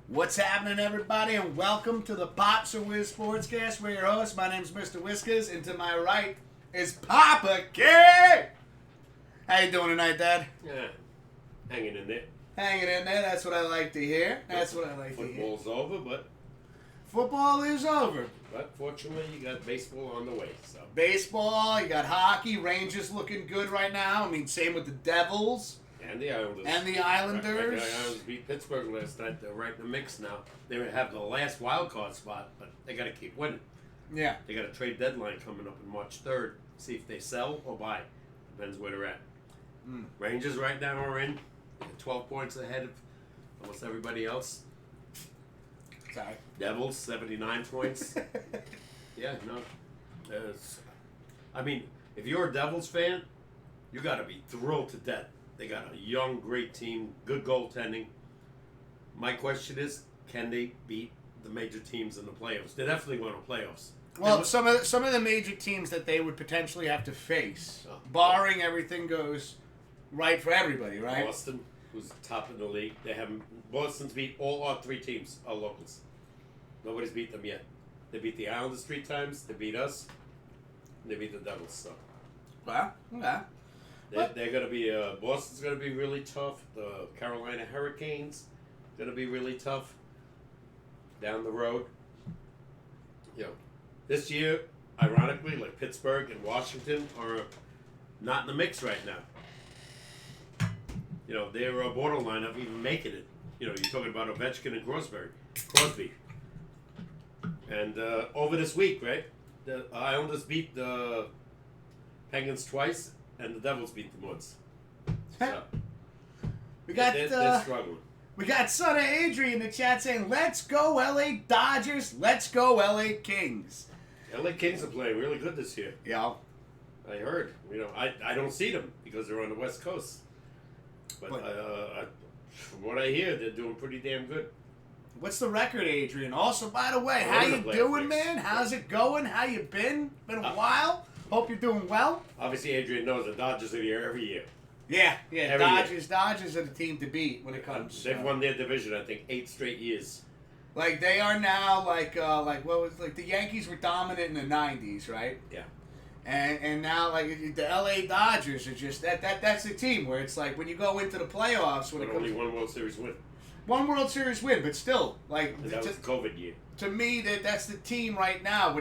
What's happening, everybody, and welcome to the Pops or Whiz SportsCast. We're your hosts. My name's Mr. Whiskers, and to my right is Papa K. How you doing tonight, Dad? Yeah, hanging in there. Hanging in there. That's what I like to hear. That's what I like to hear. Football's over, but Football is over. fortunately you got baseball on the way. So Baseball, you got hockey. Rangers looking good right now. I mean, same with the Devils. And the Islanders. And the Islanders. The Islanders beat Pittsburgh last night. They're right in the mix now. They have the last wild card spot, but they got to keep winning. Yeah. They got a trade deadline coming up on March 3rd. See if they sell or buy. Depends where they're at. Rangers right now are in. They're 12 points ahead of almost everybody else. Sorry. Devils, 79 points. Yeah, no. I mean, if you're a Devils fan, you got to be thrilled to death. They got a young, great team, good goaltending. My question is, can they beat the major teams in the playoffs? They're definitely going to playoffs. Well, some of the major teams that they would potentially have to face, barring everything goes right for everybody, right? Boston, who's top in the league. Boston's beat all our three teams, our locals. Nobody's beat them yet. They beat the Islanders 3 times. They beat us. And they beat the Devils. So. Well, yeah. They're going to be, Boston's going to be really tough. The Carolina Hurricanes going to be really tough down the road. You know, this year, ironically, like Pittsburgh and Washington are not in the mix right now. You know, they're borderline of even making it. You know, you're talking about Ovechkin and Crosby. And over this week, right, the Islanders beat the Penguins twice. And the Devils beat them once. So, they're struggling. We got son of Adrian in the chat saying, "Let's go LA Dodgers, let's go LA Kings." LA Kings are playing really good this year. Yeah. I heard. You know, I don't see them because they're on the West Coast. But from what I hear, they're doing pretty damn good. What's the record, Adrian? Also, by the way, how you doing, man? How's it going? How you been? Been a while. Hope you're doing well. Obviously, Adrian knows the Dodgers are here every year. Yeah. Every Dodgers are the team to beat when it comes. They've won their division, I think, 8 straight years. Like they are now, like the Yankees were dominant in the '90s, right? Yeah. And now like the LA Dodgers are just that's the team where it's like when you go into the playoffs when but it comes only one World Series win. One World Series win, but still like and that was the COVID year. To me, that's the team right now.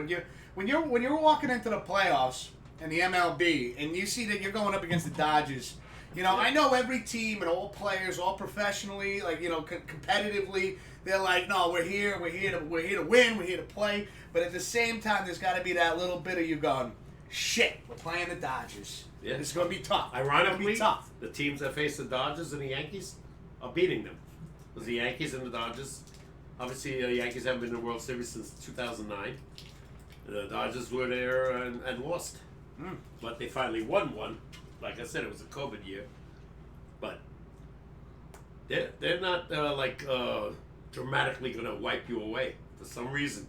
When you're walking into the playoffs in the MLB and you see that you're going up against the Dodgers, you know, I know every team and all players, all professionally, like, you know, competitively, they're like, no, we're here to win, we're here to play. But at the same time, there's got to be that little bit of you going, shit, we're playing the Dodgers. Yeah. It's going to be tough. Ironically, the teams that face the Dodgers and the Yankees are beating them. It was the Yankees and the Dodgers. Obviously, the Yankees haven't been in the World Series since 2009. The Dodgers were there and lost. But they finally won one. Like I said, it was a COVID year. But they're not dramatically going to wipe you away for some reason.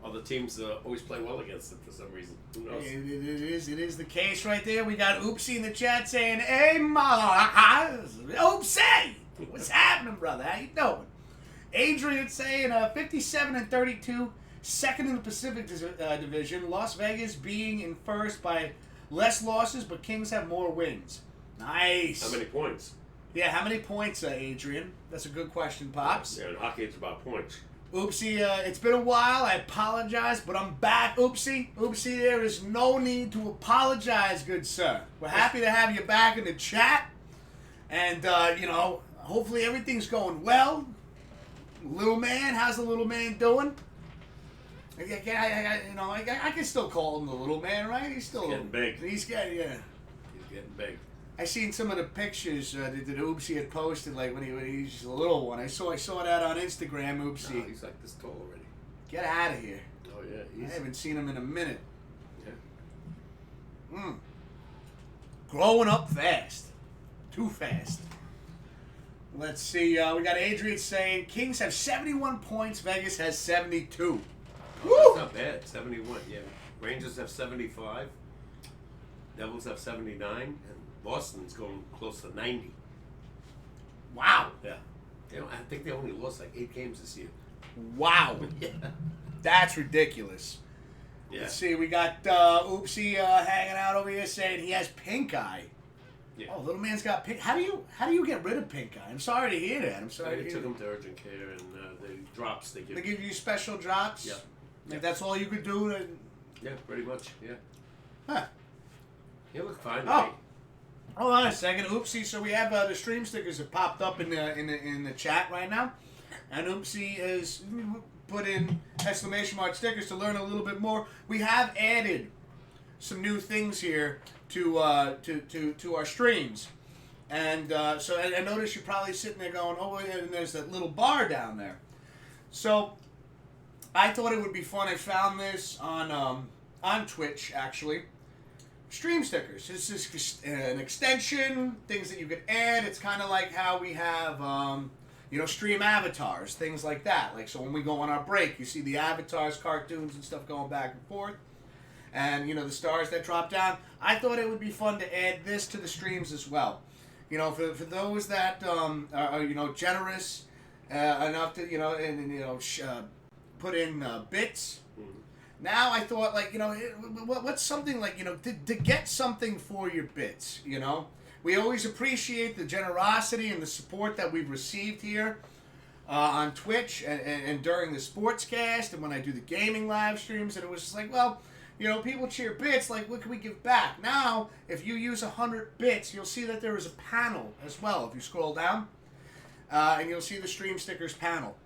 Other teams always play well against them for some reason. Who knows? It is the case right there. We got Oopsie in the chat saying, "Hey, Oopsie! What's happening, brother? How you doing?" Adrian saying 57-32, second in the Pacific Division. Las Vegas being in first by less losses, but Kings have more wins. Nice. How many points? Yeah, how many points, Adrian? That's a good question, Pops. Yeah, in hockey it's about points. Oopsie, it's been a while. I apologize, but I'm back. Oopsie, there is no need to apologize, good sir. We're happy to have you back in the chat. And, you know, hopefully everything's going well. Little man, how's the little man doing? I can still call him the little man, right? He's still getting big. He's getting big. I seen some of the pictures that Oopsie had posted, like when he was just a little one. I saw that on Instagram. Oopsie. No, he's like this tall already. Get out of here. Oh yeah. I haven't seen him in a minute. Yeah. Growing up fast. Too fast. Let's see. We got Adrian saying Kings have 71 points. Vegas has 72. Oh, that's not bad. 71. Yeah. Rangers have 75. Devils have 79, and Boston's going close to 90. Wow. Yeah. You know, think they only lost like 8 games this year. Wow. Yeah. That's ridiculous. Yeah. Let's see, we got Oopsie hanging out over here saying he has pink eye. Yeah. Oh, little man's got pink. How do you get rid of pink eye? I'm sorry to hear that. I'm sorry to They hear took that. him to urgent care, and the drops they give. They give you special drops? Yeah. Like that's all you could do? Yeah, pretty much. Yeah. Huh. You look fine. Oh. Mate. Hold on a second. Oopsie, so we have the stream stickers have popped up in the chat right now. And Oopsie has put in exclamation mark stickers to learn a little bit more. We have added some new things here to our streams. And so I noticed you're probably sitting there going, oh, and there's that little bar down there. So I thought it would be fun. I found this on Twitch, actually. Stream stickers. This is an extension, things that you could add. It's kind of like how we have, stream avatars, things like that. Like, so when we go on our break, you see the avatars, cartoons, and stuff going back and forth. And, the stars that drop down. I thought it would be fun to add this to the streams as well. For those that are generous enough to, put in bits. Now I thought, what's something like, to get something for your bits, We always appreciate the generosity and the support that we've received here on Twitch and during the SportsCast and when I do the gaming live streams. And it was just like, well, people cheer bits, like, what can we give back? Now, if you use 100 bits, you'll see that there is a panel as well. If you scroll down, and you'll see the stream stickers panel.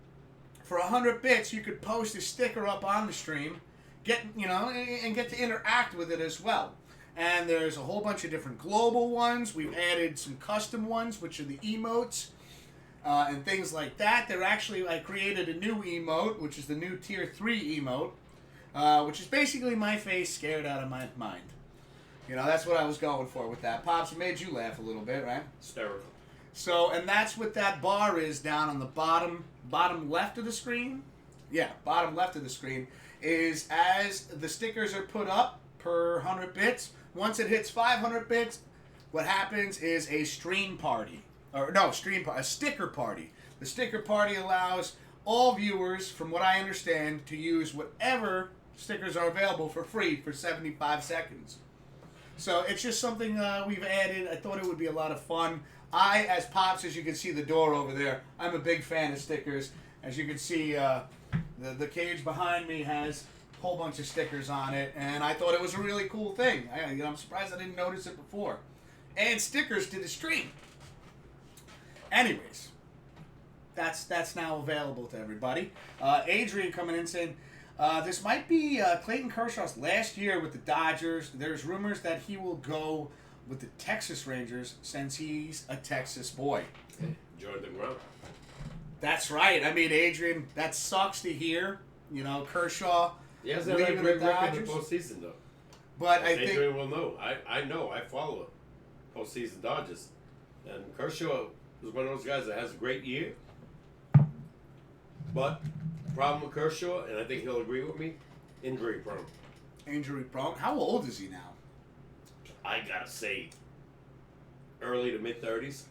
For 100 bits, you could post a sticker up on the stream, and get to interact with it as well. And there's a whole bunch of different global ones. We've added some custom ones, which are the emotes, and things like that. I created a new emote, which is the new Tier 3 emote, which is basically my face scared out of my mind. That's what I was going for with that. Pops, it made you laugh a little bit, right? Hysterical. So, and that's what that bar is down on the bottom left of the screen. Yeah, bottom left of the screen is as the stickers are put up per 100 bits. Once it hits 500 bits, what happens is a sticker party. The sticker party allows all viewers, from what I understand, to use whatever stickers are available for free for 75 seconds. So it's just something we've added. I thought it would be a lot of fun. As Pops, as you can see the door over there, I'm a big fan of stickers. As you can see, the cage behind me has a whole bunch of stickers on it, and I thought it was a really cool thing. I'm surprised I didn't notice it before. Add stickers to the stream. Anyways, that's now available to everybody. Adrian coming in saying, this might be Clayton Kershaw's last year with the Dodgers. There's rumors that he will go with the Texas Rangers since he's a Texas boy. Jordan Brown. That's right. I mean, Adrian, that sucks to hear. Kershaw. He hasn't had a great record in the postseason, though. But I Adrian think will know. I know. I follow postseason Dodgers. And Kershaw is one of those guys that has a great year. But problem with Kershaw, and I think he'll agree with me, injury prone. Injury prone. How old is he now? I gotta say, early to mid 30s.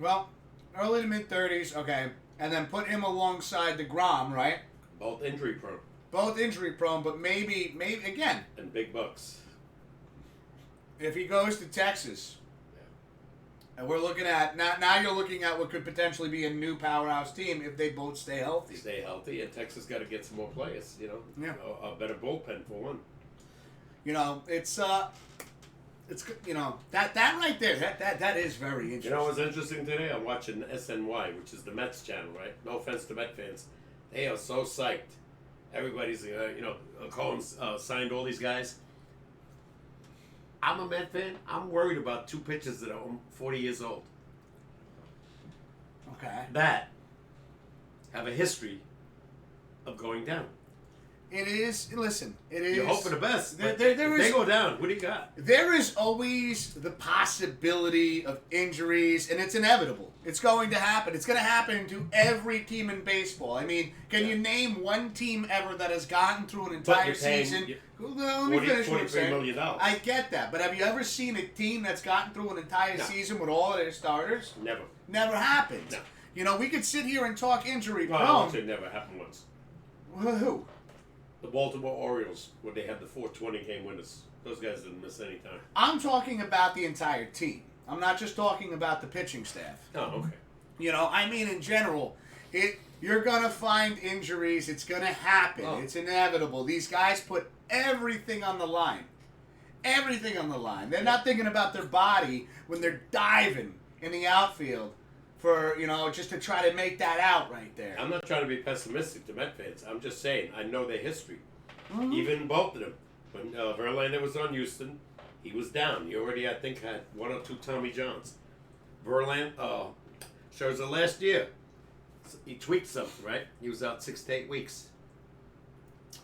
Well, early to mid 30s. Okay, and then put him alongside DeGrom, right? Both injury prone. Both injury prone, but maybe again. And big bucks. If he goes to Texas, and we're looking at now you're looking at what could potentially be a new powerhouse team if they both stay healthy. Stay healthy, and Texas got to get some more players. Yeah. A better bullpen for one. It's that right there. That is very interesting. What's interesting today? I'm watching SNY, which is the Mets channel, right? No offense to Met fans, they are so psyched. Everybody's, Cohen signed all these guys. I'm a Met fan. I'm worried about 2 pitchers that are 40 years old. Okay. That have a history of going down. It is. Listen, it is. You hope for the best. There If is, they go down, what do you got? There is always the possibility of injuries, and it's inevitable. It's going to happen. It's going to happen to every team in baseball. I mean, can you name one team ever that has gotten through an entire season? Let me finish what I'm saying. $43 million. I get that, but have you ever seen a team that's gotten through an entire season with all of their starters? Never. Never happened. No. You know, we could sit here and talk injury Well, prone. it never happened once. Who? The Baltimore Orioles, when they had the 420 game winners, those guys didn't miss any time. I'm talking about the entire team. I'm not just talking about the pitching staff. Oh, okay. You know, I mean in general, you're gonna find injuries. It's gonna happen. Oh. It's inevitable. These guys put everything on the line. Everything on the line. They're not thinking about their body when they're diving in the outfield for, you know, just to try to make that out right there. I'm not trying to be pessimistic to Met fans. I'm just saying, I know their history. Mhm. Even both of them. When Verlander was on Houston, he was down. He already, I think, had 1 or 2 Tommy Johns. Verlander, Scherzer last year, he tweaked something, right? He was out 6 to 8 weeks.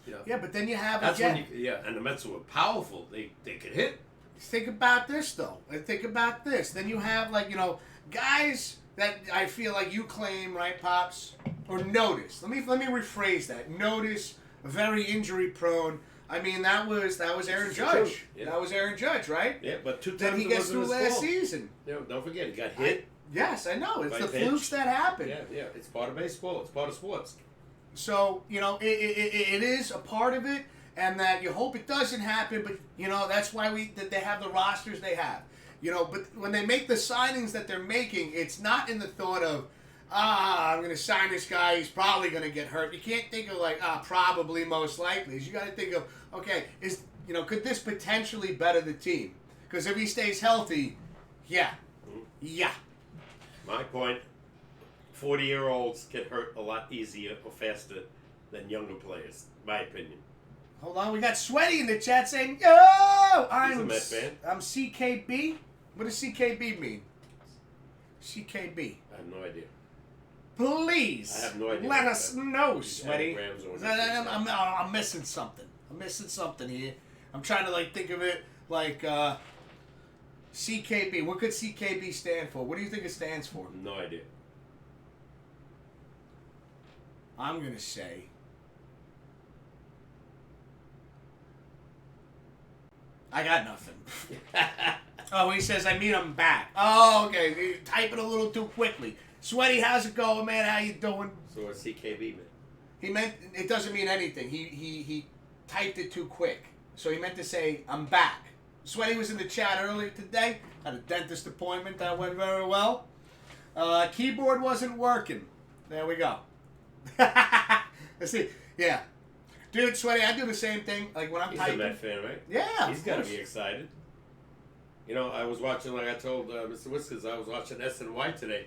You know, Yeah, but then you have that's again. when and the Mets were powerful. They could hit. Think about this though. Think about this. Then you have like, you know, guys that I feel like you claim, right, Pops? Or notice. Let me rephrase that. Notice, very injury prone. I mean, that was Aaron Judge. Yeah. That was Aaron Judge, right? Yeah, but 2 Then times he it gets wasn't through his last fault. season. You know, don't forget, he got hit. Yes, I know. It's By the pitch. flukes that happen. Yeah. It's part of baseball. It's part of sports. So, you know, it is a part of it, and that you hope it doesn't happen, but, you know, that's why that they have the rosters they have. You know, but when they make the signings that they're making, it's not in the thought of, I'm going to sign this guy, he's probably going to get hurt. You can't think of like, probably, most likely. You got to think of, okay, could this potentially better the team? Because if he stays healthy, yeah. My point, 40-year-olds get hurt a lot easier or faster than younger players, my opinion. Hold on, we got Sweaty in the chat saying, yo, He's a Met fan. I'm CKB. What does CKB mean? CKB. I have no idea. Please, I have no idea let what us that- know, these Sweaty. anagrams or I'm missing something. I'm missing something here. I'm trying to like think of it like CKB. What could CKB stand for? What do you think it stands for? No idea. I'm gonna say I got nothing. Oh, he says, I mean, I'm back. Oh, okay. You type it a little too quickly. Sweaty, how's it going, man? How you doing? So what's CKB mean? He meant, it doesn't mean anything. He typed it too quick. So he meant to say, I'm back. Sweaty was in the chat earlier today. Had a dentist appointment. That went very well. Keyboard wasn't working. There we go. Let's see. Yeah. Dude, Sweaty, I do the same thing. Like when I'm He's typing. a Met fan, right? Yeah. He's got to be excited. You know, I was watching, like I told Mr. Whiskers, I was watching SNY today.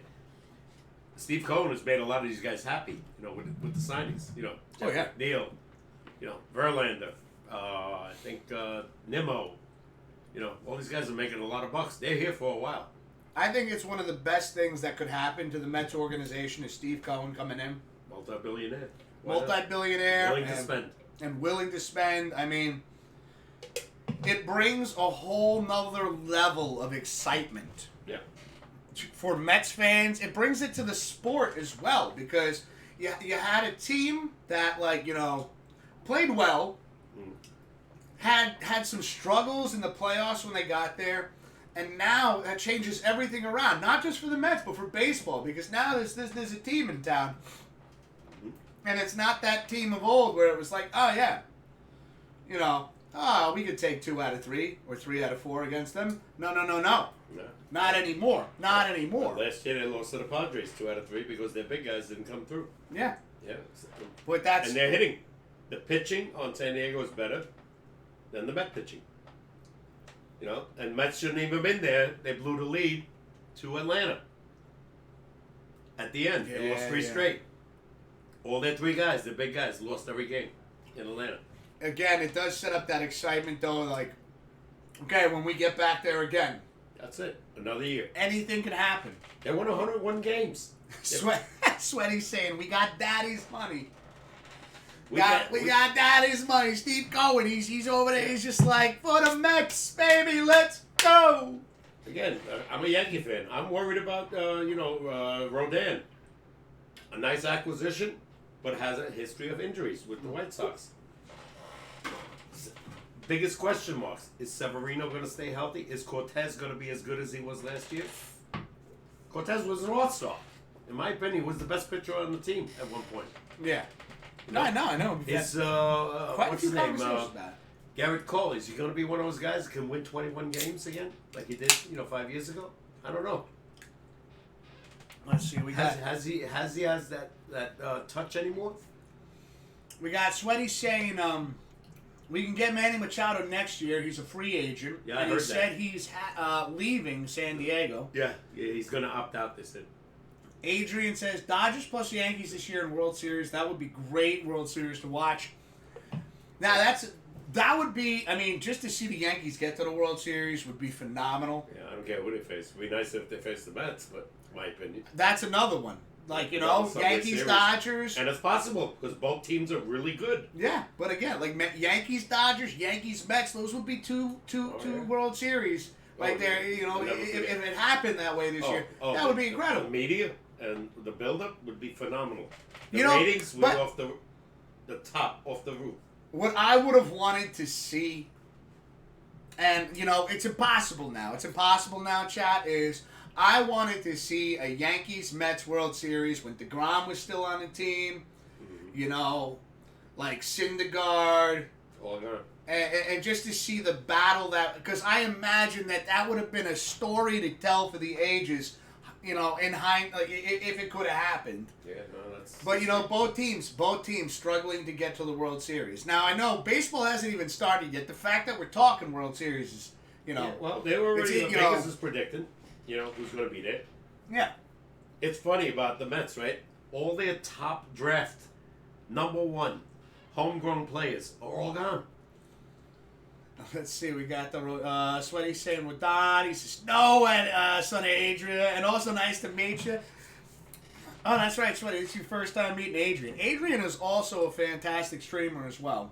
Steve Cohen has made a lot of these guys happy, you know, with the signings. You know, Oh, yeah. Neal, you know, Verlander, I think Nimmo. You know, all these guys are making a lot of bucks. They're here for a while. I think it's one of the best things that could happen to the Mets organization is Steve Cohen coming in. Multi-billionaire. Why not? Multi-billionaire. Willing to spend. And willing to spend. I mean, it brings a whole nother level of excitement. Yeah. For Mets fans, it brings it to the sport as well because you had a team that, like, you know, played well, had some struggles in the playoffs when they got there, and now that changes everything around. Not just for the Mets, but for baseball, because now there's a team in town, and it's not that team of old where it was like, oh yeah, you know, we could take 2 out of 3 or 3 out of 4 against them. No. No. Not anymore. Not anymore. Last year they lost to the Padres 2 out of 3 because their big guys didn't come through. Yeah. Yeah. But that's And they're hitting. The pitching on San Diego is better than the Met pitching. You know, and Mets shouldn't even been there. They blew the lead to Atlanta. At the end, they lost 3 straight. All their 3 guys, the big guys, lost every game in Atlanta. again, it does set up that excitement though. Like, okay, when we get back there again, That's it. Another year. anything can happen. They won 101 games. Sweaty's saying we got daddy's money. We We got daddy's money. Steve Cohen, he's over there. He's just like, for the Mets, baby, let's go. Again, I'm a Yankee fan. I'm worried about, Rodin. A nice acquisition, but has a history of injuries with the White Sox. Biggest question marks. Is Severino going to stay healthy? Is Cortez going to be as good as he was last year? Cortez was an all-star in my opinion, he was the best pitcher on the team at one point. Yeah. You know? No, I know. It's quite a what's few his name? conversations about it. Garrett Cole. Is he going to be one of those guys that can win 21 games again, like he did, 5 years ago? I don't know. Let's see. We got Has he that touch anymore? Sweaty saying we can get Manny Machado next year. He's a free agent. Yeah, I and heard he said he's leaving San Diego. Yeah, he's going to opt out. They said. Adrian says Dodgers plus Yankees this year in World Series. That would be great World Series to watch. Now that would be. I mean, just to see the Yankees get to the World Series would be phenomenal. Yeah, I don't care who they face. It'd be nice if they face the Mets, but in my opinion. That's another one. Like, Yankees, series. Dodgers. And it's possible because both teams are really good. Yeah, but again, like Yankees, Dodgers, Yankees, Mets, those would be two World Series. Like if it happened that way this year, that would be incredible. The media and the build-up would be phenomenal. The know, ratings would go off the top, off the roof. What I would have wanted to see, and it's impossible now. It's impossible now, chat, is I wanted to see a Yankees-Mets World Series when DeGrom was still on the team. Mm-hmm. Like Syndergaard. All gone. And just to see the battle because I imagine that would have been a story to tell for the ages, in hindsight, if it could have happened. Yeah, no, that's. But both teams struggling to get to the World Series. Now I know baseball hasn't even started yet. The fact that we're talking World Series is, Yeah, well, they were already. Vegas is predicting, who's going to be there. Yeah. It's funny about the Mets, right? All their top draft, number one, homegrown players are all gone. Let's see, we got the Sweaty saying with Don. He says, no, and son of Adria, and also nice to meet you. Oh, that's right, Sweaty. It's your first time meeting Adrian. Adrian is also a fantastic streamer as well.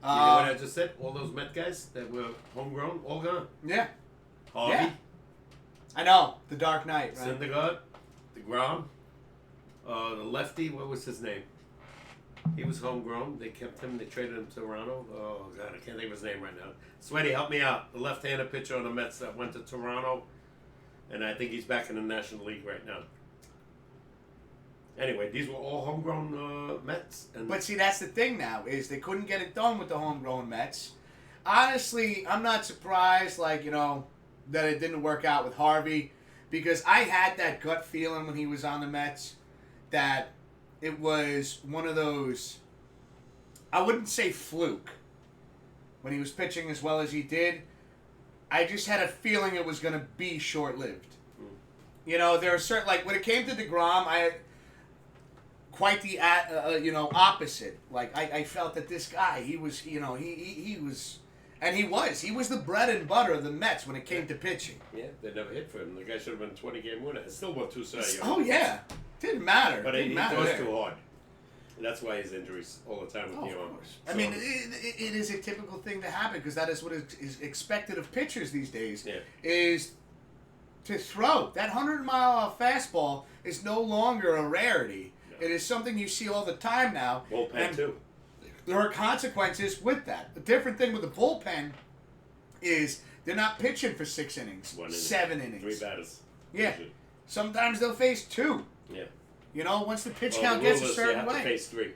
You know what I just said? All those Met guys that were homegrown, all gone. Yeah. Harvey. Yeah. I know. The Dark Knight, right? Syndergaard, DeGrom, the lefty, what was his name? He was homegrown. They kept him. They traded him to Toronto. Oh, God, I can't think of his name right now. Sweaty, help me out. The left-handed pitcher on the Mets that went to Toronto, and I think he's back in the National League right now. Anyway, these were all homegrown Mets. But see, that's the thing now, is they couldn't get it done with the homegrown Mets. Honestly, I'm not surprised, that it didn't work out with Harvey, because I had that gut feeling when he was on the Mets that it was one of those, I wouldn't say fluke, when he was pitching as well as he did. I just had a feeling it was going to be short-lived. There are certain, when it came to DeGrom, I had quite the, opposite. I felt that this guy, he was, he was, and he was the bread and butter of the Mets when it came to pitching. Yeah, they never hit for him. The guy should have been a 20-game winner. It still won 2 Cy Young. Oh, yeah. Didn't matter. But he goes too hard. And that's why his injuries all the time with the arm. Of course. I mean, it is a typical thing to happen because that is what is expected of pitchers these days. Yeah. Is to throw. That 100-mile fastball is no longer a rarity. No. It is something you see all the time now. Bullpen, too. There are consequences with that. The different thing with the bullpen is they're not pitching for 6 innings, 7 innings. 3 batters. Yeah. Usually. Sometimes they'll face 2. Yeah. Once the pitch count gets a certain you have way. To face 3.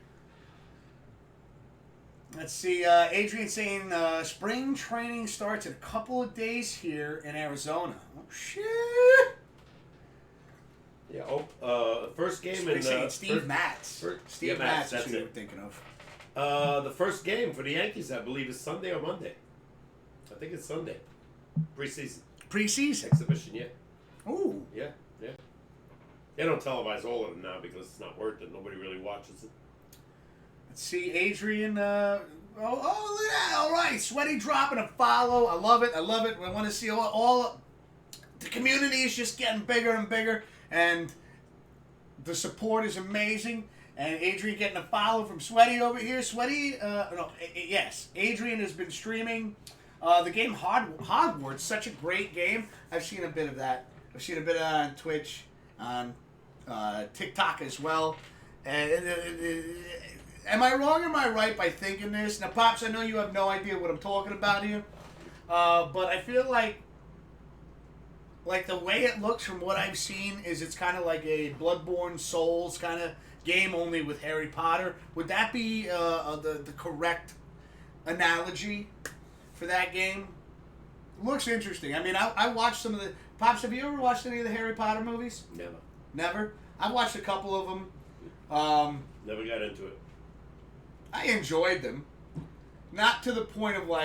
Let's see. Adrian saying spring training starts in a couple of days here in Arizona. Oh, shit. Yeah. First game in Steve Matz. Steve Matz is who you were thinking of. The first game for the Yankees, I believe, is Sunday or Monday. I think it's Sunday. Preseason. Exhibition, yeah. Ooh. Yeah. They don't televise all of them now because it's not worth it. Nobody really watches it. Let's see, Adrian. Oh, look at that. All right. Sweaty dropping a follow. I love it. I want to see all the community is just getting bigger and bigger. And the support is amazing. And Adrian getting a follow from Sweaty over here. Sweaty, yes. Adrian has been streaming the game Hogwarts. Such a great game. I've seen a bit of that. I've seen a bit of that on Twitch, on TikTok as well. Am I wrong or am I right by thinking this? Now, Pops, I know you have no idea what I'm talking about here. But I feel like like the way it looks from what I've seen is it's kind of like a Bloodborne Souls kind of game, only with Harry Potter. Would that be the correct analogy for that game? Looks interesting. I mean, I watched some of the... Pops, have you ever watched any of the Harry Potter movies? Never. Never? I've watched a couple of them. Never got into it. I enjoyed them. Not to the point of well,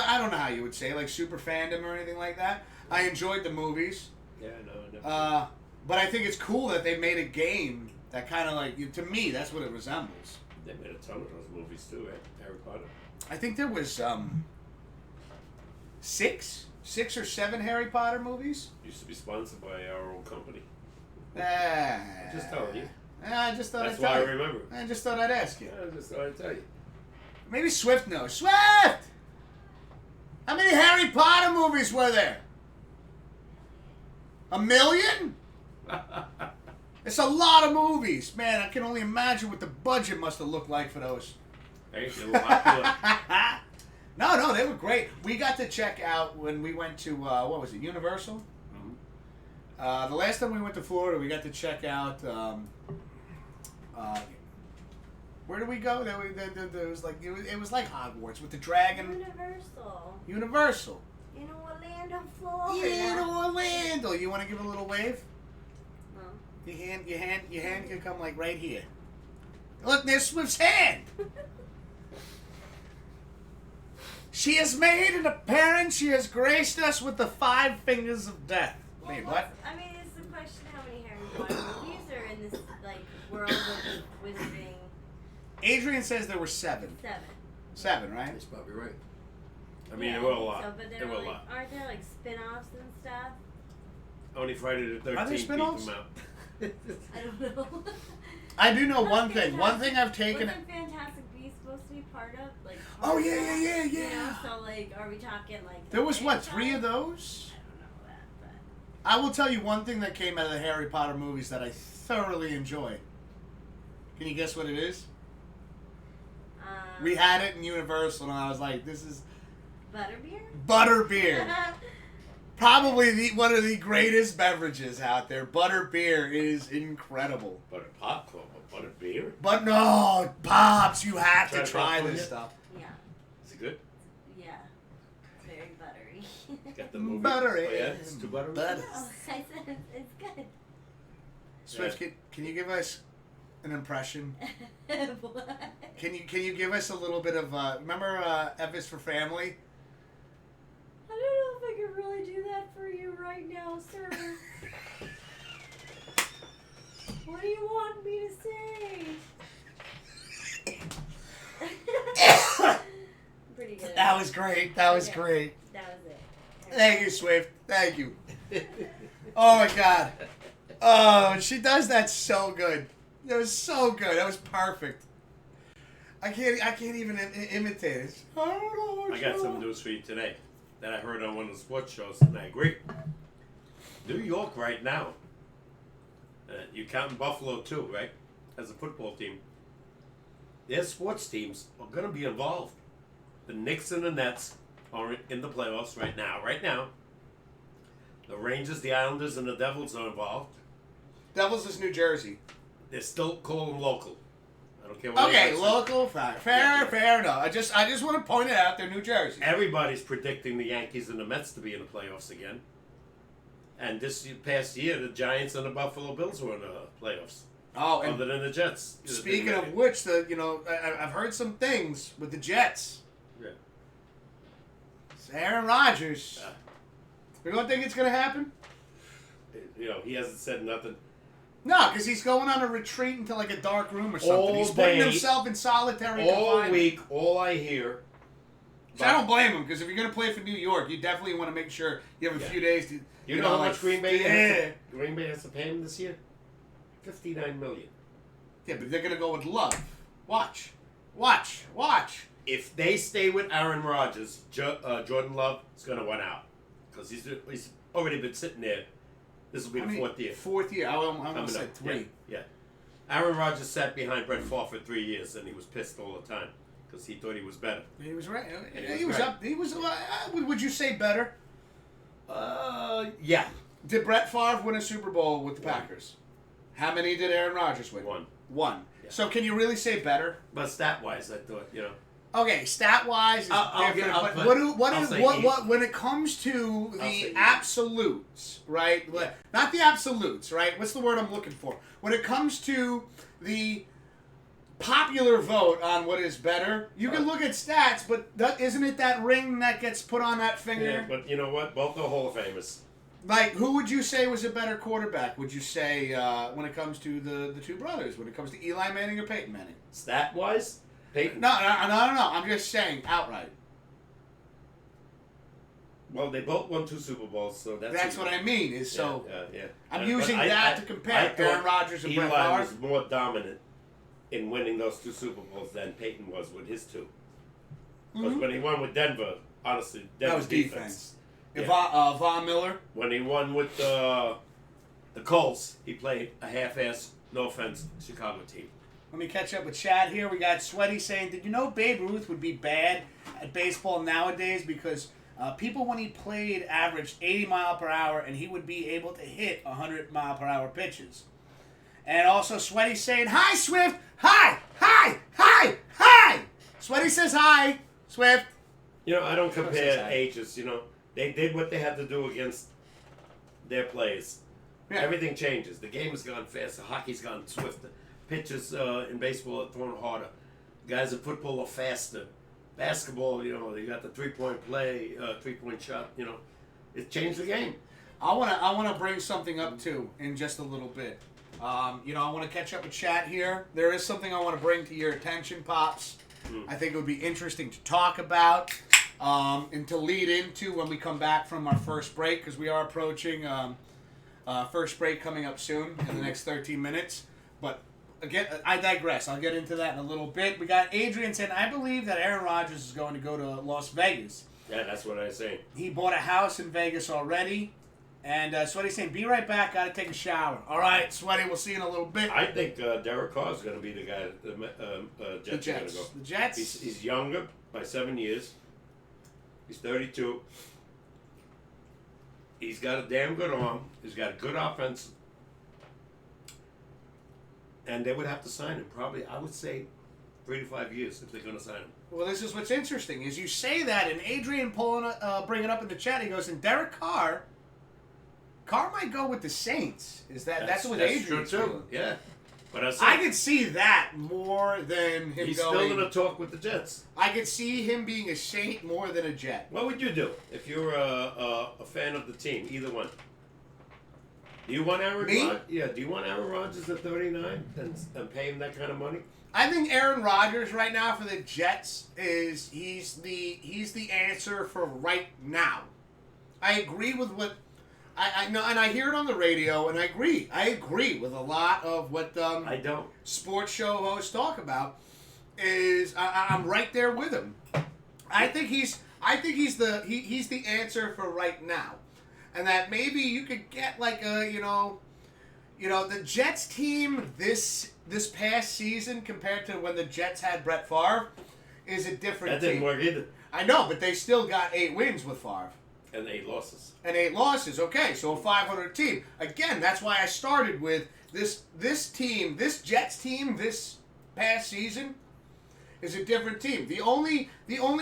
I don't know how you would say, like super fandom or anything like that. I enjoyed the movies. Yeah, no, never. But I think it's cool that they made a game that kind of like, to me, that's what it resembles. They made a ton of those movies too, right? Harry Potter. I think there was six or seven Harry Potter movies. Used to be sponsored by our own company. Just telling you. I just thought That's I'd tell why I you. remember. I just thought I'd ask you. I just thought I'd tell you. Maybe Swift knows. Swift! How many Harry Potter movies were there? 1 million? It's a lot of movies. Man, I can only imagine what the budget must have looked like for those. Hey, they were popular. No, they were great. We got to check out when we went to, what was it, Universal? Mm-hmm. The last time we went to Florida, we got to check out, where did we go? There was like, it was like Hogwarts with the dragon. Universal. In Orlando, Florida. In Orlando. You want to give a little wave? No. Your hand can come like right here. Look, there's Swift's hand. She has made an appearance. She has graced us with the 5 fingers of death. Well, Wait, what? I mean, it's the question how many Harry Potter movies are in this like world of wizarding. Adrian says there were 7. 7. 7, right? That's probably right. I mean, there were a lot. So, but There were a like, lot. aren't there like spin-offs and stuff? Only Friday the 13th Are there beat spin-offs? them out. I don't know. I do know one thing. One thing I've taken. Wasn't Fantastic Beasts supposed to be part of? Like. Oh, part of yeah. that? You know, so like, are we talking like? There was what, franchise? 3 of those? I don't know that, but. I will tell you one thing that came out of the Harry Potter movies that I thoroughly enjoy. Can you guess what it is? We had it in Universal, and I was like, "This is Butterbeer. butterbeer." Probably one of the greatest beverages out there. Butterbeer is incredible. Butter popcorn, butter beer. But no, Pops, you have to try popcorn this yet? stuff. Yeah. Is it good? Yeah. It's very buttery. Got the movie. Buttery. Oh, yeah, it's too buttery. Butter. Oh, I said it's good. Swift, can you give us an impression? What? Can you give us a little bit of remember F is for Family? I don't know if I can really do that for you right now, sir. What do you want me to say? Pretty good. That was great. That was Okay. great. That was it. Thank you, Swift. Thank you. Oh my God. Oh, she does that so good. That was so good. That was perfect. I can't even imitate it. I got some news for you today that I heard on one of the sports shows, and I agree. New York right now, you counting Buffalo too, right? As a football team, their sports teams are going to be involved. The Knicks and the Nets are in the playoffs right now. Right now, the Rangers, the Islanders, and the Devils are involved. Devils is New Jersey. They're still calling local. I don't care what Okay, anybody says. local, fair enough. I just want to point it out. They're New Jersey. Everybody's predicting the Yankees and the Mets to be in the playoffs again. And this past year, the Giants and the Buffalo Bills were in the playoffs. Oh, and Other than the Jets. speaking of which, I've heard some things with the Jets. Yeah. It's Aaron Rodgers. Yeah. You don't think it's going to happen? You know, he hasn't said nothing. No, because he's going on a retreat into like a dark room or something. All He's putting day, himself in solitary All confinement. week, all I hear. So I don't blame him, because if you're going to play for New York, you definitely want to make sure you have a few days to. You know how much Green Bay Yeah. Green Bay has to pay him this year? $59 million. Yeah, but they're going to go with Love. Watch. If they stay with Aaron Rodgers, Jordan Love is going to win out. Because he's already been sitting there. This will be the 4th year. 4th year. I'm going to Coming say up. 3. Yeah. Aaron Rodgers sat behind Brett Favre for 3 years, and he was pissed all the time because he thought he was better. He was right. And He was right. up. He was. Would you say better? Yeah. Did Brett Favre win a Super Bowl with the Packers? How many did Aaron Rodgers win? One. Yeah. So can you really say better? But stat-wise, I thought, Okay, stat-wise is different. But when it comes to the absolutes, right? Yeah. Not the absolutes, right? What's the word I'm looking for? When it comes to the popular vote on what is better, you can look at stats, but isn't it that ring that gets put on that finger? Yeah, but you know what? Both are Hall of Famers. Like, who would you say was a better quarterback? Would you say when it comes to the two brothers? When it comes to Eli Manning or Peyton Manning? Stat-wise, Peyton. No. I'm just saying outright. Well, they both won 2 Super Bowls, so that's what I mean. Is so. Yeah. I'm using that to compare Aaron Rodgers and Brett Favre. Eli was more dominant in winning those 2 Super Bowls than Peyton was with his 2. Because when he won with Denver, honestly, Denver that was defense. Yeah. Von Miller. When he won with the Colts, he played a half-ass, no offense, Chicago team. Let me catch up with Chad here. We got Sweaty saying, did you know Babe Ruth would be bad at baseball nowadays because people when he played averaged 80 mile per hour and he would be able to hit 100 mile per hour pitches. And also Sweaty saying, hi Swift, hi. Sweaty says hi, Swift. I don't compare ages, They did what they had to do against their players. Yeah. Everything changes. The game has gone faster. Hockey's gone swifter. Pitchers in baseball are thrown harder. Guys in football are faster. Basketball, they got the 3-point play, 3-point shot. It changed the game. I wanna bring something up too in just a little bit. I want to catch up with chat here. There is something I want to bring to your attention, Pops. I think it would be interesting to talk about and to lead into when we come back from our first break, because we are approaching first break coming up soon in the next 13 minutes. But again, I digress. I'll get into that in a little bit. We got Adrian saying, I believe that Aaron Rodgers is going to go to Las Vegas. Yeah, that's what I say. He bought a house in Vegas already. And Sweaty's saying, be right back, got to take a shower. All right, Sweaty, we'll see you in a little bit. I think Derek Carr is going to be the guy the Jets are going to go. The Jets? He's younger by 7 years. He's 32. He's got a damn good arm. He's got a good offense. And they would have to sign him probably, I would say, 3 to 5 years if they're going to sign him. Well, this is what's interesting, is you say that, and Adrian bringing it up in the chat, he goes, and Derek Carr might go with the Saints. That's what Adrian's doing? Yeah. But I could see that more than him he's going... still going to talk with the Jets. I could see him being a Saint more than a Jet. What would you do if you're a fan of the team, either one? Do you want Aaron Rodgers? Yeah, do you want Aaron Rodgers at 39 and pay him that kind of money? I think Aaron Rodgers right now for the Jets he's the answer for right now. I agree with what I know, and I hear it on the radio, and I agree. I agree with a lot of what I don't sports show hosts talk about. I'm right there with him. I think he's the answer for right now, and that maybe you could get like a the Jets team this past season compared to when the Jets had Brett Favre is a different team. That didn't work either. I know, but they still got 8 wins with Favre. And 8 losses. Okay, so a 500 team. Again, that's why I started with this team, this Jets team this past season is a different team. The only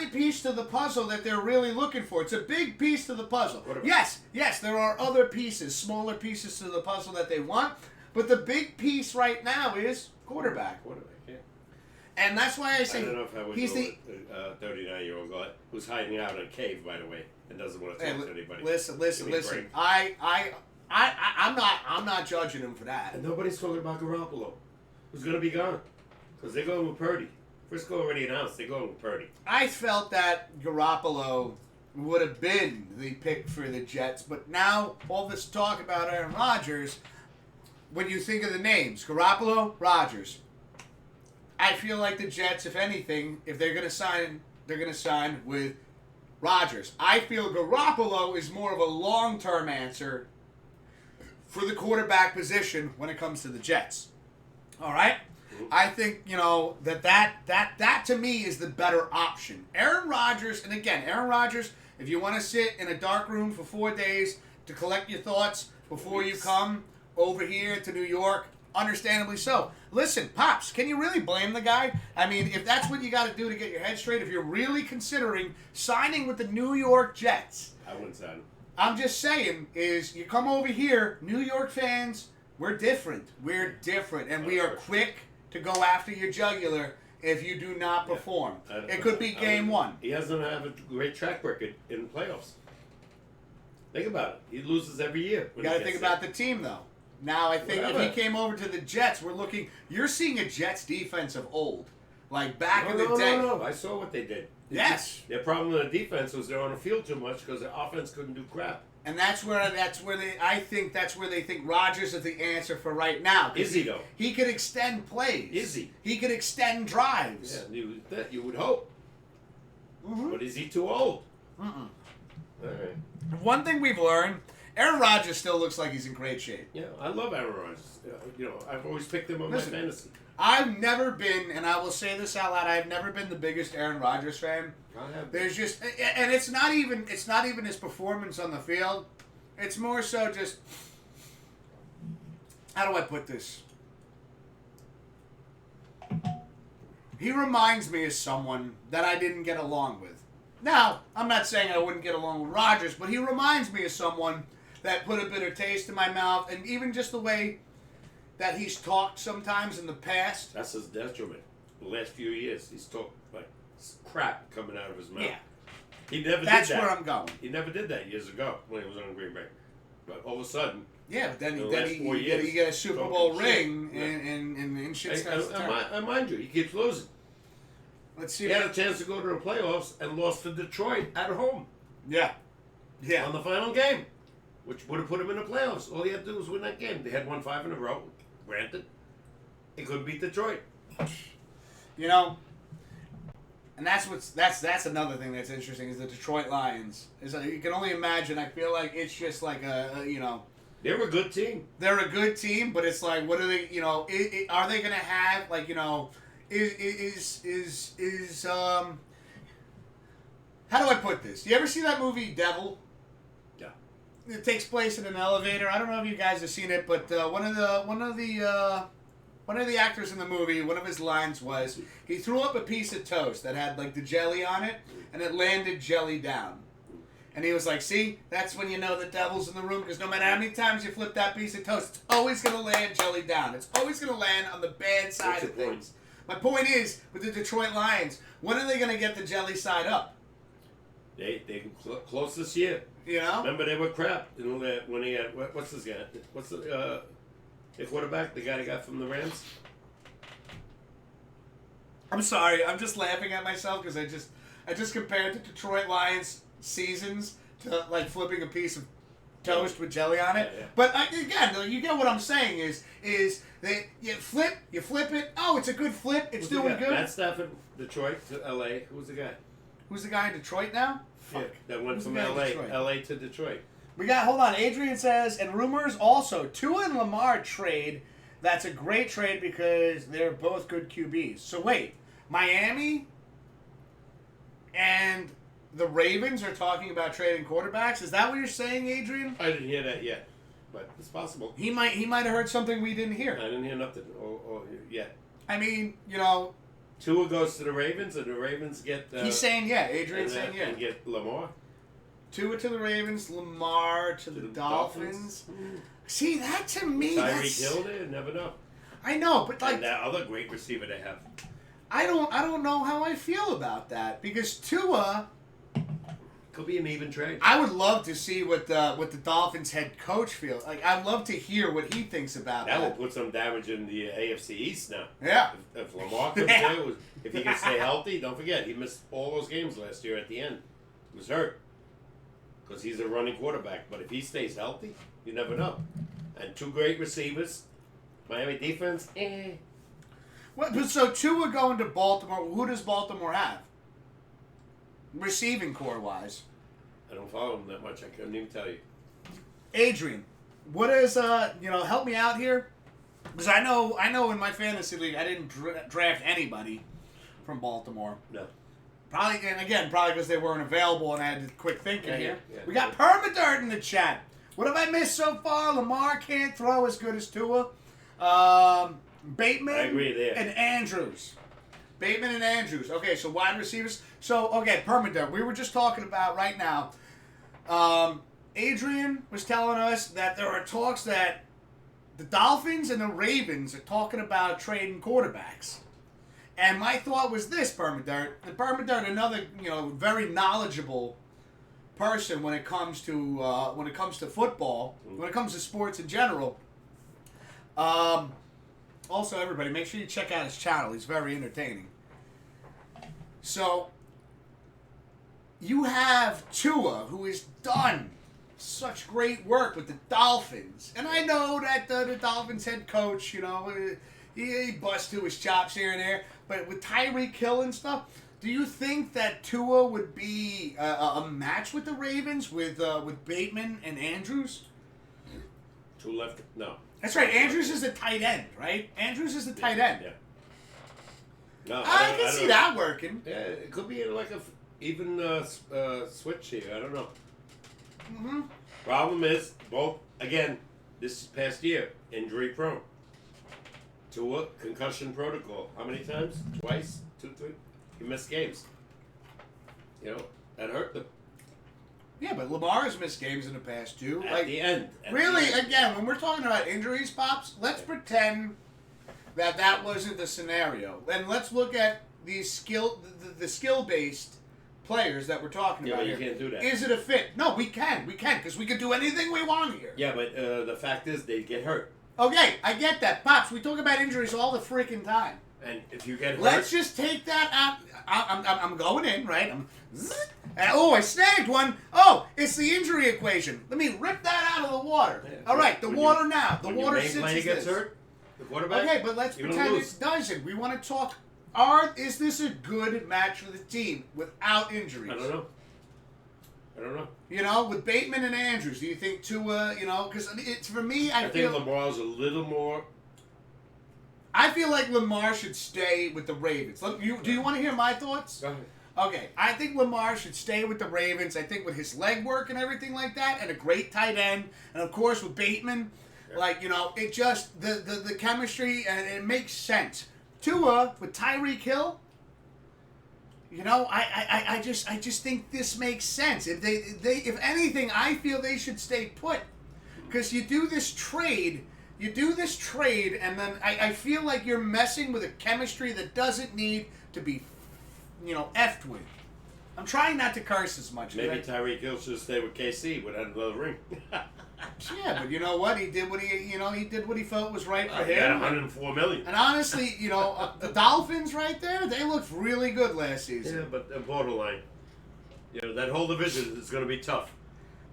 piece to the puzzle that they're really looking for, it's a big piece to the puzzle. Yes, there are other pieces, smaller pieces to the puzzle that they want, but the big piece right now is quarterback. Yeah. And that's why I say I don't know if I would go with a 39-year-old guy who's hiding out in a cave, by the way, and doesn't want to talk to anybody. Listen. I'm not judging him for that. And nobody's talking about Garoppolo, who's going to be gone, because they're going with Purdy. Frisco already announced they're going with Purdy. I felt that Garoppolo would have been the pick for the Jets, but now all this talk about Aaron Rodgers, when you think of the names, Garoppolo, Rodgers, I feel like the Jets, if anything, if they're going to sign, they're going to sign with Rodgers. I feel Garoppolo is more of a long-term answer for the quarterback position when it comes to the Jets. All right? I think, that to me is the better option. Aaron Rodgers, and again, Aaron Rodgers If you want to sit in a dark room for 4 days to collect your thoughts before you come over here to New York, understandably so. Listen, Pops, can you really blame the guy? I mean, if that's what you got to do to get your head straight, if you're really considering signing with the New York Jets, I wouldn't sign him. I'm just saying, is you come over here, New York fans, we're different. We're different, and we are quick to go after your jugular if you do not perform. It could be game one. He doesn't have a great track record in playoffs. Think about it. He loses every year. You got to think about the team, though. Now, I think if he came over to the Jets, you're seeing a Jets defense of old. Like back in the day. No. I saw what they did. Yes. Their problem with the defense was they're on the field too much because their offense couldn't do crap. And I think that's where they think Rodgers is the answer for right now. Is he though? He could extend plays. Is he? He could extend drives. Yeah, you would hope. Mm-hmm. But is he too old? Mm-mm. All right. One thing we've learned, Aaron Rodgers still looks like he's in great shape. Yeah, I love Aaron Rodgers. I've always picked him on my fantasy. I've never been, and I will say this out loud, I've never been the biggest Aaron Rodgers fan. There's just, and it's not even his performance on the field. It's more so just, how do I put this? He reminds me of someone that I didn't get along with. Now, I'm not saying I wouldn't get along with Rodgers, but he reminds me of someone that put a bitter taste in my mouth, and even just the way that he's talked sometimes in the past. That's his detriment. The last few years, he's talked like crap coming out of his mouth. Yeah. He never did that. That's where I'm going. He never did that years ago when he was on Green Bay. But all of a sudden... Yeah, but then you you get a Super Bowl ring and shit starts to turn. And mind you, he keeps losing. Let's see. He had a chance to go to the playoffs and lost to Detroit at home. Yeah. On the final game, which would have put him in the playoffs. All he had to do was win that game. They had won 5 in a row. Granted, he couldn't beat Detroit. You know, and that's another thing that's interesting is the Detroit Lions. You can only imagine. I feel like it's just like they're a good team. They're a good team, but it's like, what are they? Are they gonna have how do I put this? You ever see that movie Devil? Yeah. It takes place in an elevator. I don't know if you guys have seen it, but one of the actors in the movie, one of his lines was he threw up a piece of toast that had like the jelly on it, and it landed jelly down. And he was like, "See, that's when you know the devil's in the room, because no matter how many times you flip that piece of toast, it's always going to land jelly down. It's always going to land on the bad side of things." My point is, with the Detroit Lions, when are they going to get the jelly side up? They close this year. You know? Remember, they were crap when he had what's this guy? What's the quarterback? The guy they got from the Rams. I'm sorry. I'm just laughing at myself because I just compared the Detroit Lions seasons to like flipping a piece of toast with jelly on it. Yeah. But again, you get what I'm saying is that you flip it. Oh, it's a good flip. It's doing good. Matt Stafford, Detroit to L.A. Who's the guy? Who's the guy in Detroit now? Yeah, that went from L.A. to Detroit. Hold on. Adrian says, and rumors also, Tua and Lamar trade. That's a great trade because they're both good QBs. So wait, Miami and the Ravens are talking about trading quarterbacks? Is that what you're saying, Adrian? I didn't hear that yet, but it's possible. He might have heard something we didn't hear. I didn't hear nothing yet. I mean, Tua goes to the Ravens, and the Ravens get... he's saying yeah. Adrian's saying yeah. And get Lamar. Tua to the Ravens, Lamar to the Dolphins. See, that to me, Tyreek Hill there, never know. I know, but like... And that other great receiver they have. I don't know how I feel about that, because Tua... Could be an even trade. I would love to see what the Dolphins head coach feels like. I'd love to hear what he thinks about that. That will put some damage in the AFC East now. Yeah. If Lamar comes there, if he can stay healthy, don't forget, he missed all those games last year at the end. He was hurt. Because he's a running quarterback. But if he stays healthy, you never know. And 2 great receivers. Miami defense, But so Tua going to Baltimore, who does Baltimore have? Receiving core wise. I don't follow him that much. I couldn't even tell you. Adrian, what is help me out here, because I know in my fantasy league I didn't draft anybody from Baltimore. No. Probably, and again, probably because they weren't available and I had to quick thinking here. Yeah. We got Permadirt in the chat. What have I missed so far? Lamar can't throw as good as Tua. Bateman I agree there. and Andrews. Bateman and Andrews. Okay, so wide receivers. So, okay, Permadirt. We were just talking about right now. Adrian was telling us that there are talks that the Dolphins and the Ravens are talking about trading quarterbacks. And my thought was this, Permadirt. And Permadirt, another, very knowledgeable person when it comes to football, when it comes to sports in general. Also, everybody, make sure you check out his channel. He's very entertaining. So, you have Tua, who has done such great work with the Dolphins. And I know that the Dolphins head coach, he busts to his chops here and there. But with Tyreek Hill and stuff, do you think that Tua would be a match with the Ravens with Bateman and Andrews? Two left? No. That's right. Andrews is a tight end, right? Andrews is the tight end. Yeah. No, I can see that working. Yeah, it could be like even switch here. I don't know. Mm-hmm. Problem is, both, again, this past year, injury prone. Tua, concussion protocol. How many times? Twice? 2, 3? He missed games. That hurt them. Yeah, but Lamar has missed games in the past too. At the end. Really, again, when we're talking about injuries, Pops, let's pretend that wasn't the scenario. And let's look at these the skill-based players that we're talking about you here. can't do that. Is it a fit? No, we can, because we can do anything we want here. Yeah, but the fact is, they get hurt. Okay, I get that, Pops. We talk about injuries all the freaking time. And if you get hurt... Let's just take that out. I'm going in, right? I snagged one. Oh, it's the injury equation. Let me rip that out of the water. Yeah. All right, the water now. The water sits when your main player gets hurt, the quarterback... Okay, but let's pretend it doesn't. We want to talk... Is this a good match for the team without injuries? I don't know. With Bateman and Andrews, do you think Tua, because it's for me, I think Lamar's a little more... I feel like Lamar should stay with the Ravens. Do you want to hear my thoughts? Go ahead. Okay, I think Lamar should stay with the Ravens. I think with his leg work and everything like that, and a great tight end, and of course with Bateman, it just, the chemistry, and it makes sense. Tua, with Tyreek Hill, I just think this makes sense. If anything, I feel they should stay put. Because you do this trade, and then I feel like you're messing with a chemistry that doesn't need to be, effed with. I'm trying not to curse as much. Maybe Tyreek Hill should stay with KC without another ring. Yeah, but you know what? He did what he felt was right for him. He got $104 million. And honestly, the Dolphins right there, they looked really good last season. Yeah, but they're borderline. That whole division is going to be tough.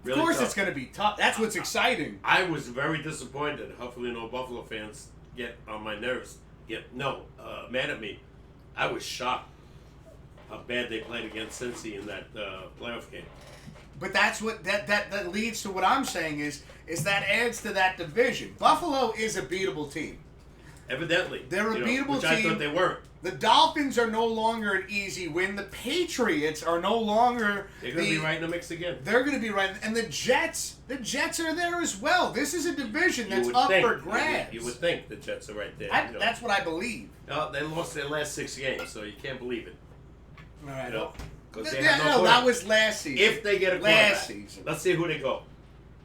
Really of course tough. It's going to be tough. That's what's exciting. I was very disappointed. Hopefully no Buffalo fans get on my nerves. Mad at me. I was shocked how bad they played against Cincy in that playoff game. But that's what that leads to what I'm saying is that adds to that division. Buffalo is a beatable team. Evidently. They're a beatable which team. I thought they weren't. The Dolphins are no longer an easy win. The Patriots are no longer... They're going to be right in the mix again. They're going to be right. And the Jets are there as well. This is a division that's up for grabs. You would think the Jets are right there. That's what I believe. They lost their last 6 games, so you can't believe it. All right. That was last season. If they get a quarterback. Last season. Let's see who they go.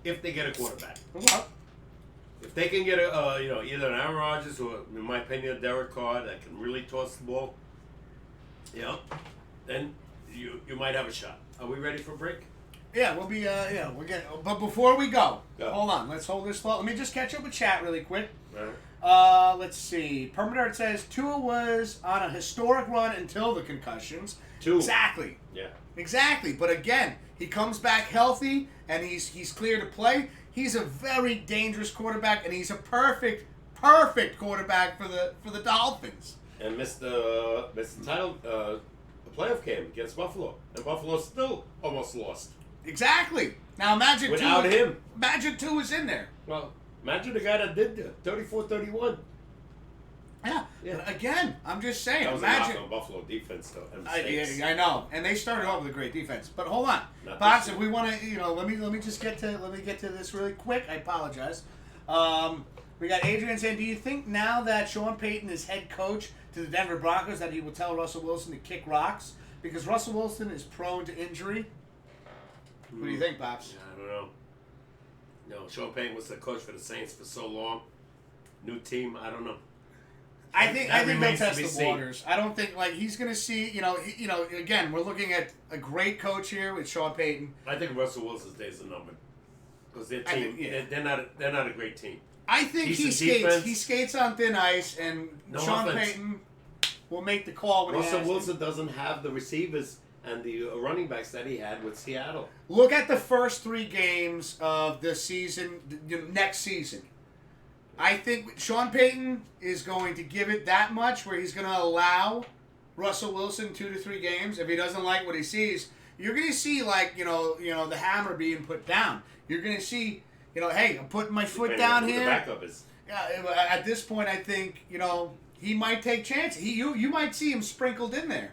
If they get a quarterback. If they can get either an Aaron Rodgers or, in my opinion, a Derek Carr that can really toss the ball, then you might have a shot. Are we ready for a break? Yeah, we'll be we're getting. But before we go, hold on. Let's hold this thought. Let me just catch up with chat really quick. Right. Let's see. Permanart says Tua was on a historic run until the concussions. 2. Exactly. Yeah. Exactly. But again, he comes back healthy and he's clear to play. He's a very dangerous quarterback, and he's a perfect quarterback for the Dolphins. And missed the title, the playoff game against Buffalo, and Buffalo still almost lost. Exactly. Now imagine without him. Imagine Tua was in there. Well, imagine the guy that did 34-31. Yeah. Yeah. But again, I'm just saying. That was Imagine. a knock on Buffalo defense, though. And mistakes. I know, and they started off with a great defense. But hold on, Not Pops. this If we want to, let me just get to this really quick. I apologize. We got Adrian saying, do you think now that Sean Payton is head coach to the Denver Broncos that he will tell Russell Wilson to kick rocks because Russell Wilson is prone to injury? What do you think, Pops? Yeah, I don't know. No, Sean Payton was the coach for the Saints for so long. New team, I don't know. I think they'll remains to test be the seen. waters. I don't think he's going to see. Again, we're looking at a great coach here with Sean Payton. I think Russell Wilson's days are numbered because their I team, think, yeah. they're not a great team. I think he Decent skates. defense. He skates on thin ice, and No Sean offense. Payton will make the call when he Russell has to. Wilson doesn't have the receivers and the running backs that he had with Seattle. Look at the first 3 games of the season, next season. I think Sean Payton is going to give it that much where he's going to allow Russell Wilson 2 to 3 games. If he doesn't like what he sees, you're going to see the hammer being put down. You're going to see, hey, I'm putting my foot Depending on down who here. The backup is. Yeah, at this point, I think he might take chances. You might see him sprinkled in there.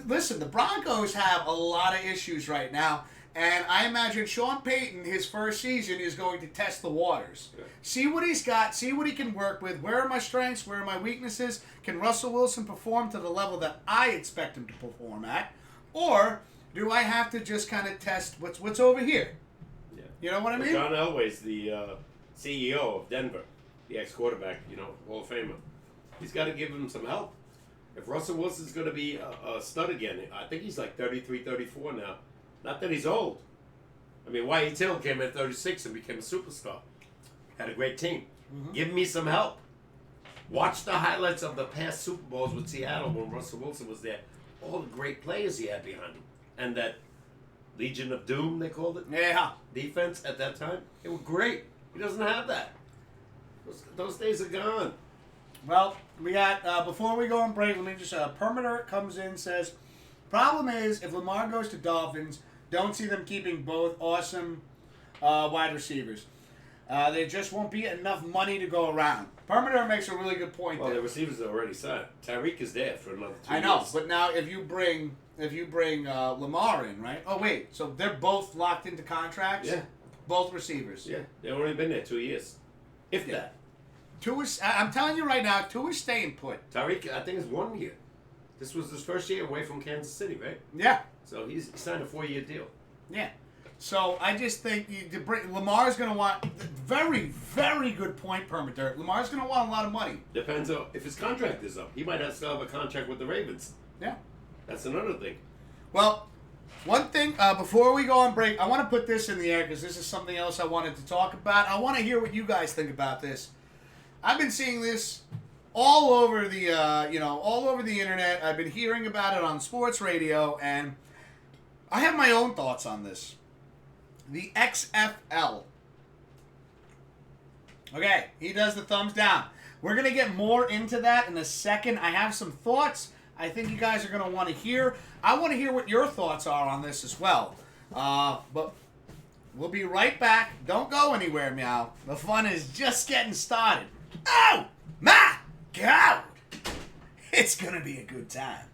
Listen, the Broncos have a lot of issues right now, and I imagine Sean Payton, his first season, is going to test the waters. Yeah. See what he's got, see what he can work with. Where are my strengths? Where are my weaknesses? Can Russell Wilson perform to the level that I expect him to perform at, or do I have to just kind of test what's over here? Yeah. You know what I mean? John Elway's the CEO of Denver, the ex-quarterback, Hall of Famer. He's got to give him some help. If Russell Wilson's going to be a stud again, I think he's like 33, 34 now. Not that he's old. I mean, Wyatt Till came at 36 and became a superstar. Had a great team. Mm-hmm. Give me some help. Watch the highlights of the past Super Bowls with Seattle when Russell Wilson was there. All the great players he had behind him. And that Legion of Doom, they called it. Yeah. Defense at that time. It was great. He doesn't have that. Those days are gone. Well, we got, before we go on break, let me just, Permiter comes in, says, problem is, if Lamar goes to Dolphins, don't see them keeping both awesome wide receivers. There just won't be enough money to go around. Permiter makes a really good point Well, there. the receivers are already signed. Tyreek is there for another 2 I know, years. but now if you bring Lamar in, right? Oh, wait, so they're both locked into contracts? Yeah. Both receivers. Yeah, they've only been there 2 years. If Yeah. that. I'm telling you right now, 2 is staying put. Tyreek, I think, is 1 year. This was his first year away from Kansas City, right? Yeah. So he signed a 4-year deal. Yeah. So I just think Lamar's going to want very, very good point, Permiter. Lamar's going to want a lot of money. Depends on if his contract is up. He might still have a contract with the Ravens. Yeah. That's another thing. Well, one thing before we go on break, I want to put this in the air because this is something else I wanted to talk about. I want to hear what you guys think about this. I've been seeing this all over the all over the internet. I've been hearing about it on sports radio, and I have my own thoughts on this. The XFL. Okay, he does the thumbs down. We're going to get more into that in a second. I have some thoughts I think you guys are going to want to hear. I want to hear what your thoughts are on this as well. But we'll be right back. Don't go anywhere, Meow. The fun is just getting started. Oh, my God. It's going to be a good time.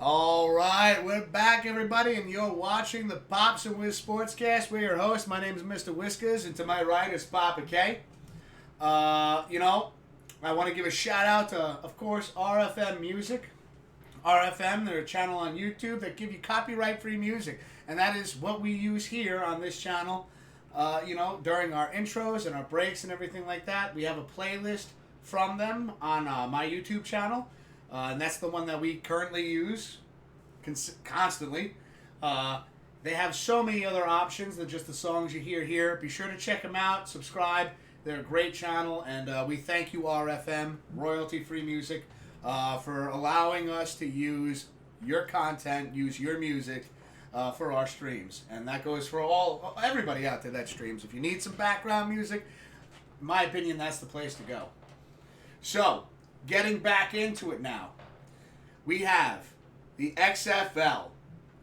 All right, we're back, everybody, and you're watching the Pops and Whiz SportsCast. We're your host. My name is Mr. Whiskers, and to my right is Papa K. I want to give a shout out to, of course, RFM Music. RFM, they're a channel on YouTube that give you copyright-free music, and that is what we use here on this channel. During our intros and our breaks and everything like that, we have a playlist from them on my YouTube channel. And that's the one that we currently use constantly. They have so many other options than just the songs you hear here. Be sure to check them out, subscribe. They're a great channel, and we thank you, RFM, royalty-free music, for allowing us to use your content, use your music for our streams. And that goes for everybody out there that streams. If you need some background music, in my opinion, that's the place to go. So, getting back into it now, we have the XFL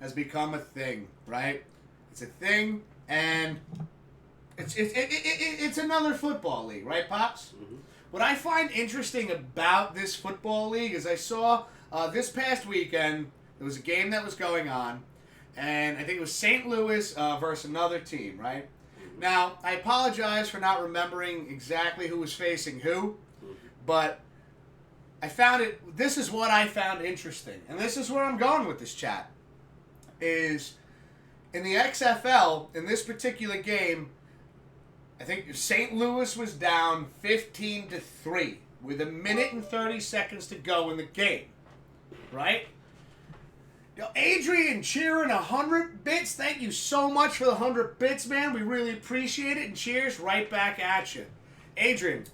has become a thing, right? It's a thing, and it's another football league, right, Pops? Mm-hmm. What I find interesting about this football league is I saw this past weekend there was a game that was going on, and I think it was St. Louis versus another team, right? Mm-hmm. Now, I apologize for not remembering exactly who was facing who, but this is what I found interesting, and this is where I'm going with this chat, is in the XFL, in this particular game, I think St. Louis was down 15-3 with 1 minute and 30 seconds to go in the game, right? Adrian cheering 100 bits. Thank you so much for the 100 bits, man. We really appreciate it, and cheers right back at you. Adrian,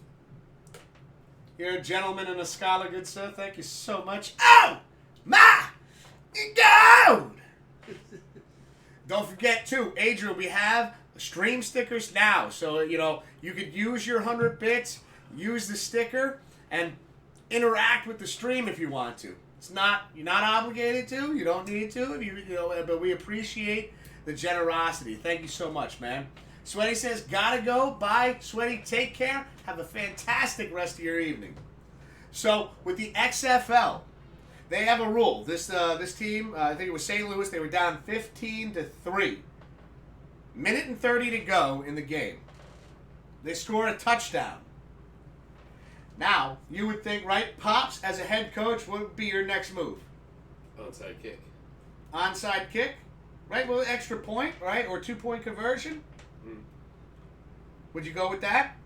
you're a gentleman and a scholar, good sir. Thank you so much. Oh, my God! Don't forget, too, Adrian, we have stream stickers now. So, you could use your 100 bits, use the sticker, and interact with the stream if you want to. You're not obligated to. You don't need to. But we appreciate the generosity. Thank you so much, man. Sweaty says, gotta go. Bye, Sweaty. Take care. Have a fantastic rest of your evening. So, with the XFL, they have a rule. This team, I think it was St. Louis, they were down 15-3. Minute and 30 to go in the game. They score a touchdown. Now, you would think, right, Pops, as a head coach, what would be your next move? Onside kick. Onside kick? Right, well, extra point, right? Or 2-point conversion? Would you go with that?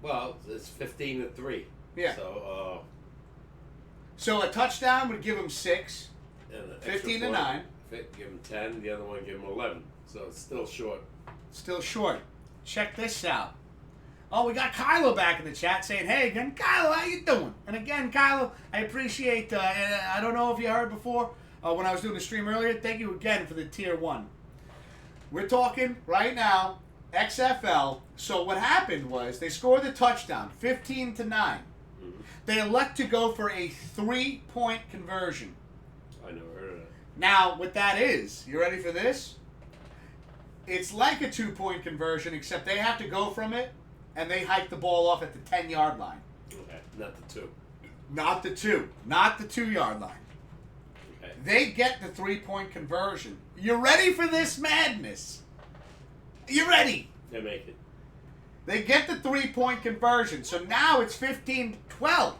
Well, it's 15-3. Yeah. So a touchdown would give them 6. 15-9. Give them 10. The other one give them 11. So it's still short. Still short. Check this out. Oh, we got Kylo back in the chat saying, hey, again, Kylo, how you doing? And again, Kylo, I appreciate, I don't know if you heard before, when I was doing the stream earlier, thank you again for the tier 1. We're talking right now, XFL. So what happened was they scored the touchdown, 15-9. Mm-hmm. They elect to go for a 3-point conversion. I never heard of that. Now, what that is, you ready for this? It's like a 2-point conversion, except they have to go from it, and they hike the ball off at the 10-yard line. Okay, not the 2. Not the 2. Not the 2-yard line. Okay. They get the 3-point conversion. You ready for this madness? You ready? They make it. They get the 3-point conversion. So now it's 15-12.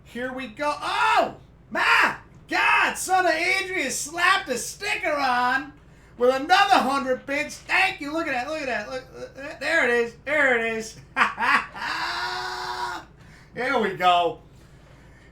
Here we go. Oh, my God. Son of Adrian slapped a sticker on with another 100 bits. Thank you. Look at that. Look at that. Look. There it is. There it is. Here we go.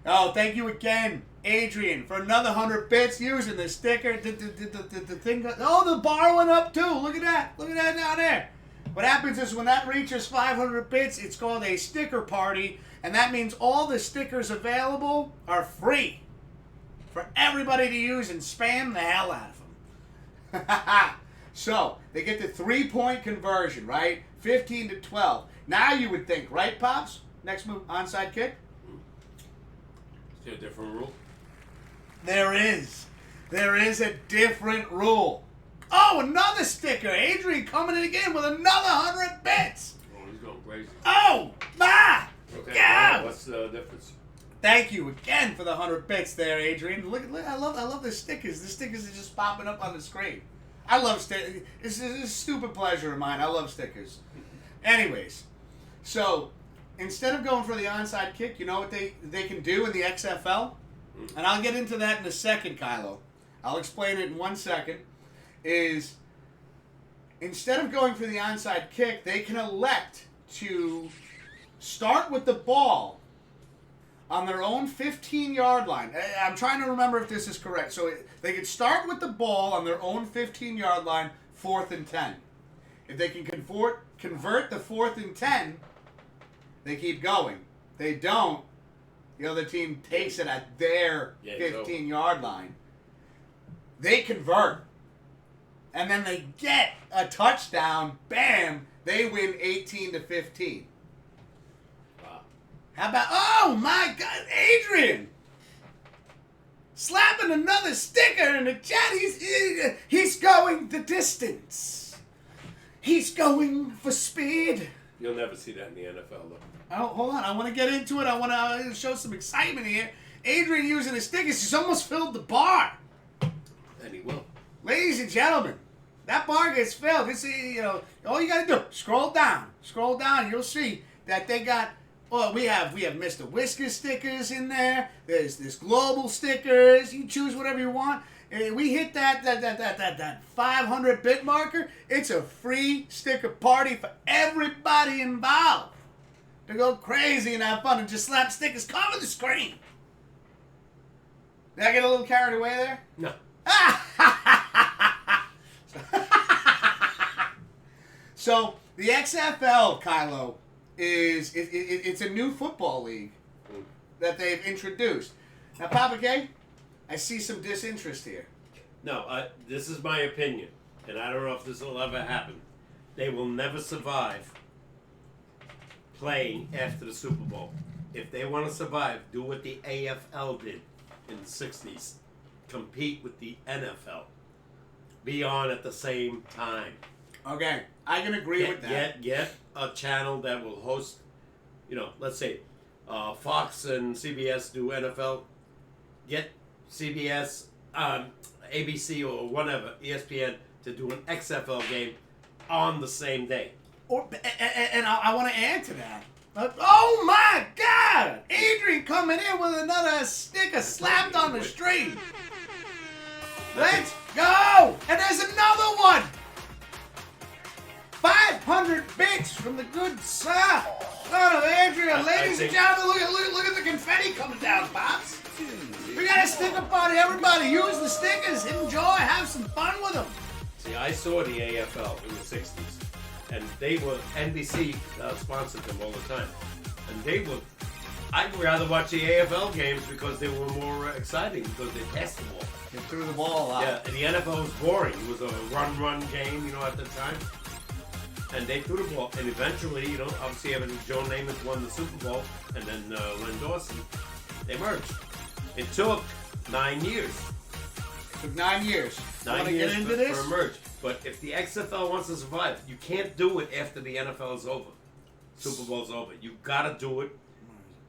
Oh, thank you again, Adrian, for another 100 bits using the sticker. The thing. Oh, the bar went up too. Look at that. Look at that down there. What happens is when that reaches 500 bits, it's called a sticker party, and that means all the stickers available are free for everybody to use and spam the hell out of them. So, they get the 3-point conversion, right? 15-12. Now you would think, right, Pops? Next move, onside kick? Is there a different rule? There is. There is a different rule. Oh, another sticker. Adrian coming in again with another 100 bits. Oh, he's going crazy. Oh, my Okay, God. what's the difference? Thank you again for the 100 bits there, Adrian. Look, I love the stickers. The stickers are just popping up on the screen. I love stickers. It's a stupid pleasure of mine. I love stickers. Anyways, so instead of going for the onside kick, you know what they can do in the XFL? And I'll get into that in a second, Kylo. I'll explain it in 1 second. Is instead of going for the onside kick, they can elect to start with the ball on their own 15-yard line. I'm trying to remember if this is correct. So they could start with the ball on their own 15-yard line, 4th and 10. If they can convert the 4th and 10, they keep going. They don't, the other team takes it at their 15-yard line. They convert. And then they get a touchdown. Bam! They win 18-15. How about, oh my God, Adrian! Slapping another sticker in the chat. He's going the distance. He's going for speed. You'll never see that in the NFL, though. Oh, hold on. I want to get into it. I want to show some excitement here. Adrian using his stickers. He's almost filled the bar. And he will. Ladies and gentlemen, that bar gets filled. It's, all you got to do, scroll down. Scroll down. You'll see that they got... Well, we have Mr. Whiskers stickers in there. There's global stickers. You choose whatever you want. And we hit that 500-bit marker. It's a free sticker party for everybody involved to go crazy and have fun and just slap stickers. Cover the screen. Did I get a little carried away there? No. So the XFL, Kylo, it's a new football league that they've introduced. Now, Papa K, I see some disinterest here. No, this is my opinion, and I don't know if this will ever happen. They will never survive playing after the Super Bowl. If they want to survive, do what the AFL did in the 60s. Compete with the NFL. Be on at the same time. Okay, I can agree with that. Get a channel that will host, let's say Fox and CBS do NFL. Get CBS, ABC or whatever, ESPN, to do an XFL game on the same day. And I want to add to that. Oh my God! Adrian coming in with another sticker slapped on the street. Let's go! And there's another one! 500 bits from the good sir, son of Adrian. Ladies and gentlemen, look at the confetti coming down, Pops. We got a sticker party. Everybody use the stickers. Enjoy. Have some fun with them. See, I saw the AFL in the 60s. And they were, NBC sponsored them all the time. And I'd rather watch the AFL games because they were more exciting because they passed the ball. They threw the ball a lot. Yeah, and the NFL was boring. It was a run game, at the time. And they threw the ball. And eventually, obviously Joe Namath won the Super Bowl and then Len Dawson, they merged. It took 9 years. It took 9 years. 9 years for a merge. But if the XFL wants to survive, you can't do it after the NFL is over. Super Bowl's over. You gotta do it.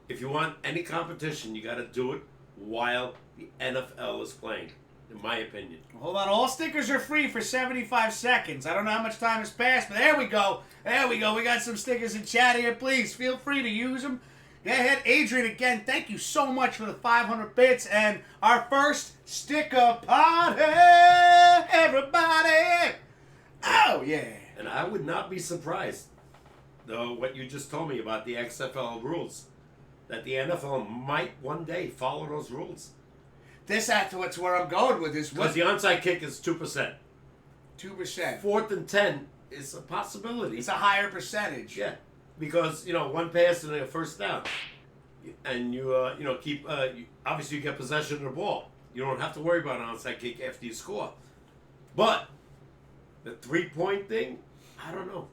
If you want any competition, you gotta do it while the NFL is playing, in my opinion. Hold on, all stickers are free for 75 seconds. I don't know how much time has passed, but there we go. There we go. We got some stickers in chat here. Please feel free to use them. Go ahead, Adrian, again, thank you so much for the 500 bits and our first sticker party, everybody. Oh, yeah. And I would not be surprised, though, what you just told me about the XFL rules, that the NFL might one day follow those rules. That's where I'm going with this. Because the onside kick is 2%. 2%. 4th and 10 is a possibility. It's a higher percentage. Yeah. Because, one pass and a first down. And you keep, obviously you get possession of the ball. You don't have to worry about an onside kick after you score. But the 3-point thing, I don't know.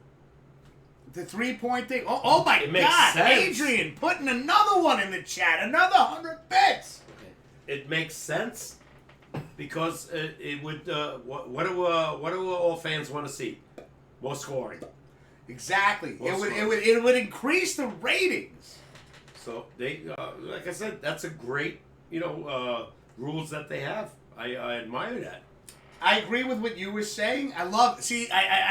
The 3-point thing. Oh my it makes God. sense. Adrian putting another one in the chat. Another 100 bits. It makes sense because it would, what do all fans want to see? More scoring. Exactly. It would increase the ratings. So they, like I said, that's a great, rules that they have. I admire that. I agree with what you were saying. I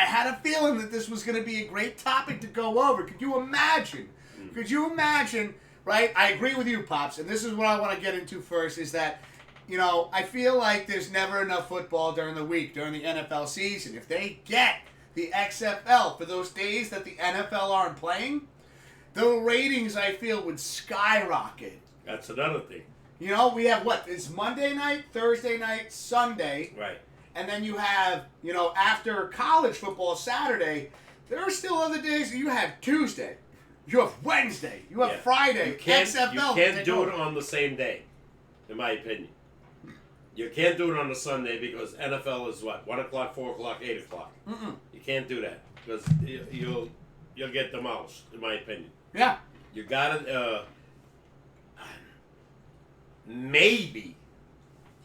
had a feeling that this was going to be a great topic to go over. Could you imagine? Could you imagine, right? I agree with you, Pops, and this is what I want to get into first, is that, I feel like there's never enough football during the week, during the NFL season. If they get the XFL for those days that the NFL aren't playing, the ratings, I feel, would skyrocket. That's another thing. We have what? It's Monday night, Thursday night, Sunday. Right. And then you have, after college football Saturday, there are still other days. You have Tuesday. You have Wednesday. You have Friday. XFL. You can't do it on the same day, in my opinion. You can't do it on a Sunday because NFL is what? 1 o'clock, 4 o'clock, 8 o'clock. You can't do that because you'll get demolished, in my opinion. Yeah. You gotta maybe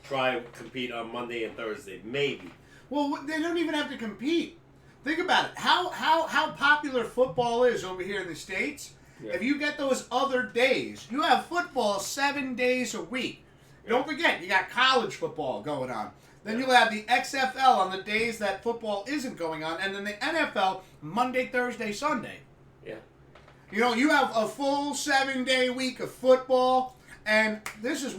try compete on Monday and Thursday. Maybe. Well, they don't even have to compete. Think about it. How popular football is over here in the States. Yeah. If you get those other days, you have football 7 days a week. Don't forget, you got college football going on. Then you'll have the XFL on the days that football isn't going on, and then the NFL Monday, Thursday, Sunday. Yeah. You have a full 7-day week of football, and this is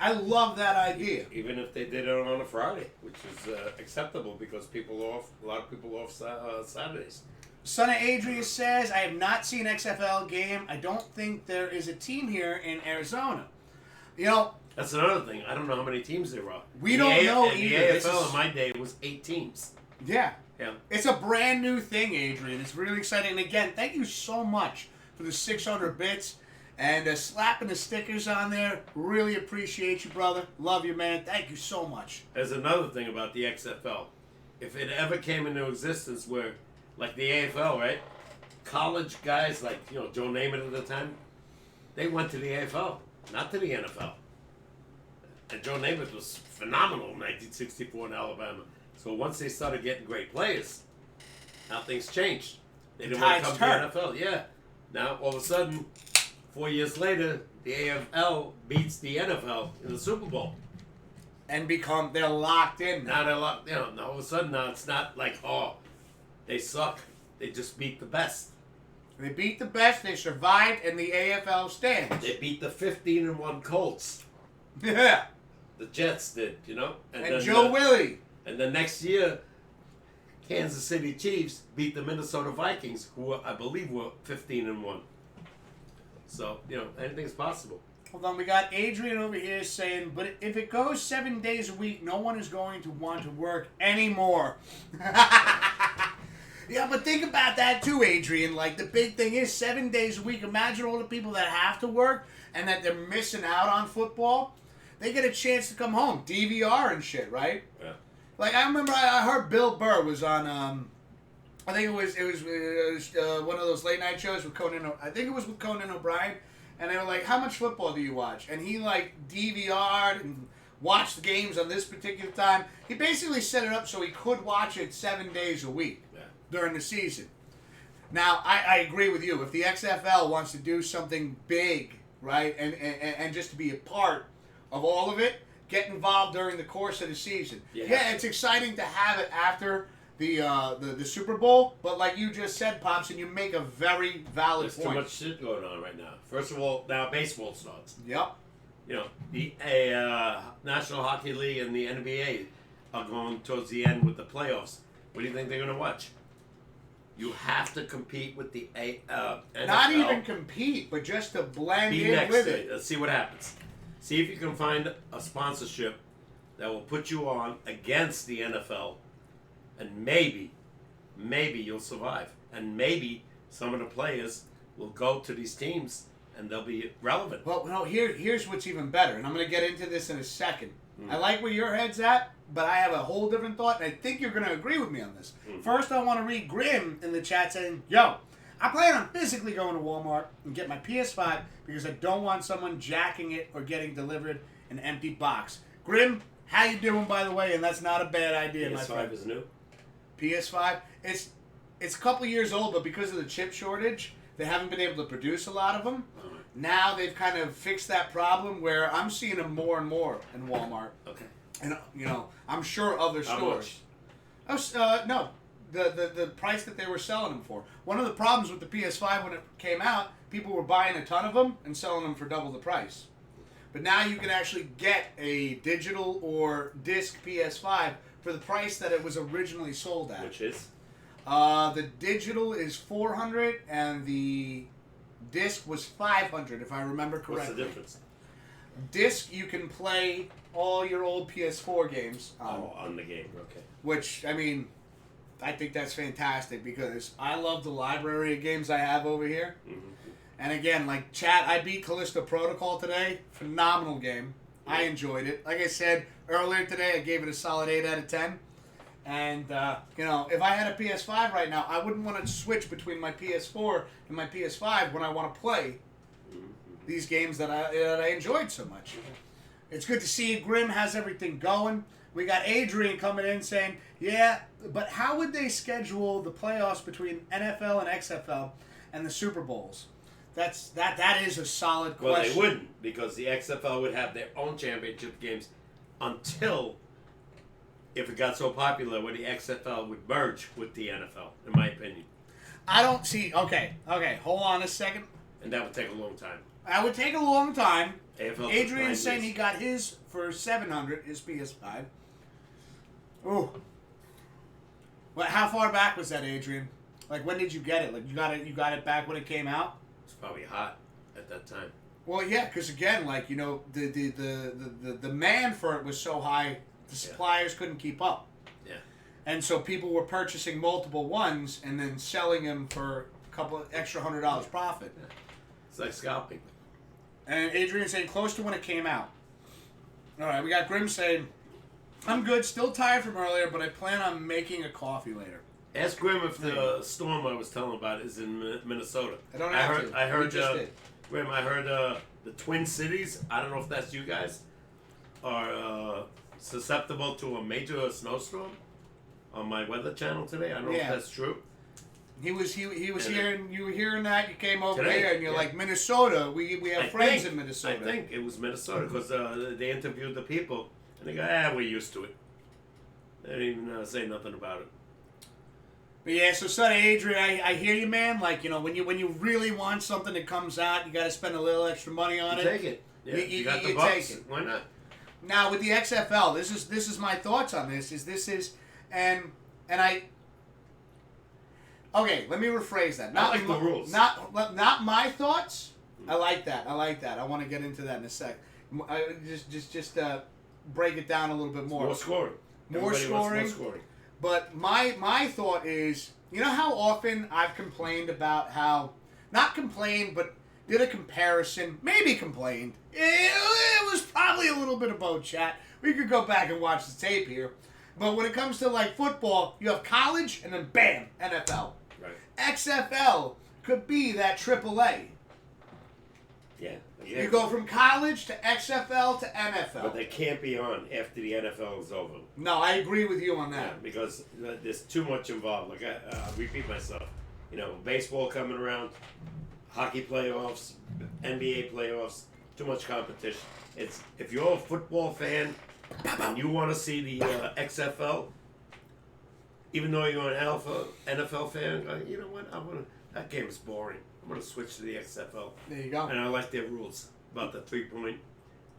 I love that idea. Even if they did it on a Friday, which is acceptable because a lot of people off Saturdays. Son of Adrian says, I have not seen XFL game. I don't think there is a team here in Arizona. That's another thing. I don't know how many teams there are. We don't know either. The AFL in my day was 8 teams. Yeah. Yeah. It's a brand new thing, Adrian. It's really exciting. And again, thank you so much for the 600 bits and slapping the stickers on there. Really appreciate you, brother. Love you, man. Thank you so much. There's another thing about the XFL. If it ever came into existence where, like the AFL, right? College guys like, Joe Namath at the time, they went to the AFL, not to the NFL. And Joe Namath was phenomenal in 1964 in Alabama. So once they started getting great players, now things changed. They didn't want to come to the NFL. Yeah. Now, all of a sudden, 4 years later, the AFL beats the NFL in the Super Bowl. And they're locked in. Now they're locked, now all of a sudden, now it's not like, they suck. They just beat the best. They beat the best. They survived, and the AFL stands. They beat the 15-1 Colts. Yeah. The Jets did, And then, Joe Willie. And the next year, Kansas City Chiefs beat the Minnesota Vikings, who I believe were 15-1. So, anything's possible. Hold on, we got Adrian over here saying, but if it goes 7 days a week, no one is going to want to work anymore. Yeah, but think about that too, Adrian. Like, the big thing is 7 days a week. Imagine all the people that have to work and that they're missing out on football. They get a chance to come home, DVR and shit, right? Yeah. Like, I remember I heard Bill Burr was on, I think it was one of those late night shows with Conan. I think it was with Conan O'Brien, and they were like, "How much football do you watch?" And he DVR'd and watched the games on this particular time. He basically set it up so he could watch it 7 days a week during the season. Now, I agree with you. If the XFL wants to do something big, right, and just to be a part of all of it, get involved during the course of the season. Yeah, it's exciting to have it after the Super Bowl, but like you just said, Pops, and you make a very valid point. There's too much shit going on right now. First of all, now baseball starts. Yep. The National Hockey League and the NBA are going towards the end with the playoffs. What do you think they're going to watch? You have to compete with the NFL. Not even compete, but just to blend in with it. Let's see what happens. See if you can find a sponsorship that will put you on against the NFL, and maybe you'll survive. And maybe some of the players will go to these teams and they'll be relevant. Well, no, here's what's even better, and I'm going to get into this in a second. I like where your head's at, but I have a whole different thought, and I think you're going to agree with me on this. First, I want to read Grim in the chat saying, "Yo, I plan on physically going to Walmart and get my PS5 because I don't want someone jacking it or getting delivered an empty box." Grim, how you doing, by the way? And that's not a bad idea, my friend. PS5 is new? PS5? It's a couple years old, but because of the chip shortage, they haven't been able to produce a lot of them. Now they've kind of fixed that problem where I'm seeing them more and more in Walmart. Okay. And, I'm sure other How stores. much? No. The price that they were selling them for. One of the problems with the PS5 when it came out, people were buying a ton of them and selling them for double the price. But now you can actually get a digital or disc PS5 for the price that it was originally sold at. Which is? The digital is $400 and the disc was $500 if I remember correctly. What's the difference? Disc you can play all your old PS4 games on the game. Okay. which I think that's fantastic because I love the library of games I have over here. Mm-hmm. And again, like chat, I beat Callisto Protocol today. Phenomenal game. I enjoyed it. Like I said earlier today, I gave it a solid 8 out of 10. And, if I had a PS5 right now, I wouldn't want to switch between my PS4 and my PS5 when I want to play these games that I enjoyed so much. It's good to see Grim has everything going. We got Adrian coming in saying, yeah, but how would they schedule the playoffs between NFL and XFL and the Super Bowls? That is a solid question. Well, they wouldn't because the XFL would have their own championship games until, if it got so popular, where the XFL would merge with the NFL, in my opinion. I don't see... Okay, hold on a second. And that would take a long time. That would take a long time. AFL Adrian's saying he got his for $700, his PS5. Ooh. Well, how far back was that, Adrian? Like, when did you get it? Like, you got it back when it came out? It's probably hot at that time. Well, yeah, because again, like, the demand for it was so high, the suppliers couldn't keep up. Yeah. And so people were purchasing multiple ones and then selling them for a couple of extra $100 profit. Yeah. It's like scalping. And Adrian saying close to when it came out. All right, we got Grim saying, I'm good, still tired from earlier, but I plan on making a coffee later. Ask Grim if the storm I was telling about is in Minnesota. I don't have to. I heard. We just did. Grim, I heard the Twin Cities. I don't know if that's you guys. Are susceptible to a major snowstorm on my weather channel today. I don't know if that's true. He was hearing you were hearing that. You came over Today, here and you're like, Minnesota. We have friends in Minnesota. I think it was Minnesota because they interviewed the people and they go, we're used to it. They didn't even say nothing about it. But yeah, so son Adrian, I hear you, man. Like, when you really want something that comes out, you got to spend a little extra money on it. Take it. Yeah, you got the bucks. Take it. Why not? Now with the XFL, this is my thoughts on this. Okay, let me rephrase that. I like the rules. Not my thoughts. I like that. I want to get into that in a sec. Just break it down a little bit more. More scoring. More scoring. But my thought is, you know how often I've complained about how, not complained, but did a comparison, maybe complained. It was probably a little bit of both, chat. We could go back and watch the tape here. But when it comes to like football, you have college and then bam, NFL. Right. XFL could be that AAA. Yeah. You go from college to XFL to NFL. But they can't be on after the NFL is over. No, I agree with you on that. Yeah, because there's too much involved. Like I repeat myself. Baseball coming around, hockey playoffs, NBA playoffs, too much competition. It's if you're a football fan and you want to see the XFL, even though you're an NFL fan, you know what? That game is boring. I'm going to switch to the XFL. There you go. And I like their rules about the 3-point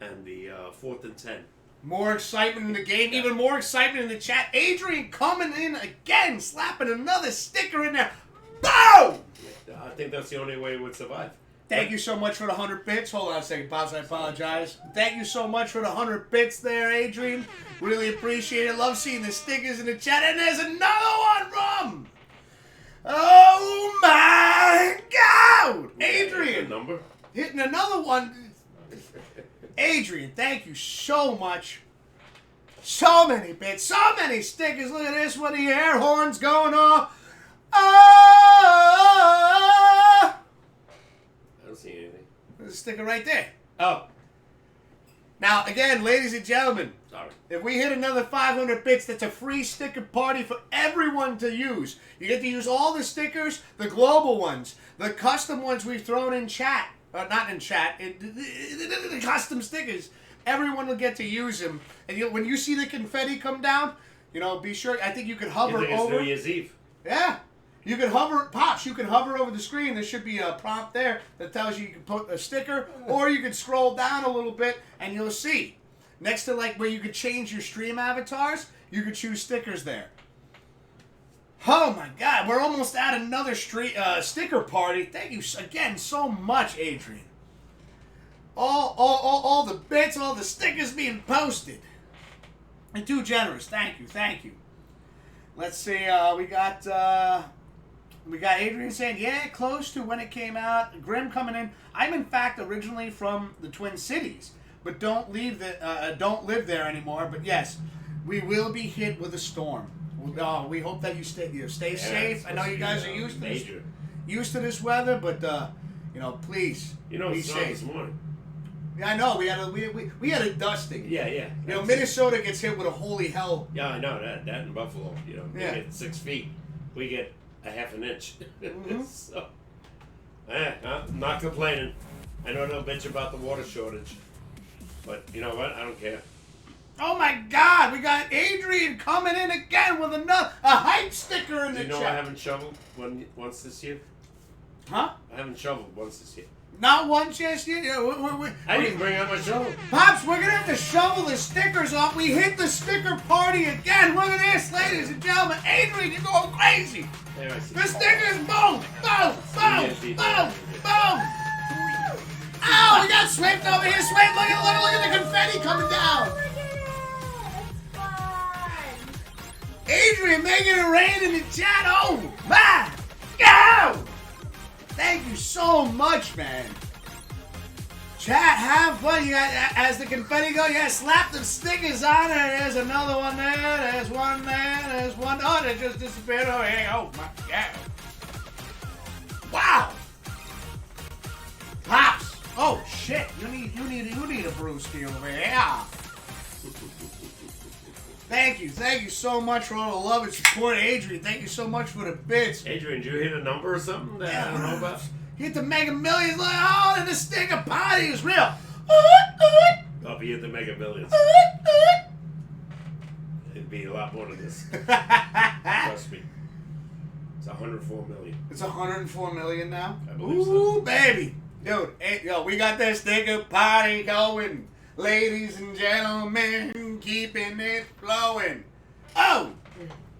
and the 4th and 10. More excitement in the game, even more excitement in the chat. Adrian coming in again, slapping another sticker in there. Boom! I think that's the only way it would survive. Thank you so much for the 100 bits. Hold on a second, Pops, I apologize. Thank you so much for the 100 bits there, Adrian. Really appreciate it. Love seeing the stickers in the chat. And there's another one from... Oh my God! Adrian! Number? Hitting another one. Adrian, thank you so much. So many bits, so many stickers. Look at this one, the air horns going off. I don't see anything. There's a sticker right there. Oh. Now, again, ladies and gentlemen, Sorry. if we hit another 500 bits, that's a free sticker party for everyone to use. You get to use all the stickers, the global ones, the custom ones we've thrown in chat. not in chat. The custom stickers. Everyone will get to use them. And when you see the confetti come down, be sure. I think you can hover It's over. New Year's Eve. Yeah. You can hover, Pops, you can hover over the screen. There should be a prompt there that tells you can put a sticker, or you can scroll down a little bit and you'll see. Next to where you could change your stream avatars, you could choose stickers there. Oh my God, we're almost at another sticker party. Thank you again so much, Adrian. All the bits, all the stickers being posted. You're too generous. Thank you. Let's see. We got Adrian saying, yeah, close to when it came out. Grim coming in. I'm in fact originally from the Twin Cities, but don't live there anymore. But yes, we will be hit with a storm. We hope that you stay safe. I know you guys are used to this weather, but please be it's not safe. this morning. Yeah, I know. We had a dusting. Yeah. Minnesota gets hit with a holy hell. Yeah, I know that in Buffalo. They Yeah. get 6 feet. We get a half an inch. Mm-hmm. So, I'm not complaining. I know they'll bitch about the water shortage, but you know what? I don't care. Oh my God! We got Adrian coming in again with a hype sticker in the You know, chat. I haven't shoveled once this year. Huh? I haven't shoveled once this year. Not once just yet. I didn't bring out my shovel. Pops, we're gonna have to shovel the stickers off. We hit the sticker party again. Look at this, ladies and gentlemen. Adrian, you're going crazy. There I see. The stickers, boom, boom, boom, boom, boom. Ow, we got Swift over here. Swift, look at the confetti coming down. Look at it! It's fun! Adrian making it rain in the chat. Oh my God! Thank you so much, man. Chat, have fun. You got, as the confetti goes, slap the stickers on it. There's another one there. There's one there. There's one. Oh, they just disappeared over here. Oh my God! Wow. Pops. Oh shit! You need a brewski over here. Yeah. Thank you so much for all the love and support, Adrian. Thank you so much for the bits. Adrian, did you hit a number or something that I don't know about? Hit the Mega Millions. Like, oh, and the sticker party is real. Oh, if you hit the Mega Millions, it'd be a lot more than this. Trust me. It's 104 million. It's 104 million now? I believe so. Ooh, baby. Dude, we got that sticker party going. Ladies and gentlemen, keeping it flowing. Oh,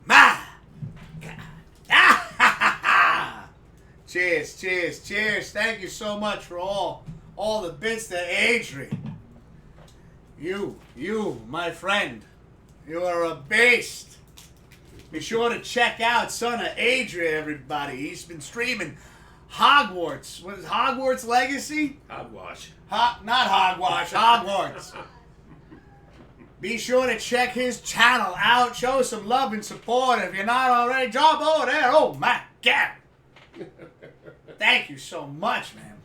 my God. Cheers. Thank you so much for all the bits to Adrian. You, my friend, you are a beast. Be sure to check out Son of Adrian, everybody. He's been streaming Hogwarts. What is Hogwarts Legacy? Hogwash. Not hogwash, Hogwarts. Be sure to check his channel out. Show some love and support. If you're not already, jump over there. Oh my God. Thank you so much, man.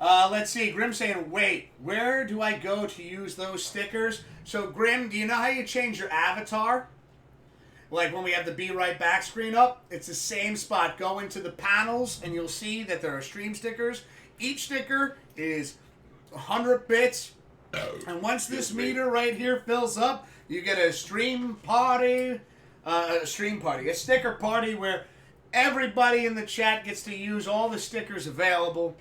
Let's see. Grim saying, wait, where do I go to use those stickers? So, Grim, do you know how you change your avatar? Like when we have the Be Right Back screen up, it's the same spot. Go into the panels and you'll see that there are stream stickers. Each sticker is 100 bits. And once this meter right here fills up, you get a sticker party where everybody in the chat gets to use all the stickers available.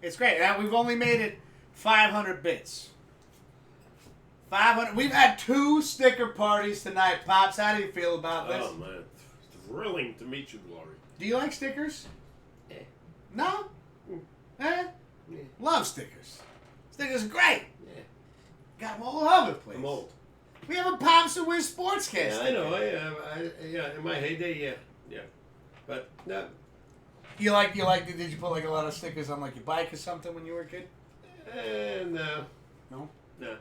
It's great. Now we've only made it 500 bits. 500. We've had 2 sticker parties tonight, Pops. How do you feel about this? Oh man, thrilling to meet you, Glory. Do you like stickers? Yeah. No? Eh? Yeah. Love stickers. Stickers are great. Yeah. Got them all over the place. I'm old. We have a Pops and Wiz SportsCast. Yeah, I know. Yeah, in my heyday, yeah. But no. Did you put like a lot of stickers on like your bike or something when you were a kid? No. No? No.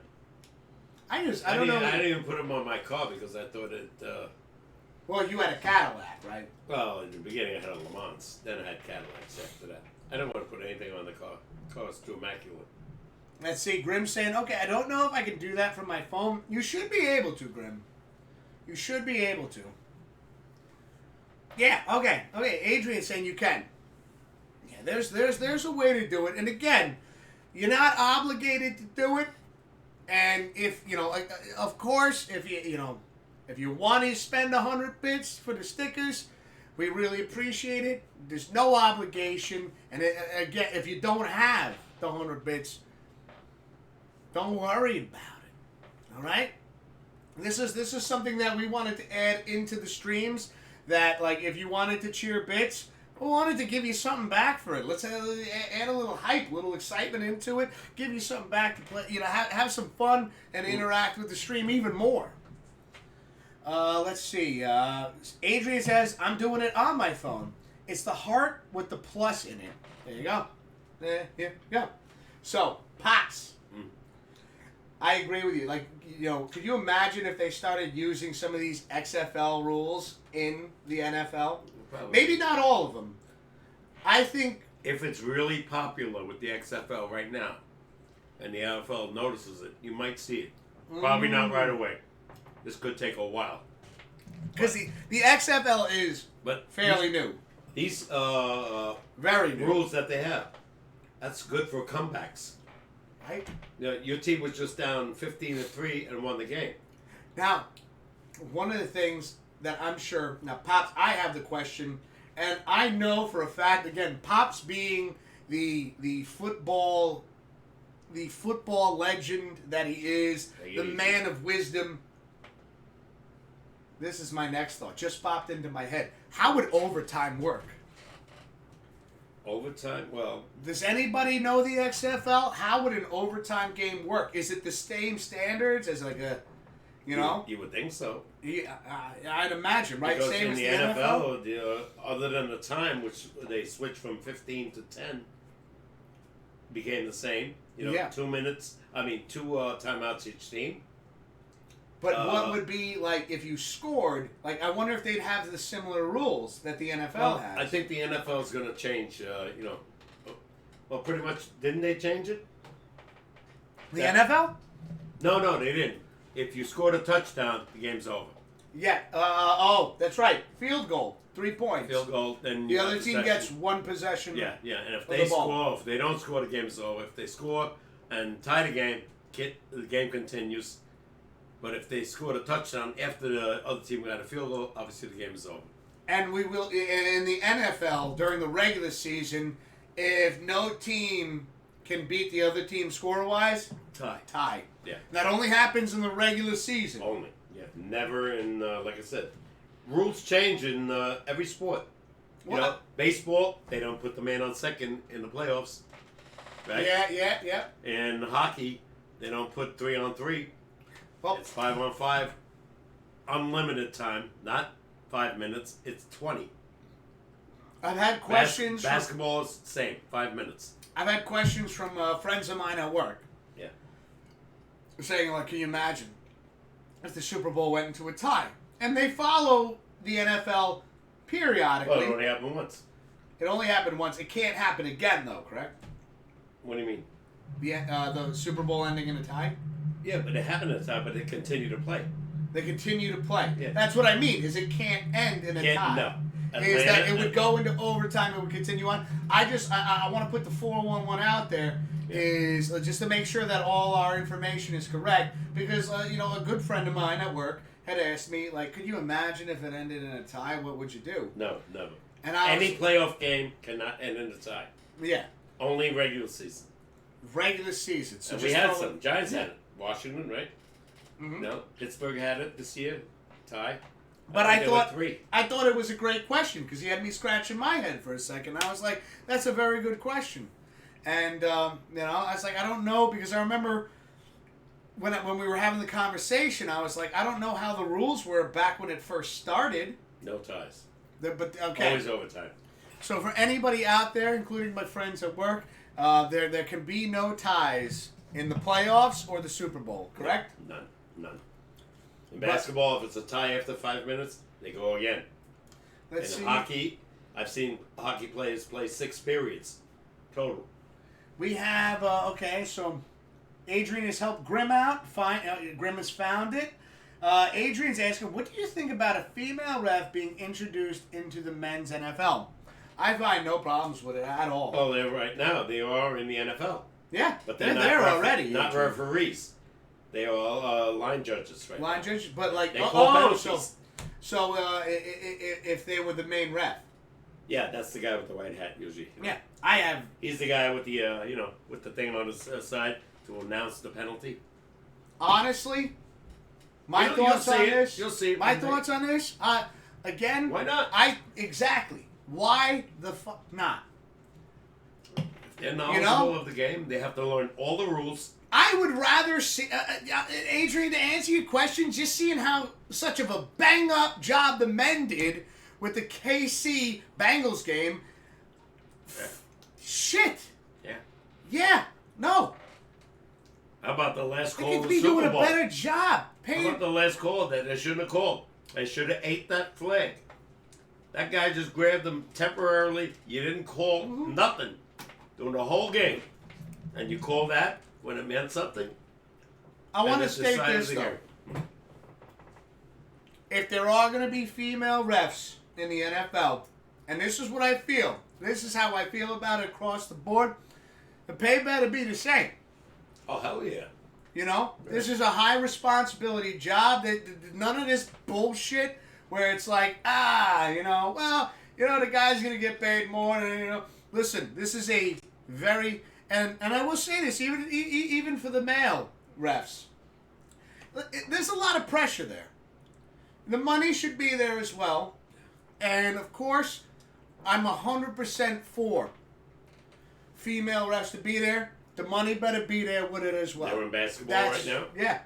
I don't know. I didn't even put them on my car because I thought it. Well, you had a Cadillac, right? Well, in the beginning I had a Le Mans. Then I had Cadillacs after that. I don't want to put anything on the car. The car's too immaculate. Let's see. Grim's saying, okay, I don't know if I can do that from my phone. You should be able to, Grim. You should be able to. Yeah, okay. Adrian's saying you can. Yeah, there's a way to do it. And again, you're not obligated to do it. And if of course, if you want to spend 100 bits for the stickers, we really appreciate it. There's no obligation. And again, if you don't have the 100 bits, don't worry about it. All right. This is something that we wanted to add into the streams. That like if you wanted to cheer bits, we wanted to give you something back for it. Let's add a little hype, a little excitement into it. Give you something back to play. Have some fun and interact with the stream even more. Let's see. Adrian says, I'm doing it on my phone. It's the heart with the plus in it. There you go. There you go. So, Pops. I agree with you. Like, could you imagine if they started using some of these XFL rules in the NFL? Probably. Maybe not all of them. I think... If it's really popular with the XFL right now, and the NFL notices it, you might see it. Probably not right away. This could take a while. Because the XFL is fairly new. These Very new. rules that they have, that's good for comebacks. Right? Your team was just down 15-3 and won the game. Now, one of the things that I'm sure... Now, Pops, I have the question, and I know for a fact, again, Pops being the football legend that he is, the man of wisdom. This is my next thought. Just popped into my head. How would overtime work? Overtime? Well... Does anybody know the XFL? How would an overtime game work? Is it the same standards as like a, You would think so. Yeah, I'd imagine, right? Because Same in as the NFL, other than the time, which they switched from 15 to 10, became the same. 2 minutes. Two timeouts each team. But what would be like if you scored? Like, I wonder if they'd have the similar rules that the NFL has. I think the NFL is going to change. Well, pretty much, didn't they change it? The NFL? No, they didn't. If you scored a touchdown, the game's over. Yeah. That's right. Field goal, 3 points. Field goal, then the other team gets one possession. Yeah. And if they score, if they don't score, the game's over. If they score and tie the game, the game continues. But if they scored a touchdown after the other team got a field goal, obviously the game is over. And we will in the NFL during the regular season, if no team can beat the other team score-wise, tie. Yeah. That only happens in the regular season. Only. Yeah. Never in, like I said, rules change in every sport. Baseball, they don't put the man on second in the playoffs. Right? Yeah. In hockey, they don't put 3-on-3. Well, it's 5-on-5. Unlimited time, not 5 minutes. It's 20. I've had questions. Basketball is the same, 5 minutes. I've had questions from friends of mine at work. Yeah. Saying, like, can you imagine if the Super Bowl went into a tie? And they follow the NFL periodically. Well, it only happened once. It only happened once. It can't happen again, though, correct? What do you mean? The Super Bowl ending in a tie? Yeah, but it happened at a time, but they continue to play. They continue to play. Yeah. That's what I mean, is it can't end in a tie. No. Is that it would go into overtime, it would continue on. I want to put the 411 out there, is just to make sure that all our information is correct, because a good friend of mine at work had asked me, like, could you imagine if it ended in a tie? What would you do? No, never. And any playoff game cannot end in a tie. Yeah. Only regular season. Regular season. So and we had some. Giants had it. Washington, right? Mm-hmm. No, Pittsburgh had it this year. Tie. But I thought it was a great question because he had me scratching my head for a second. I was like, that's a very good question. And, I was like, I don't know, because I remember when we were having the conversation, I was like, I don't know how the rules were back when it first started. No ties. Okay. Always overtime. So for anybody out there, including my friends at work, there can be no ties in the playoffs or the Super Bowl, correct? None. In basketball, if it's a tie after 5 minutes, they go again. In hockey, I've seen hockey players play 6 periods total. We have, so Adrian has helped Grim out. Grim has found it. Adrian's asking, what do you think about a female ref being introduced into the men's NFL? I find no problems with it at all. Well, they're right now. They are in the NFL. Yeah, But they're not there refer- already. Not referees. They are all line judges right Line now. judges, but like, They call so penalties. if they were the main ref. Yeah, that's the guy with the white hat usually. Yeah, I have. He's the guy with the with the thing on his side to announce the penalty. Honestly, my You'll thoughts on see it. this. You'll see it My one day. thoughts on this. Again, Why not? Exactly. Why the fuck not? They're knowledgeable of the game. They have to learn all the rules. I would rather see Adrian, to answer your question. Just seeing how such of a bang up job the men did with the KC Bengals game. Yeah. Shit. Yeah. Yeah. No. How about the last They call of could the be Super doing Bowl? a better job. How about the last call that they shouldn't have called? They should have ate that flag. That guy just grabbed them temporarily. You didn't call nothing during the whole game. And you call that when it meant something? I want to And it state decided this the though. game. If there are going to be female refs in the NFL, and this is what I feel, this is how I feel about it across the board, the pay better be the same. Oh, hell yeah. You know, this is a high responsibility job. None of this bullshit where it's like, the guy's gonna get paid more. And, listen, this is a very and I will say this even for the male refs, there's a lot of pressure there. The money should be there as well, and of course, I'm 100% for female refs to be there. The money better be there with it as well. They're in basketball right now. Yeah.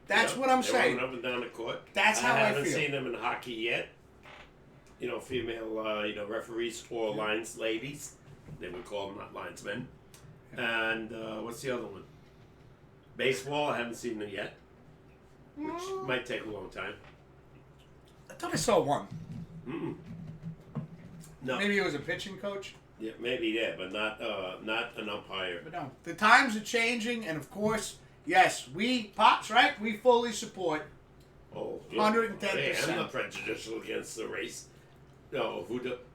That's what I'm they're saying. running up and down the court. That's how I haven't feel. seen them in hockey yet. Female, referees or lines ladies. They would call them, not linesmen. And what's the other one? Baseball, I haven't seen them yet. Which might take a long time. I thought I saw one. Mm-mm. No. Maybe it was a pitching coach. Yeah, maybe, yeah, but not an umpire. But no. The times are changing, and of course, yes, we, Pops, right? We fully support. Oh, 110%. Hey, I'm not prejudicial against the race. No,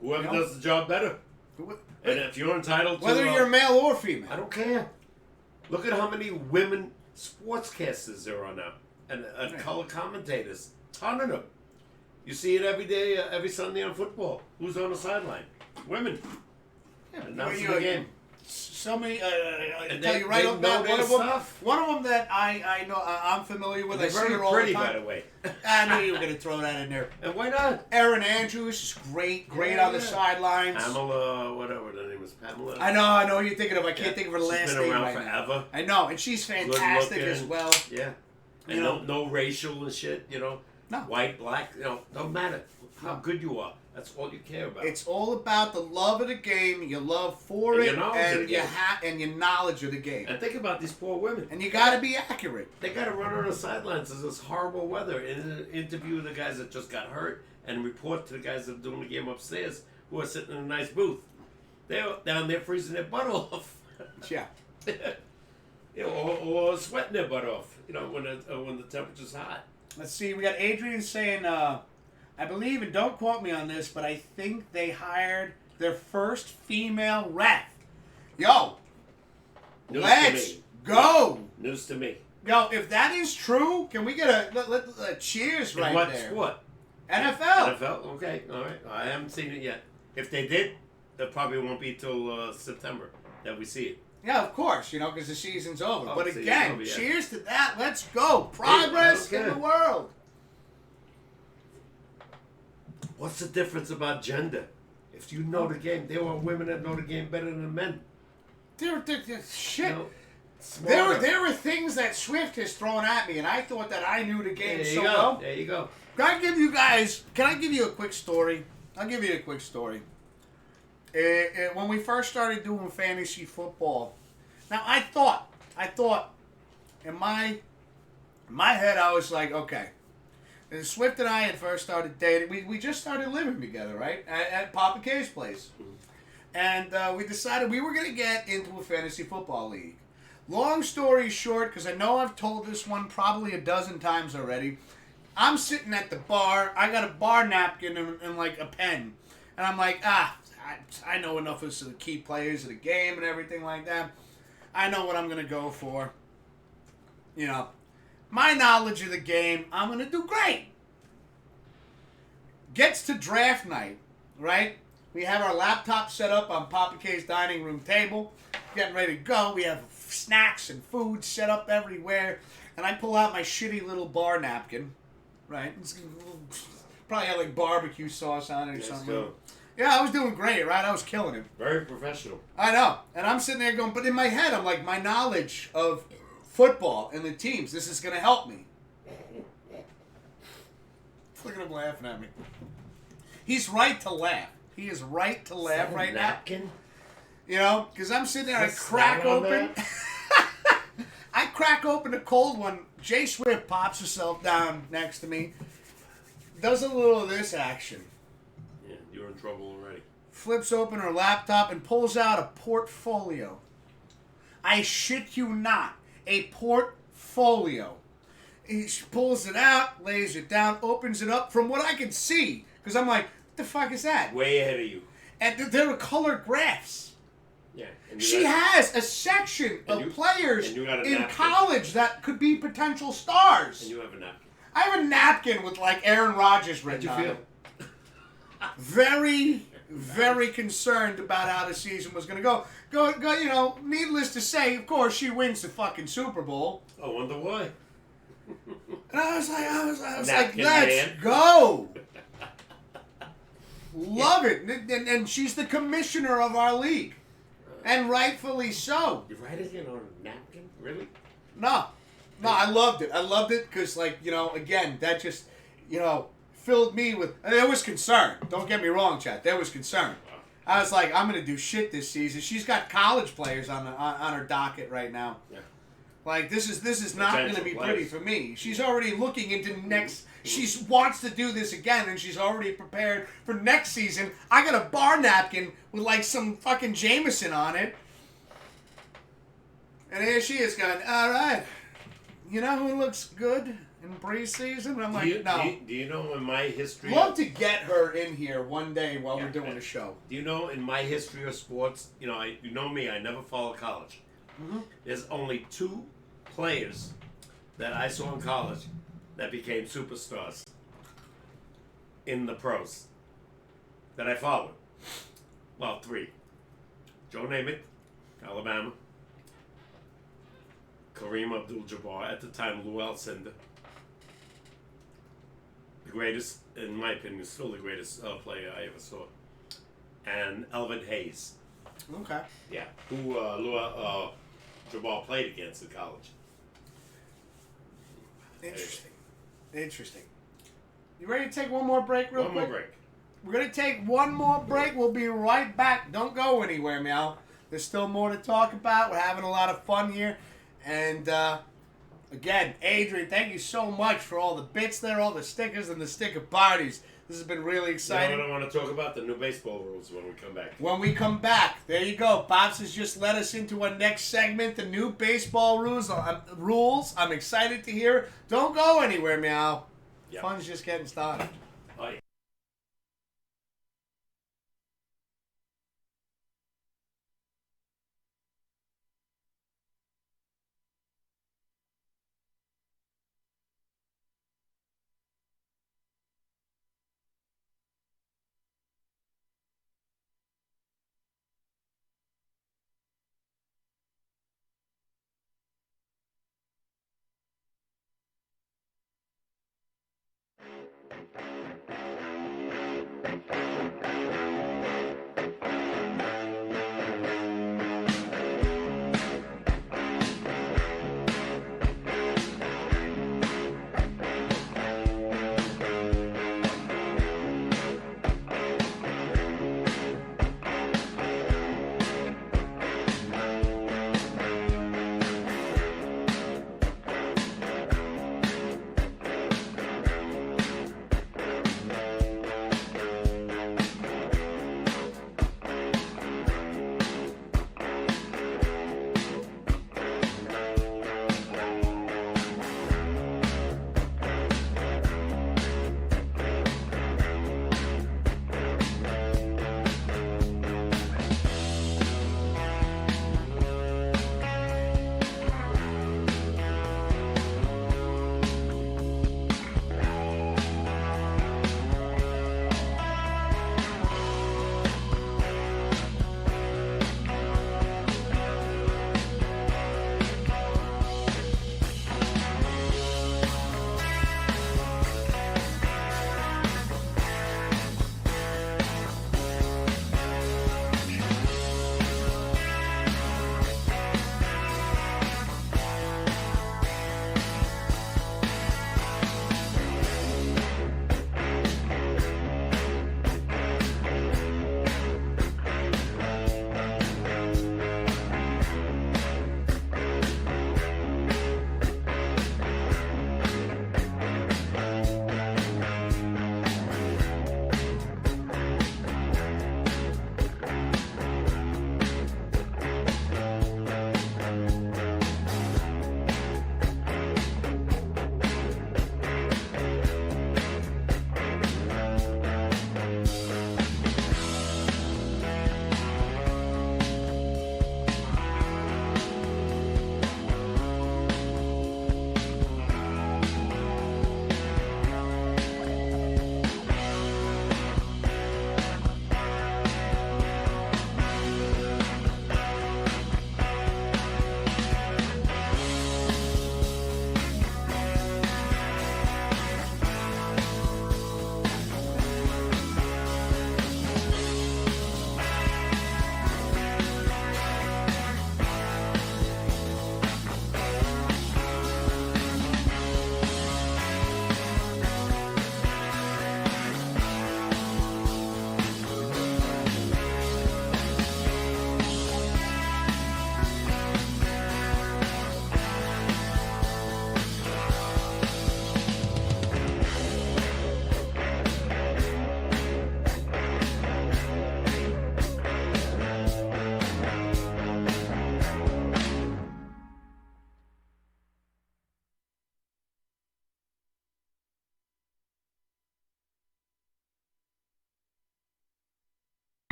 whoever No. does the job better. And if you're entitled to... Whether you're male or female. I don't care. Look at how many women sportscasters there are now. And color commentators. Ton of them. You see it every day, every Sunday on football. Who's on the sideline? Women. Announcing the game. So many, I And tell they- you right they off know that, their stuff. one of them that I know, I'm familiar with. They're I see very her all pretty, the by time. the way. I knew you were going to throw that in there. And why not? Erin Andrews is great Yeah, on the yeah. sidelines. Pamela, whatever her name was, Pamela. I know who you're thinking of. I can't think of her She's last been name around right now. forever. I know, and she's fantastic Good as looking. well. Yeah. And You know. no racial and shit, No. White, black, don't matter how good you are. That's all you care about. It's all about the love of the game, your love for And it, your knowledge of and the game. and your knowledge of the game. And think about these poor women. And you got to be accurate. They got to run on the sidelines in this horrible weather and interview the guys that just got hurt and report to the guys that are doing the game upstairs who are sitting in a nice booth. They're down there freezing their butt off. Yeah. Or sweating their butt off, when the temperature's hot. Let's see. We got Adrian saying, I believe, and don't quote me on this, but I think they hired their first female ref. Yo, News let's to me. go. News to me. Yo, if that is true, can we get a cheers right In what there? sport? NFL. NFL? Okay, all right. I haven't seen it yet. If they did, it probably won't be till September that we see it. Yeah, of course, because the season's over. Oh, But season's again, over, yeah. cheers to that. Let's go. Progress okay. in the world. What's the difference about gender? If you know the game, there are women that know the game better than men. Shit. Smarter. There were things that Swift has thrown at me, and I thought that I knew the game There you so go. well. There you go. Can I give you a quick story? I'll give you a quick story. When we first started doing fantasy football, now I thought in my head I was like, okay, and Swift and I had first started dating. We just started living together, right, at Papa K's place, and we decided we were going to get into a fantasy football league. Long story short, because I know I've told this one probably a dozen times already, I'm sitting at the bar. I got a bar napkin and like a pen. And I'm like, I know enough of the key players of the game and everything like that. I know what I'm going to go for. You know, my knowledge of the game, I'm going to do great. Gets to draft night, right? We have our laptop set up on Papa K's dining room table, getting ready to go. We have snacks and food set up everywhere. And I pull out my shitty little bar napkin, right? It's probably had like barbecue sauce on it or something. Go. Yeah, I was doing great, right? I was killing it. Very professional. I know. And I'm sitting there going, but in my head, I'm like, my knowledge of football and the teams, this is going to help me. Look at him laughing at me. He's right to laugh. He is right to laugh right napkin? now. You know, because I'm sitting there, I crack open. I crack open a cold one. Jay Swift pops herself down next to me. Does a little of this action. Yeah, you're in trouble already. Flips open her laptop and pulls out a portfolio. I shit you not. A portfolio. She pulls it out, lays it down, opens it up from what I can see. Because I'm like, what the fuck is that? Way ahead of you. And there are color graphs. Yeah. She has a section of players in college that could be potential stars. And you have a napkin. I have a napkin with like Aaron Rodgers written on it. Very, very concerned about how the season was going to go. You know, needless to say, of course, she wins the fucking Super Bowl. I wonder why. And I was like, Napkin let's man. go. Love it. And she's the commissioner of our league. And rightfully so. You write it on a napkin? Really? No, I loved it. I loved it because, like, you know, again, that just, you know, filled me with. And there was concern. Don't get me wrong, chat. There was concern. I was like, I'm gonna do shit this season. She's got college players on her docket right now. Yeah. Like this is not gonna be pretty for me. She's already looking into next. She wants to do this again, and she's already prepared for next season. I got a bar napkin with like some fucking Jameson on it. And here she is going, all right, you know who looks good in preseason? I'm like, no. Do you know in my history? Love to get her in here one day while we're doing a show. Do you know in my history of sports, you know me, I never followed college. Mm-hmm. There's only 2 players that I saw in college that became superstars in the pros that I followed. Well, 3. Joe Namath, Alabama. Kareem Abdul-Jabbar, at the time Lou Alcindor. The greatest, in my opinion, still the greatest player I ever saw. And Elvin Hayes. Okay. Yeah, who Lou Jabbar played against in college. Interesting. You ready to take one more break real quick? One more break. We're going to take one more break. We'll be right back. Don't go anywhere, Meow. There's still more to talk about. We're having a lot of fun here. And, again, Adrian, thank you so much for all the bits there, all the stickers and the sticker parties. This has been really exciting. I want to talk about the new baseball rules when we come back. When we come back, there you go. Pops has just led us into our next segment, the new baseball rules. I'm excited to hear it. Don't go anywhere, Meow. Yep. Fun's just getting started. Oh, yeah.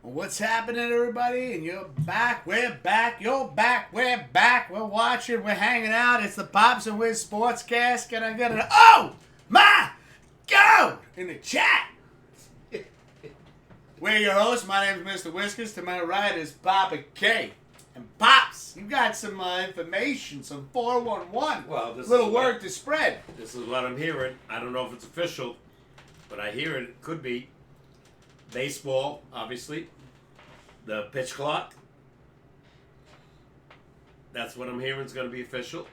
What's happening, everybody? And you're back. We're back. You're back. We're back. We're watching. We're hanging out. It's the Pops and Wiz SportsCast. Can I get an oh my go in the chat? We're your hosts. My name is Mr. Whiskers. To my right is Papa K. And Pops, you got some information, some 411. Well, this little is word to spread. This is what I'm hearing. I don't know if it's official, but I hear it could be. Baseball, obviously. The pitch clock. That's what I'm hearing is going to be official.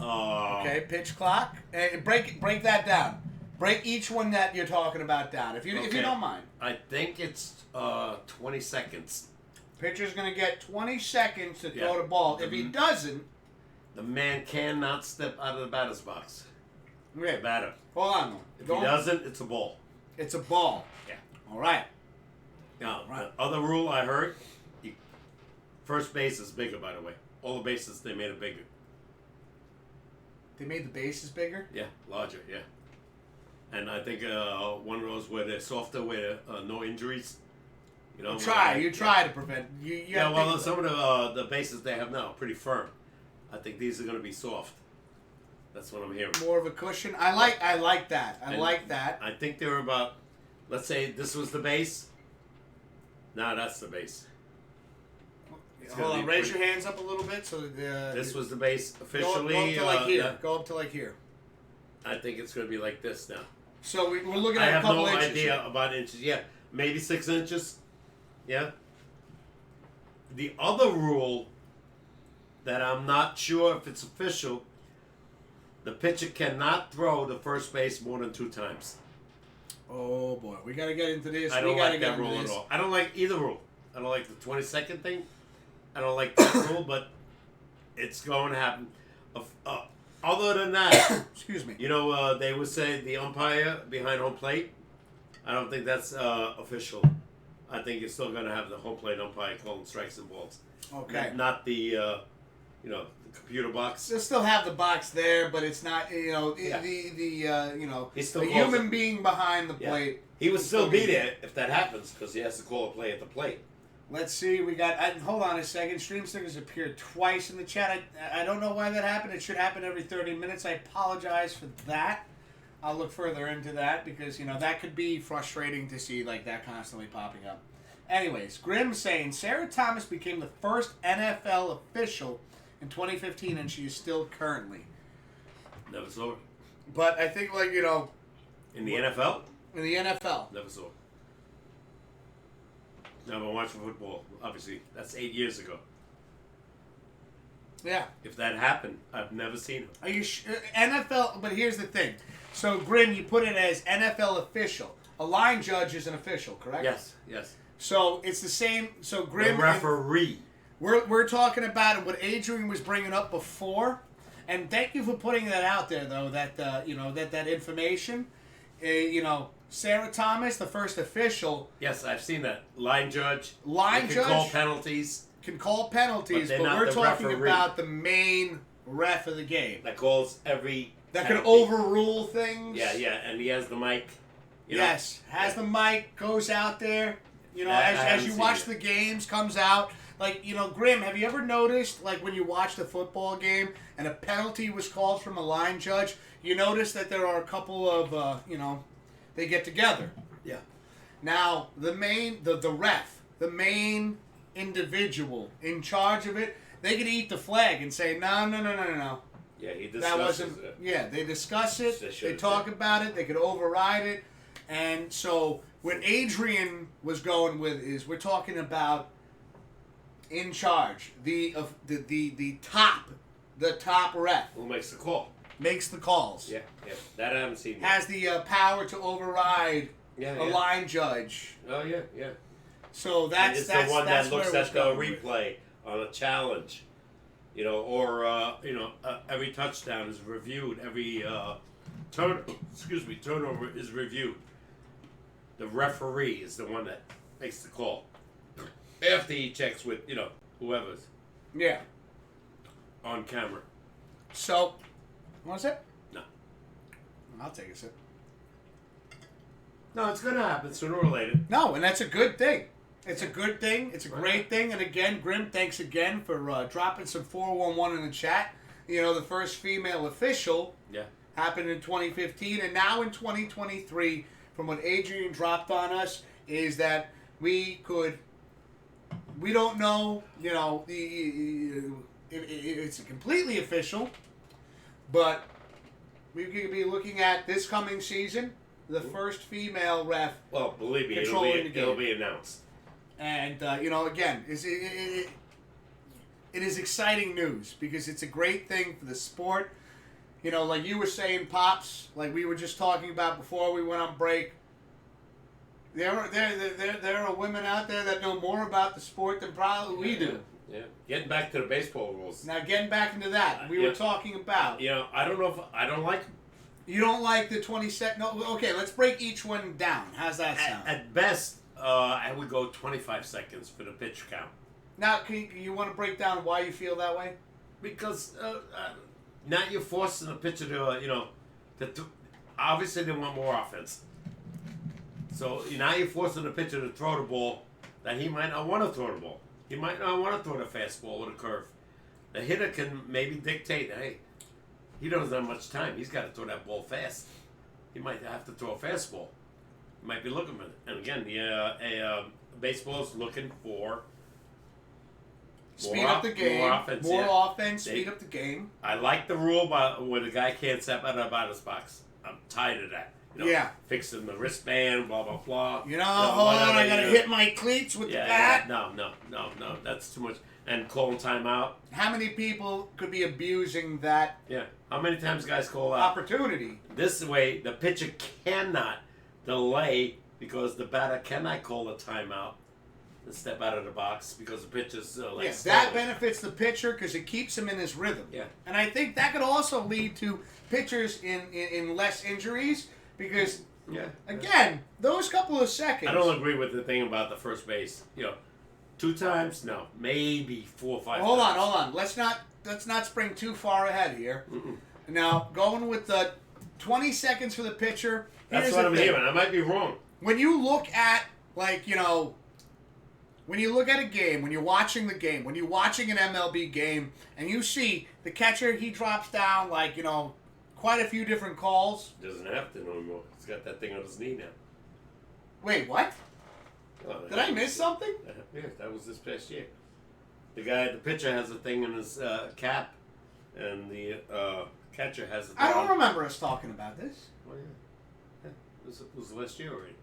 Okay, pitch clock. Break that down. Break each one that you're talking about down, if you don't mind. I think it's 20 seconds. Pitcher's going to get 20 seconds to throw the ball. If he doesn't... The man cannot step out of the batter's box. Okay. The batter. Hold on. If he doesn't, it's a ball. It's a ball. Yeah. All right. Now, the other rule I heard, first base is bigger, by the way. All the bases, they made it bigger. They made the bases bigger? Yeah, larger, yeah. And I think one of those where they're softer, where no injuries. You know, you try to prevent. Some of the bases they have now are pretty firm. I think these are going to be soft. That's what I'm hearing. More of a cushion. I like that. I like that. I think they were about. Let's say this was the base. Now that's the base. Hold on. Raise your hands up a little bit so that. This was the base officially. Go up to like here. Go up to like here. I think it's going to be like this now. So we're looking at a couple inches. I have no idea about inches. Yeah, maybe 6 inches. Yeah. The other rule that I'm not sure if it's official, the pitcher cannot throw the first base more than 2 times. Oh boy, we got to get into this. I don't like that rule at all. I don't like either rule. I don't like the 20-second thing. I don't like that rule, but it's going to happen. Other than that, excuse me. You know, they would say the umpire behind home plate. I don't think that's official. I think you're still going to have the home plate umpire calling strikes and balls. Okay. Not the, the computer box. They'll still have the box there, but it's not, the human being behind the plate. He would still be there if that happens because he has to call a play at the plate. Let's see. We got. Hold on a second. Stream stickers appeared twice in the chat. I don't know why that happened. It should happen every 30 minutes. I apologize for that. I'll look further into that because that could be frustrating to see like that constantly popping up. Anyways, Grimm saying Sarah Thomas became the first NFL official in 2015, and she is still currently. Never saw her. But I think in the NFL. In the NFL. Never saw her. No, I'm watching football. Obviously, that's 8 years ago. Yeah. If that happened, I've never seen her. Are you NFL? But here's the thing. So, Grim, you put it as NFL official. A line judge is an official, correct? Yes. So it's the same. So, Grim, the referee. We're talking about what Adrian was bringing up before, and thank you for putting that out there, though. That that information. Sarah Thomas, the first official. Yes, I've seen that. Line judge. Can call penalties. Can call penalties, but we're talking about the main ref of the game. That calls every. That can overrule things. Yeah, and he has the mic. Has the mic, goes out there. As you watch the games, comes out. Like, Grim, have you ever noticed, like, when you watch the football game and a penalty was called from a line judge, you notice that there are a couple of, they get together. Yeah. Now, the ref, the main individual in charge of it, they could eat the flag and say, no. Yeah, he discusses that wasn't, it. Yeah, they discuss it, they talk about it, they could override it. And so what Adrian was going with is we're talking about in charge, the top ref. Who makes the call? Makes the calls. Yeah. That I haven't seen yet. Has the power to override a line judge. Oh, yeah. So that's the one that looks at the replay on a challenge. Every touchdown is reviewed. Every turnover is reviewed. The referee is the one that makes the call. After he checks with, whoever's. Yeah. On camera. So, want a sip? No. I'll take a sip. No, it's going to happen sooner or later. No, and that's a good thing. It's a good thing. It's a great thing. And again, Grim, thanks again for dropping some 411 in the chat. You know, the first female official happened in 2015. And now in 2023, from what Adrian dropped on us, is that we don't know, you know, it's completely official, but we could be looking at this coming season, the first female ref. Well, believe me, it'll be announced. And, you know, again, it is exciting news because it's a great thing for the sport. You know, like you were saying, Pops, like we were just talking about before we went on break, there are women out there that know more about the sport than probably we do. Yeah. Getting back to the baseball rules. Now, getting back into that, we were talking about. You know, I don't know if I don't like. You don't like the 20-second? No, okay, let's break each one down. How's that sound? At best, I would go 25 seconds for the pitch count. Now, you want to break down why you feel that way? Because now you're forcing the pitcher to, you know, obviously they want more offense. So now you're forcing the pitcher to throw the ball that he might not want to throw the ball. He might not want to throw the fastball with a curve. The hitter can maybe dictate, hey, he doesn't have much time. He's got to throw that ball fast. He might have to throw a fastball. He might be looking for it. And again, baseball is looking for speed up the game, more offense, speed up the game. I like the rule where the guy can't step out of the batter's box. I'm tired of that. You know, fixing the wristband, blah, blah, blah. You know, hold on, I got to hit my cleats with the bat. No, that's too much. And calling timeout. How many people could be abusing that? Yeah. How many times guys call out? Opportunity. This way, the pitcher cannot delay because the batter cannot call a timeout and step out of the box because the pitcher's yes, that benefits the pitcher because it keeps him in his rhythm. Yeah. And I think that could also lead to pitchers in less injuries because, again, those couple of seconds. I don't agree with the thing about the first base. You know, 2 times? No. Maybe 4 or 5 times. Hold on. Let's not spring too far ahead here. Mm-mm. Now, going with the 20 seconds for the pitcher. That's what I'm hearing. I might be wrong. When you look at, like, you know, when you look at a game, when you're watching the game, when you're watching an MLB game, and you see the catcher, he drops down, like, you know, quite a few different calls. Doesn't have to no more. He's got that thing on his knee now. Wait, what? Oh, did I miss something? Yeah, that was this past year. The pitcher has a thing in his cap, and the catcher has a thing. I don't remember us talking about this. Oh, yeah. It was last year already.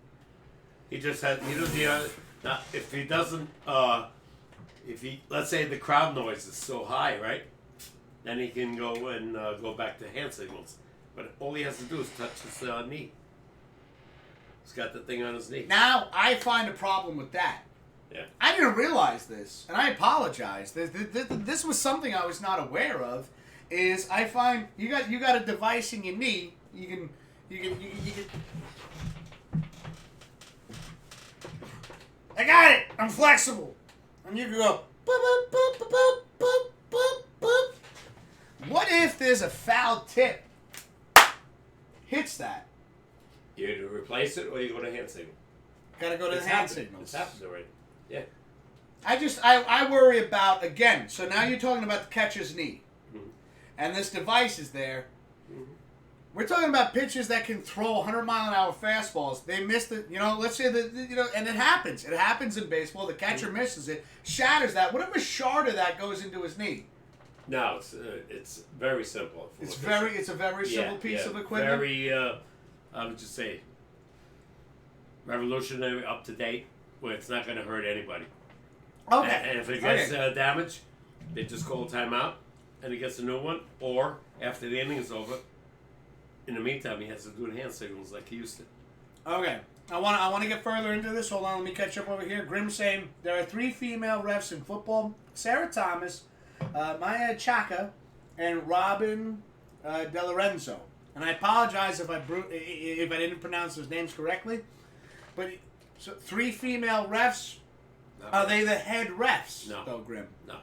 He just had, now, if he doesn't, let's say the crowd noise is so high, right? Then he can go and go back to hand signals. But all he has to do is touch his knee. He's got the thing on his knee. Now, I find a problem with that. Yeah. I didn't realize this, and I apologize. This was something I was not aware of. Is I find you got a device in your knee. You can. I got it. I'm flexible, and you can go. Boop, boop, boop, boop, boop, boop, boop. What if there's a foul tip? Hits that. You either replace it or you go to hand signal. Got to go to hand signals. It's happened already. Yeah. I worry about, again, so now you're talking about the catcher's knee. Mm-hmm. And this device is there. Mm-hmm. We're talking about pitchers that can throw 100-mile-an-hour fastballs. They missed it, you know, let's say that, you know, and it happens. It happens in baseball. The catcher misses it, shatters that. Whatever shard of that goes into his knee. No, it's very simple. It's a very simple piece of equipment. Very, I would just say, revolutionary, up to date, where it's not going to hurt anybody. Okay. And if it gets damaged, they just call a timeout, and he gets a new one. Or after the inning is over, in the meantime, he has to do hand signals like he used to. Okay. I want to get further into this. Hold on, let me catch up over here. Grim saying there are 3 female refs in football: Sarah Thomas, Maya Chaka, and Robin De Lorenzo. And I apologize if I didn't pronounce those names correctly. But so 3 female refs. Are they the head refs? No. Though, Grim? No.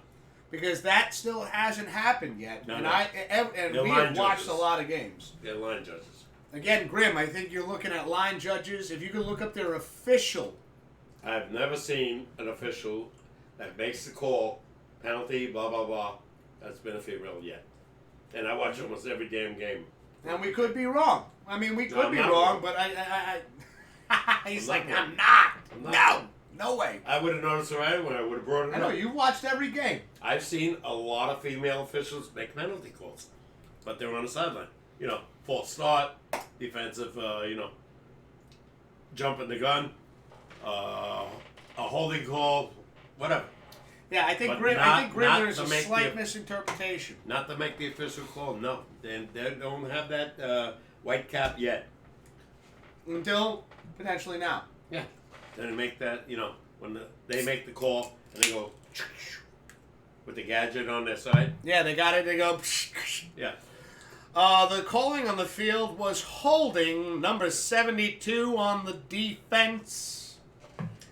Because that still hasn't happened yet. No, and no. we have watched a lot of games. They're line judges. Again, Grim, I think you're looking at line judges. If you could look up their official. I've never seen an official that makes the call, penalty, blah, blah, blah, that's been a female yet. And I watch almost every damn game. And we could be wrong. I mean, we could I'm be not wrong, wrong. but he's I'm like, not I'm not. I'm not. No. No way. I would have noticed it right away. I would have brought it I know, up. you watched every game. I've seen a lot of female officials make penalty calls, but they're on the sideline. You know, false start, defensive, jumping the gun, a holding call, whatever. Yeah, I think But Grim, not there's to a make slight the- misinterpretation. Not to make the official call, no. They don't have that white cap yet. Until potentially now. Yeah. Then they make that, when they make the call and they go with the gadget on their side. Yeah, they got it. They go. Yeah. The calling on the field was holding number 72 on the defense.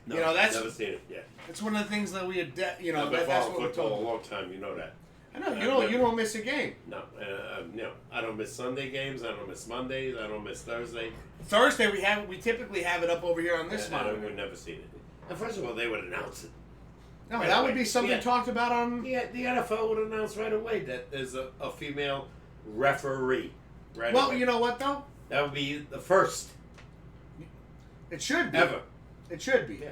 No, that's I've never seen it. Yeah. It's one of the things that we had. I've been that's following what we're football a told. long time. You know that. I know you don't miss a game. No, I don't miss Sunday games. I don't miss Mondays. I don't miss Thursday. Thursday we typically have it up over here on this And I monitor. would never seen it. And first of all, they would announce it. No, right that would away. be something Yeah. talked about on. Yeah, the NFL would announce right away that there's a female referee. Right Well, away. you know what though? That would be the first It should be. ever. It should be. Yeah.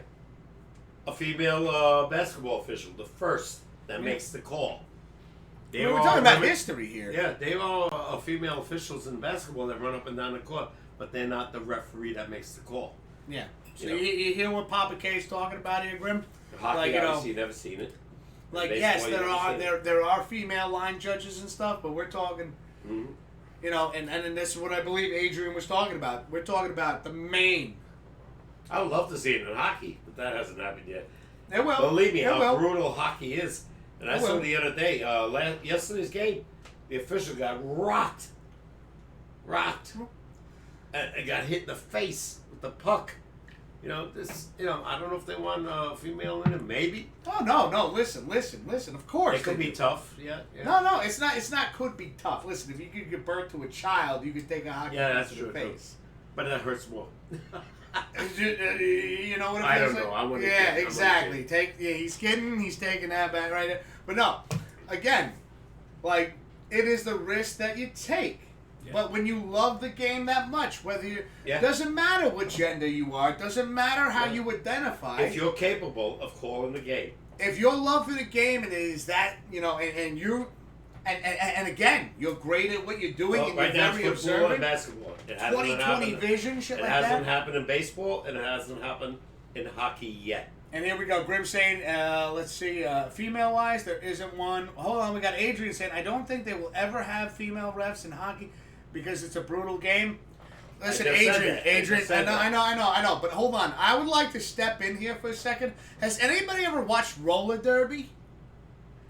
A female basketball official, the first that Yeah. makes the call. They We're are talking about women- history here. Yeah, they are female officials in basketball that run up and down the court, but they're not the referee that makes the call. Yeah. So You know. you hear what Papa K's talking about here, Grim? Hockey, Like, you know, obviously, you've never seen it. Like, Baseball, yes, you there never are seen it. there are female line judges and stuff, but we're talking, Mhm. and this is what I believe Adrian was talking about. We're talking about the main. I would love to see it in hockey, but that hasn't happened yet. It will. Believe me It how will. brutal hockey is. And I It saw will. the other day, yesterday's game, the official got rocked. And got hit in the face with the puck. I don't know if they want a female in it. Maybe. Oh no! Listen. Of course, It could they be do. tough. Yeah. No, it's not. It's not. Could be tough. Listen, if you could give birth to a child, you could take a hockey Yeah, puck that's to the true, too. face. But that hurts more. You know what it I feels don't know. like? I'm only Yeah, kidding. I'm only exactly. He's kidding. He's taking that back right there. But no, again, like it is the risk that you take. Yeah. But when you love the game that much, whether you Yeah. doesn't matter what gender you are, doesn't matter how Yeah. you identify. If you're capable of calling the game. If your love for the game and it is that and you. And again, you're great at what you're doing, Well, and right you're now, very it's football and observant. basketball. It hasn't 20/20 happened. vision, shit It like hasn't that. happened in baseball, and it hasn't happened in hockey yet. And here we go. Grim saying, let's see, female-wise, there isn't one. Hold on, we got Adrian saying, I don't think they will ever have female refs in hockey because it's a brutal game. Listen, I just said Adrian, that. I Adrian, just said that. I know, but hold on. I would like to step in here for a second. Has anybody ever watched roller derby?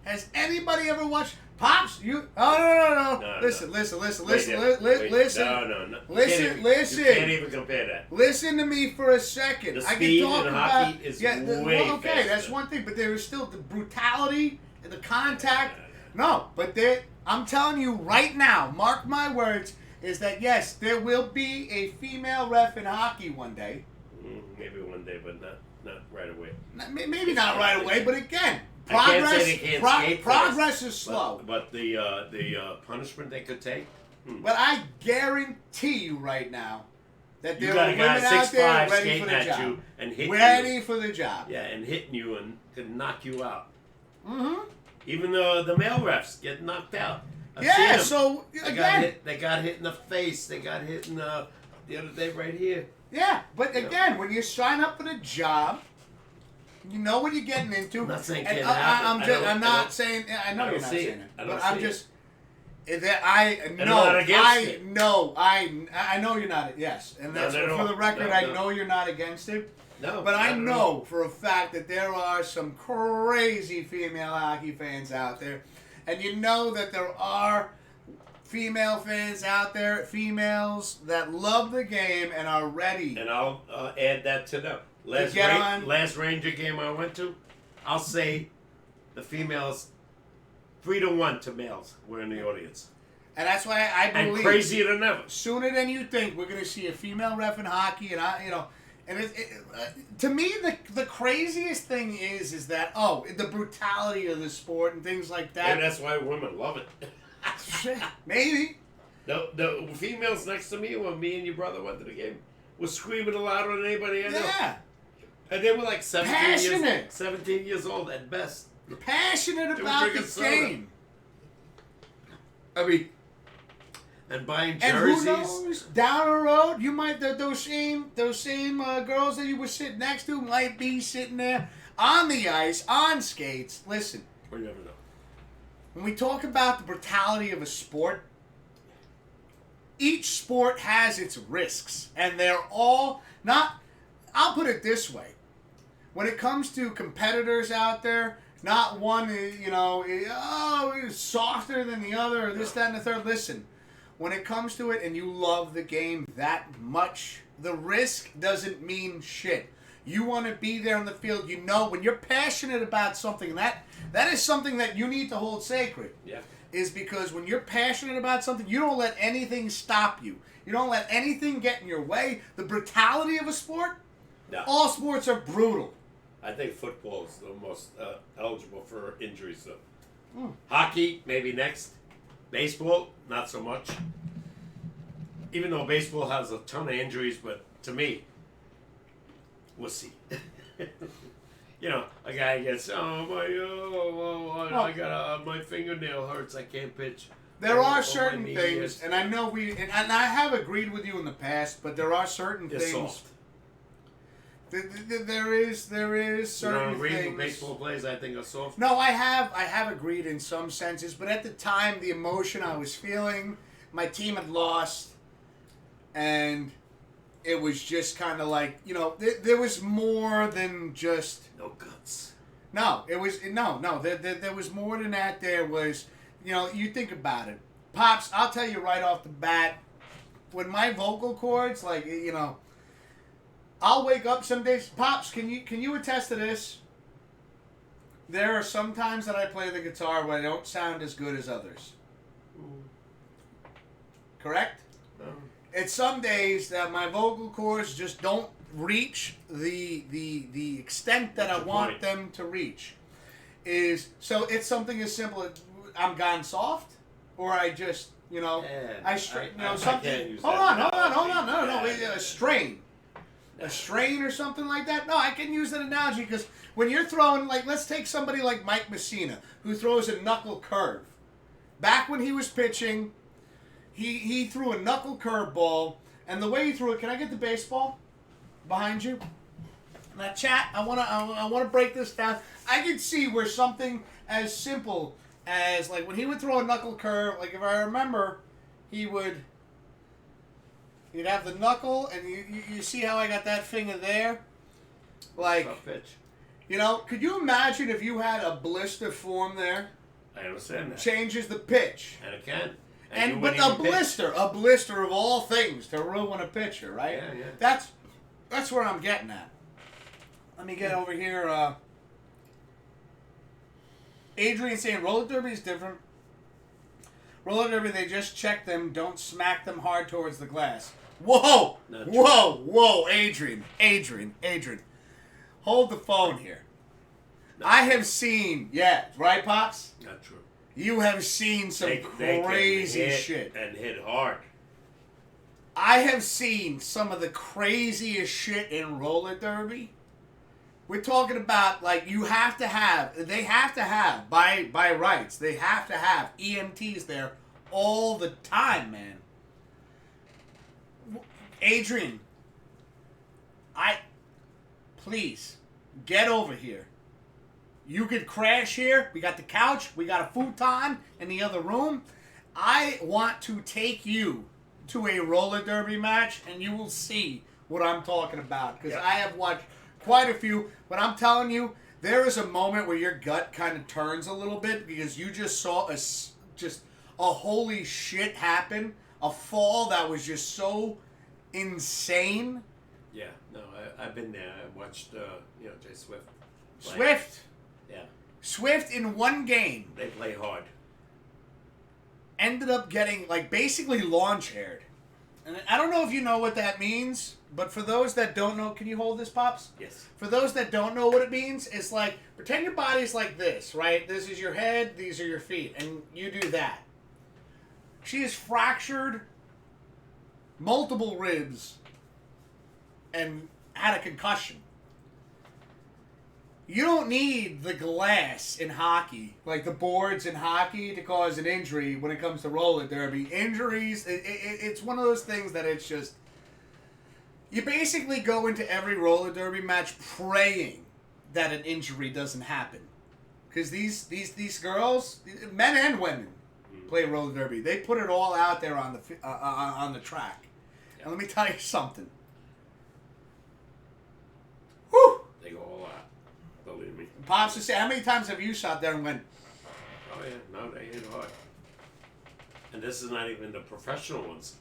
Has anybody ever watched Pops? You? Oh no. No, Listen. Wait, listen. No. Listen, You listen. can't even compare that. Listen to me for a second. The I speed can talk in about hockey is way well, okay, faster. that's one thing, but there is still the brutality and the contact. No, but I'm telling you right now, mark my words, is that yes, there will be a female ref in hockey one day. Maybe one day, but not right away. Maybe not right away, but again, I can't say they can't skate progress fast, is slow. But the punishment they could take. But I guarantee you right now that You there got are a guy women out there 6'5" ready for skating the at job. you and hitting Ready you. for the job. Yeah, and hitting you and could knock you out. Mm-hmm. Even the male refs get knocked out. I've seen Yeah, 'em. so again, They got hit in the face. They got hit in the other day right here. yeah, but again, when you sign up for the job, you know what you're getting into. I'm not saying And can't happen. I'm not saying. I know I you're don't not see saying it. it, I don't but I'm see it. just. That I I'm know. not against I it. know. I know you're not. Yes, and No, that's no, for no. the record. No, I no. know you're not against it. No, But I not at know all. for a fact that there are some crazy female hockey fans out there. And you know that there are female fans out there, females that love the game and are ready. And I'll add that to the last Ranger game I went to. I'll say the females 3-1 to males were in the audience. And that's why I believe. And crazier than ever. Sooner than you think, we're going to see a female ref in hockey. And, and to me, the craziest thing is that, the brutality of the sport and things like that. And that's why women love it. Maybe. The females next to me, when me and your brother went to the game, was screaming louder than anybody I know. Yeah. And they were like 17 Passionate. years old at best. Passionate They were about drinking the soda. game. I mean, and buying and jerseys. who knows? Down the road, you might those same girls that you were sitting next to might be sitting there on the ice on skates. Listen, We never know. when we talk about the brutality of a sport, each sport has its risks, and they're all not. I'll put it this way: when it comes to competitors out there, not one is softer than the other, or this, that, and the third. Listen. When it comes to it and you love the game that much, the risk doesn't mean shit. You want to be there on the field. You know, when you're passionate about something, that is something that you need to hold sacred. Yeah. Is because when you're passionate about something, you don't let anything stop you. You don't let anything get in your way. The brutality of a sport, No. all sports are brutal. I think football is the most eligible for injuries, though. Hockey, maybe next. Baseball, not so much. Even though baseball has a ton of injuries, but to me, we'll see. A guy gets, my fingernail hurts, I can't pitch. There are my certain knee things, is- and I know and I have agreed with you in the past, but there are certain They're things. soft. There is certain You don't agree things. with baseball players I think are soft? No, I have agreed in some senses, but at the time, the emotion I was feeling, my team had lost, and it was just kind of like, there was more than just. No guts. No, it was no. There was more than that. There was, you think about it, Pops. I'll tell you right off the bat, when my vocal cords, I'll wake up some days. Pops, can you attest to this? There are some times that I play the guitar where I don't sound as good as others. Correct? It's some days that my vocal cords just don't reach the extent that I want them to reach. So it's something as simple as I'm gone soft, or I just I strain. Something. Hold on. No. A strain. A strain or something like that? No, I can use that analogy because when you're throwing, let's take somebody like Mike Messina, who throws a knuckle curve. Back when he was pitching, he threw a knuckle curve ball, and the way he threw it, can I get the baseball behind you? Now, chat, I wanna break this down. I could see where something as simple as, when he would throw a knuckle curve, if I remember, You'd have the knuckle, and you see how I got that finger there? Tough pitch. Could you imagine if you had a blister form there? I understand that. Changes the pitch. And it can. But a blister of all things to ruin a pitcher, right? Yeah. That's where I'm getting at. Let me get over here. Adrian saying roller derby is different. Roller derby, they just check them, don't smack them hard towards the glass. Whoa! Whoa, Adrian. Hold the phone here. I have seen, right, Pops? Not true. You have seen some crazy hit shit. And hit hard. I have seen some of the craziest shit in roller derby. We're talking about, they have to have, by rights, they have to have EMTs there all the time, man. Adrian, please, get over here. You could crash here. We got the couch. We got a futon in the other room. I want to take you to a roller derby match, and you will see what I'm talking about. Because I have watched quite a few. But I'm telling you, there is a moment where your gut kind of turns a little bit because you just saw a holy shit happen. A fall that was just so insane. Yeah, no, I've been there. I watched, Jay Swift. Swift. Yeah. Swift in one game. They play hard. ended up getting, like, basically lawn chaired. And I don't know if you know what that means, but for those that don't know, can you hold this, Pops? Yes. For those that don't know what it means, it's like, pretend your body's like this, right? This is your head, these are your feet, and you do that. She has fractured multiple ribs and had a concussion. You don't need the glass in hockey, like the boards in hockey, to cause an injury when it comes to roller derby. Injuries, it's one of those things that it's just... You basically go into every roller derby match praying that an injury doesn't happen. Because these girls, men and women, play roller derby. They put it all out there on the track. Yeah. And let me tell you something. Whew! They go all out. Believe me. Pops just say, how many times have you sat there and went, Oh yeah, no, they hit hard. And this is not even the professional ones.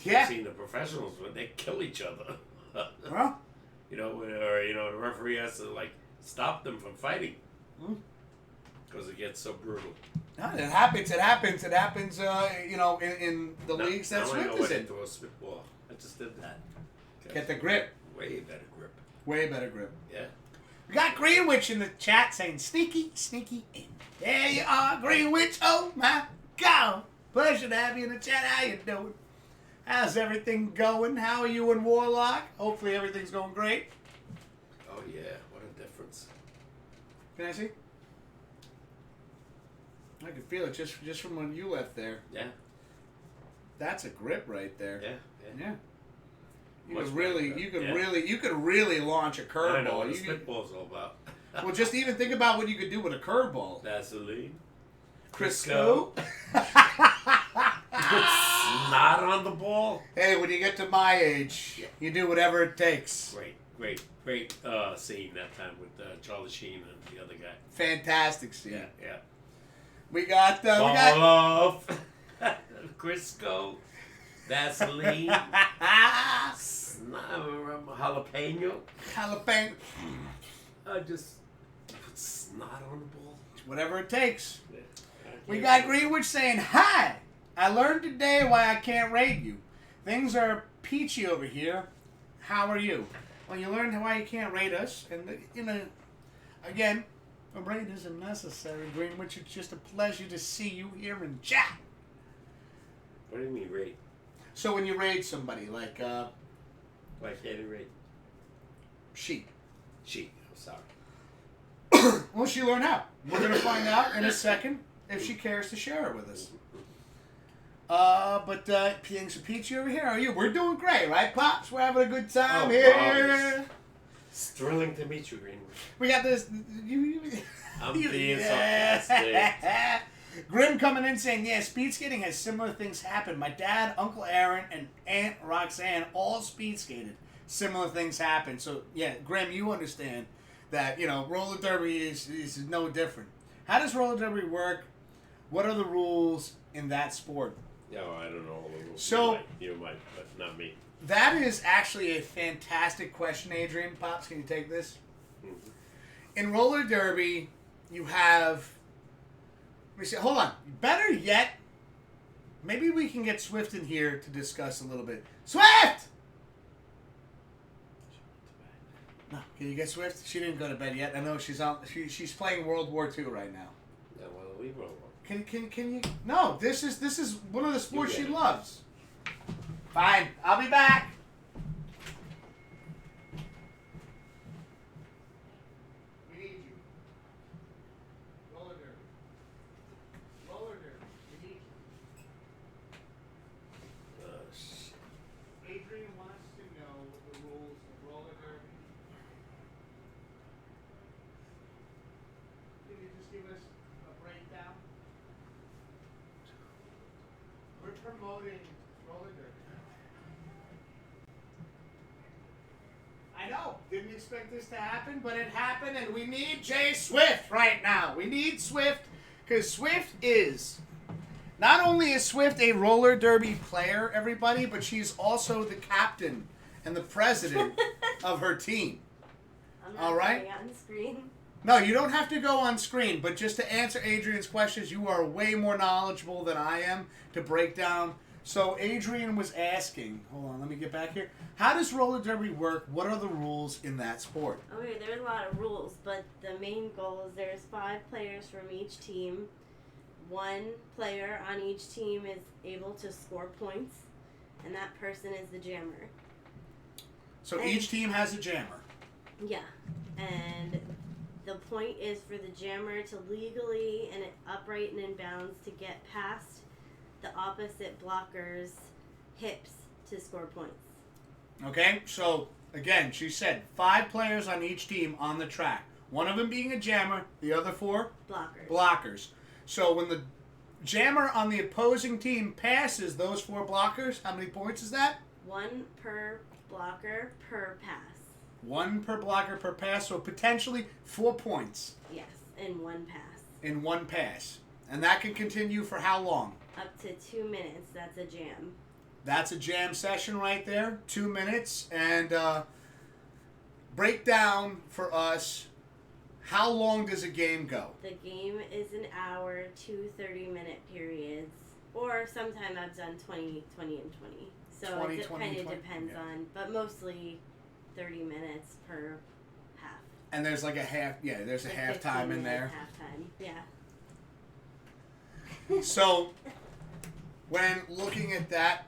yeah, I've seen the professionals when they kill each other. well, You know, or the referee has to like stop them from fighting because it gets so brutal. no, it happens. It happens. In the leagues that Now I Swift know is what in. into a spitball. I just did that. Get the grip. Way better grip. Way better grip. Yeah. We got Greenwich in the chat saying, sneaky, sneaky in. There you are, Greenwich. Oh, my God. Pleasure to have you in the chat. How you doing? How's everything going? How are you and Warlock? Hopefully everything's going great. Oh yeah, what a difference. Can I see? I can feel it just from when you left there. Yeah. That's a grip right there. Yeah. Yeah. You Much could better really, grip. you could Yeah. really, you could really launch a I know curveball. what a You could, spitball's all about. well, just even think about what you could do with a curveball. Vaseline. Crisco. Put snot on the ball. Hey, when you get to my age, you do whatever it takes. Great scene that time with Charlie Sheen and the other guy. Fantastic scene. Yeah. We got, Ball off. Crisco. Vaseline. Jalapeno. jalapeno. Just put snot on the ball. Whatever it takes. Yeah. We got Greenwich saying, hi! I learned today why I can't rate you. Things are peachy over here. How are you? Well, you learned why you can't rate us. And, again, a rate isn't necessary, Greenwich. It's just a pleasure to see you here in chat. What do you mean rate? So when you raid somebody, like, Why can't you rate? she. She. I'm sorry. Well, she learned how. We're going to find out in a second if she cares to share it with us. But things are peachy over here. How are you? We're doing great, right, Pops? We're having a good time here. It's thrilling to meet you, Greenwood. We got this. I'm being sarcastic. Grim coming in saying, yeah, speed skating has similar things happen. My dad, Uncle Aaron, and Aunt Roxanne all speed skated. Similar things happen. So, yeah, Grim, you understand that, roller derby is no different. How does roller derby work? What are the rules in that sport? No, I don't know all the rules. So, you might, but not me. That is actually a fantastic question, Adrian. Pops, can you take this? Mm-hmm. In roller derby, you have... Let me see. Hold on. Better yet, maybe we can get Swift in here to discuss a little bit. Swift! No, can you get Swift? She didn't go to bed yet. I know she's on. She's playing World War II right now. Yeah, well, leave her alone. Can you? No, this is one of the sports she loves. Fine, I'll be back. We need you. Roller derby. Roller derby. We need you. Shit. Adrian wants to know the rules of roller derby. Can you just give us a breakdown? We're promoting roller derby. I know. Didn't expect this to happen, but it happened, and we need Jay Swift right now. We need Swift, because Swift is... Not only is Swift a roller derby player, everybody, but she's also the captain and the president of her team. I'm not All right. putting it on the screen. No, you don't have to go on screen, but just to answer Adrian's questions, you are way more knowledgeable than I am to break down. So Adrian was asking, hold on, let me get back here. How does roller derby work? What are the rules in that sport? Okay, there's a lot of rules, but the main goal is there's 5 players from each team. 1 player on each team is able to score points, and that person is the jammer. So each team has a jammer. Yeah, and the point is for the jammer to legally and upright and in bounds to get past the opposite blocker's hips to score points. Okay, so again, she said 5 players on each team on the track. One of them being a jammer, the other 4 blockers. So when the jammer on the opposing team passes those 4 blockers, how many points is that? 1 per blocker per pass. 1 per blocker per pass, so potentially 4 points. Yes, in 1 pass. In 1 pass. And that can continue for how long? Up to 2 minutes. That's a jam. That's a jam session right there. 2 minutes. And break down for us, how long does a game go? The game is an hour, 2 30-minute periods. Or sometime I've done 20, 20, and 20. So 20, it 20, kind of 20, depends yeah. on, but mostly 30 minutes per half. And there's like a half, yeah, there's a Like halftime 15 in there. minutes, halftime, yeah. So, when looking at that,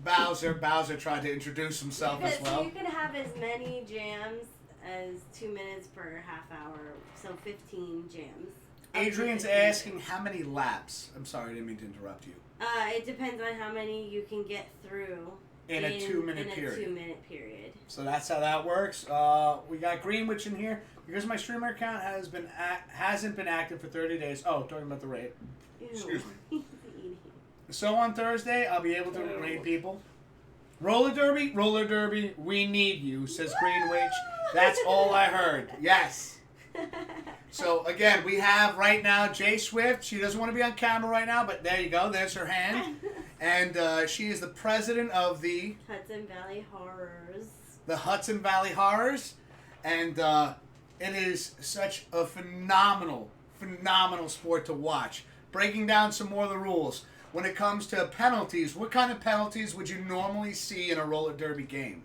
Bowser tried to introduce himself as well. So you can have as many jams as 2 minutes per half hour, so 15 jams. Adrian's asking how many laps. I'm sorry, I didn't mean to interrupt you. It depends on how many you can get through In a 2 minute period. In a 2 minute period. So that's how that works. We got Greenwich in here because my streamer account hasn't been active for 30 days. Oh, talking about the raid. Ew. Excuse me. So on Thursday, I'll be able to raid people. Roller derby, we need you, says Greenwich. That's all I heard. Yes. So again, we have right now Jay Swift. She doesn't want to be on camera right now, but there you go. There's her hand. And she is the president of the Hudson Valley Horrors. The Hudson Valley Horrors. And it is such a phenomenal sport to watch. Breaking down some more of the rules. When it comes to penalties, what kind of penalties would you normally see in a roller derby game?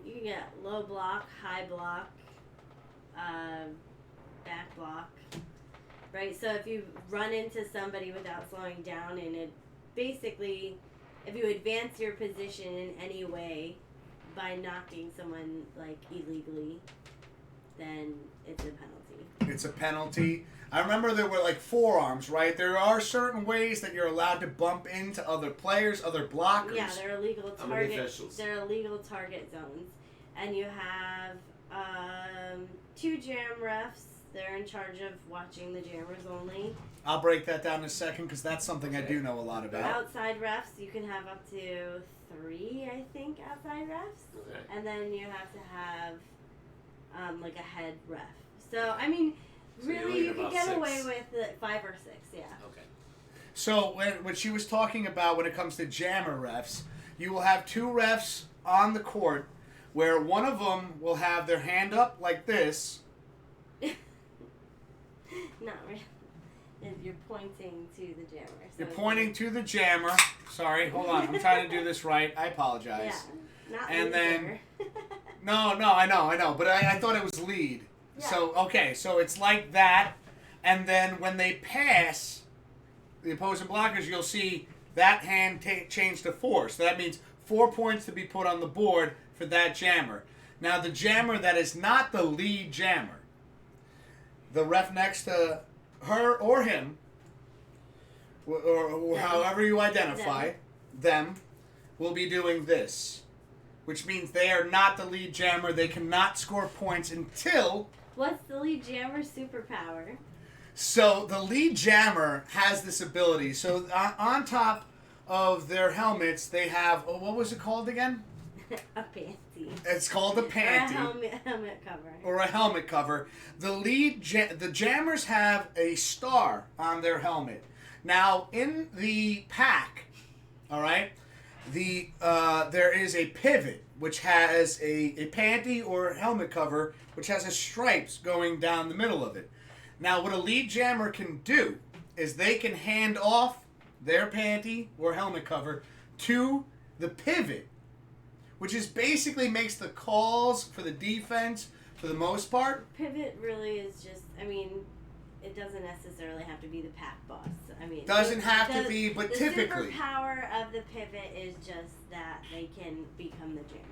You get low block, high block, back block, right? So if you run into somebody without slowing down, and it basically, if you advance your position in any way by knocking someone like illegally, then it's a penalty. It's a penalty. I remember there were like forearms, right? There are certain ways that you're allowed to bump into other players, other blockers. Yeah, they're illegal How many target. officials? They're illegal target zones, and you have 2 jam refs. They're in charge of watching the jammers only. I'll break that down in a second because that's something I do know a lot about. Outside refs, you can have up to 3, I think, outside refs, Okay. and then you have to have like a head ref. So I mean, So you're really, looking you can about get 6. away with 5 or 6. Yeah. Okay. So when she was talking about when it comes to jammer refs, you will have 2 refs on the court where one of them will have their hand up like this. Not really. And you're pointing to the jammer. So You're pointing to the jammer. Sorry, hold on. I'm trying to do this right. I apologize. Yeah. Not And the then- jammer. No, I know. But I thought it was lead. Yeah. So, okay. So it's like that. And then when they pass the opposing blockers, you'll see that hand change to 4. So that means 4 points to be put on the board for that jammer. Now, the jammer that is not the lead jammer, the ref next to her or him, or however you identify them, will be doing this. Which means they are not the lead jammer. They cannot score points until... What's the lead jammer superpower? So the lead jammer has this ability. So on top of their helmets, they have... what was it called again? A panty. It's called a panty. Or a helmet cover. Or a helmet cover. The jammers have a star on their helmet. Now, in the pack, all right, there is a pivot which has a panty or helmet cover, which has a stripes going down the middle of it. Now, what a lead jammer can do is they can hand off their panty or helmet cover to the pivot, which is basically makes the calls for the defense for the most part. Pivot really is just, I mean, it doesn't necessarily have to be the pack boss. I mean, Doesn't have to be, but typically. The superpower of the pivot is just that they can become the jammer.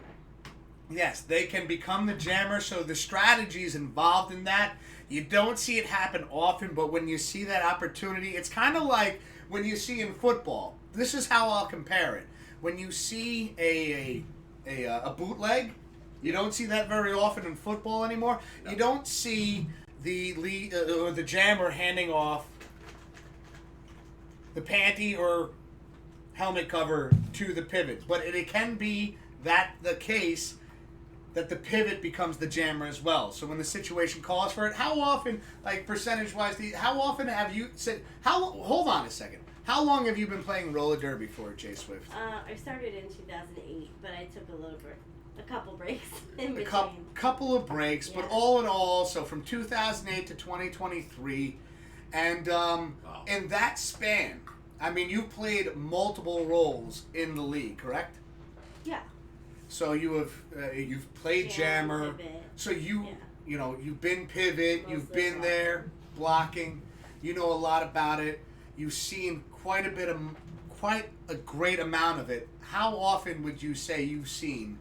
Yes, they can become the jammer, so the strategy is involved in that. You don't see it happen often, but when you see that opportunity, it's kind of like when you see in football. This is how I'll compare it. When you see a bootleg, you don't see that very often in football anymore. No. You don't see the lead or the jammer handing off the panty or helmet cover to the pivot, but it can be that the case that the pivot becomes the jammer as well. So when the situation calls for it, how often, like percentage-wise, how often have you said? Hold on a second. How long have you been playing roller derby for, Jay Swift? I started in 2008, but I took a couple breaks in between. Couple of breaks, yeah. But all in all, so from 2008 to 2023, and in that span, I mean, you've played multiple roles in the league, correct? Yeah. So you've played jammer. Pivot. So you've been pivot. You've been there blocking. You know a lot about it. You've seen quite a great amount of it. How often would you say you've seen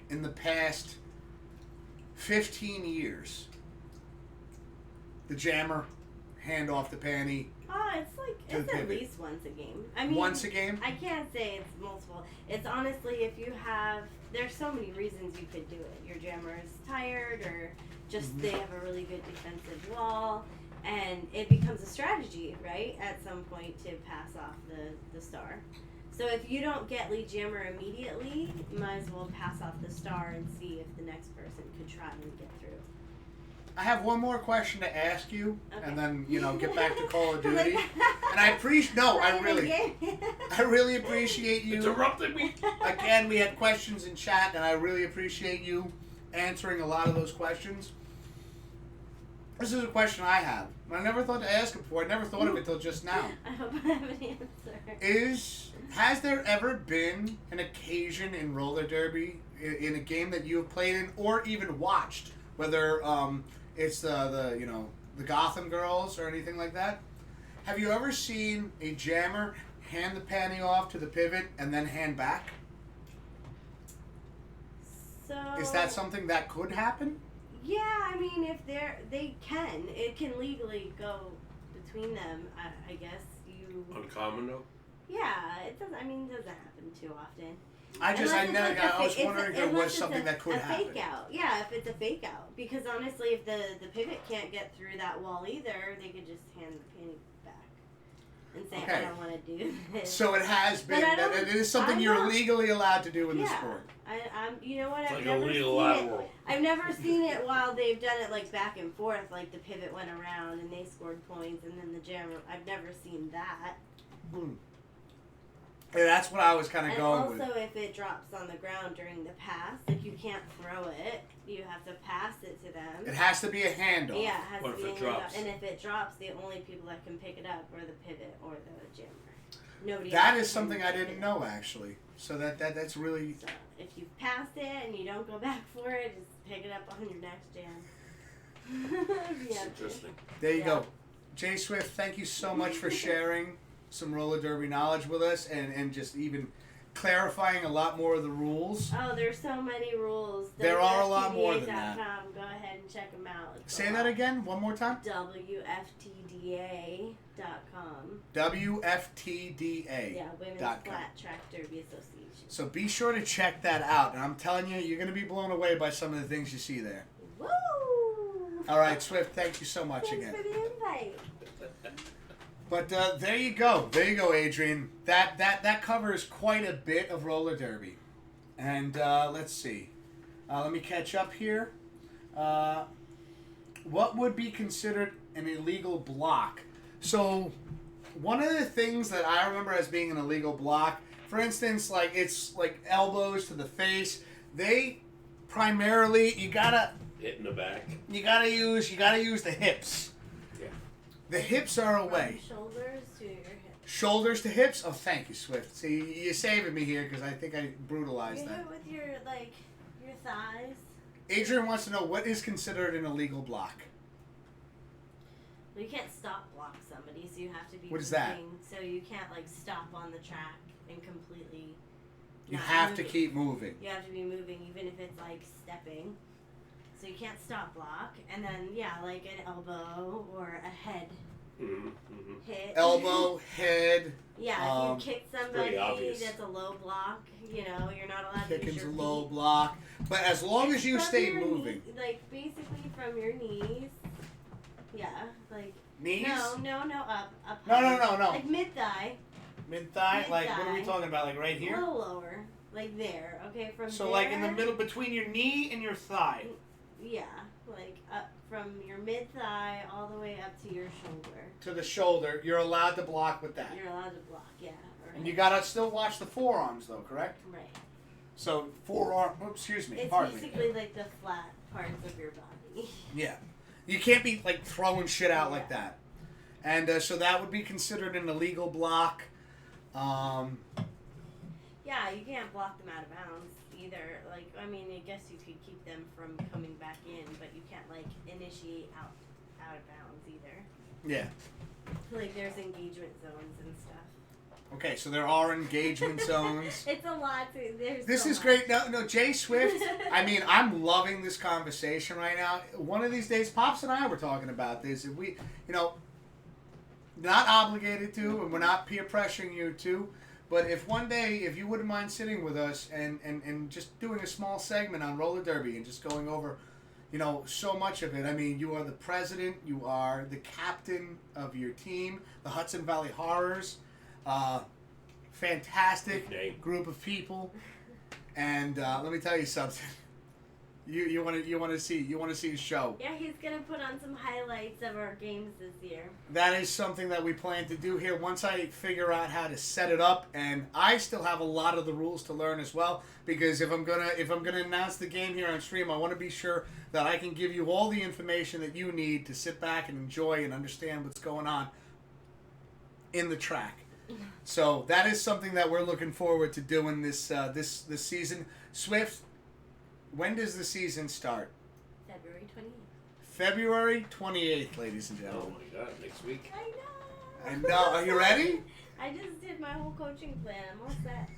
in the past 15 years the jammer hand off the panty? It's at least once a game. I mean, once a game? I can't say it's multiple. It's honestly, if you have, there's so many reasons you could do it. Your jammer is tired, or just they have a really good defensive wall, and it becomes a strategy, right, at some point to pass off the star. So if you don't get lead jammer immediately, you might as well pass off the star and see if the next person could try and get through. I have one more question to ask you, okay. And then get back to Call of Duty. And I appreciate I really appreciate you interrupting me. Again, we had questions in chat, and I really appreciate you answering a lot of those questions. This is a question I have. I never thought to ask it before. I never thought of it till just now. I hope I have an answer. Has there ever been an occasion in roller derby in a game that you have played in or even watched, whether it's the Gotham Girls or anything like that? Have you ever seen a jammer hand the panty off to the pivot and then hand back? So is that something that could happen? Yeah, I mean, if it can legally go between them. I guess you. Uncommon though. Yeah, it doesn't. I mean, it doesn't happen too often. I was wondering if there was something that could happen. Fake out. Yeah, if it's a fake out. Because honestly, if the pivot can't get through that wall either, they could just hand the panty back and say, okay. I don't want to do this. So it has been. It is something you're legally allowed to do in the sport. You know what? It's I've like never illegal seen it. world. I've never seen it while they've done it like back and forth, like the pivot went around and they scored points, and then the jammer. I've never seen that. Yeah, that's what I was kind of going with. And also, if it drops on the ground during the pass, like you can't throw it, you have to pass it to them. It has to be a handoff. Yeah, it has what to be if a it drops? handoff. And if it drops, the only people that can pick it up are the pivot or the jammer. Nobody. That is something I didn't know actually. So that's really. So if you passed it and you don't go back for it, just pick it up on your next jam. That's interesting. There you go, Jay Swift. Thank you so much for sharing some roller derby knowledge with us, and just even clarifying a lot more of the rules. Oh, there's so many rules. There are a lot more than that. Go ahead and check them out. Say that again, one more time. WFTDA.com. WFTDA. Yeah, Women's Flat Track Derby Association. So be sure to check that out. And I'm telling you, you're going to be blown away by some of the things you see there. Woo! All right, Swift, thank you so much again. Thanks for the invite. But there you go. There you go, Adrian. That covers quite a bit of roller derby. And let's see. Let me catch up here. What would be considered an illegal block? So one of the things that I remember as being an illegal block, for instance, like it's like elbows to the face. they primarily you gotta Hit in the back. use the hips. Yeah. The hips are away. From shoulders to your hips. Shoulders to hips. Oh, thank you, Swift. See, you're saving me here because I think I brutalized You that. hit with your thighs. Adrian wants to know what is considered an illegal block. Well, you can't stop block somebody, so you have to be What is that? moving. So you can't stop on the track and completely. You not have to moving. keep moving. You have to be moving, even if it's stepping. So you can't stop block, and then an elbow or a head hit. Elbow, head. Yeah, if you kick somebody obvious. that's a low block, you're not allowed to use Kicking's a your low feet. block. But as long as you From stay your moving. knee, basically from your knees. Yeah, Knees? No, up. No, high. no. Like mid thigh, Mid-thigh? Like, what are we Mid-thigh. talking about? Like right a here? little lower, there. Okay, from So there, like in the middle between your knee and your thigh. Yeah, up from your mid thigh all the way up to your shoulder. To the shoulder. You're allowed to block with that. You're allowed to block, yeah. Or And you gotta still watch the forearms though, correct? right. So forearm, excuse me, It's pardon me. basically the flat parts of your body. Yeah. You can't be throwing shit out like that. And so that would be considered an illegal block. Yeah, you can't block them out of bounds either. I guess you could keep them from coming back in, but you can't initiate out of bounds either. Yeah. There's engagement zones and stuff. Okay, so there are engagement zones. It's a lot. This so is much. great. No, Jay Swift. I'm loving this conversation right now. One of these days, Pops and I were talking about this. If we, not obligated to, and we're not peer pressuring you to, but if one day, if you wouldn't mind sitting with us and just doing a small segment on roller derby and just going over, so much of it. You are the president. You are the captain of your team, the Hudson Valley Horrors. Fantastic group of people, and let me tell you something. You want to see a show. Yeah, he's gonna put on some highlights of our games this year. That is something that we plan to do here once I figure out how to set it up, and I still have a lot of the rules to learn as well. Because if I'm gonna announce the game here on stream, I want to be sure that I can give you all the information that you need to sit back and enjoy and understand what's going on in the track. So that is something that we're looking forward to doing this season. Swift, when does the season start? February 28th. February 28th, ladies and Oh gentlemen. my God! Next week. I know. And are you ready? I just did my whole coaching plan. I'm all set.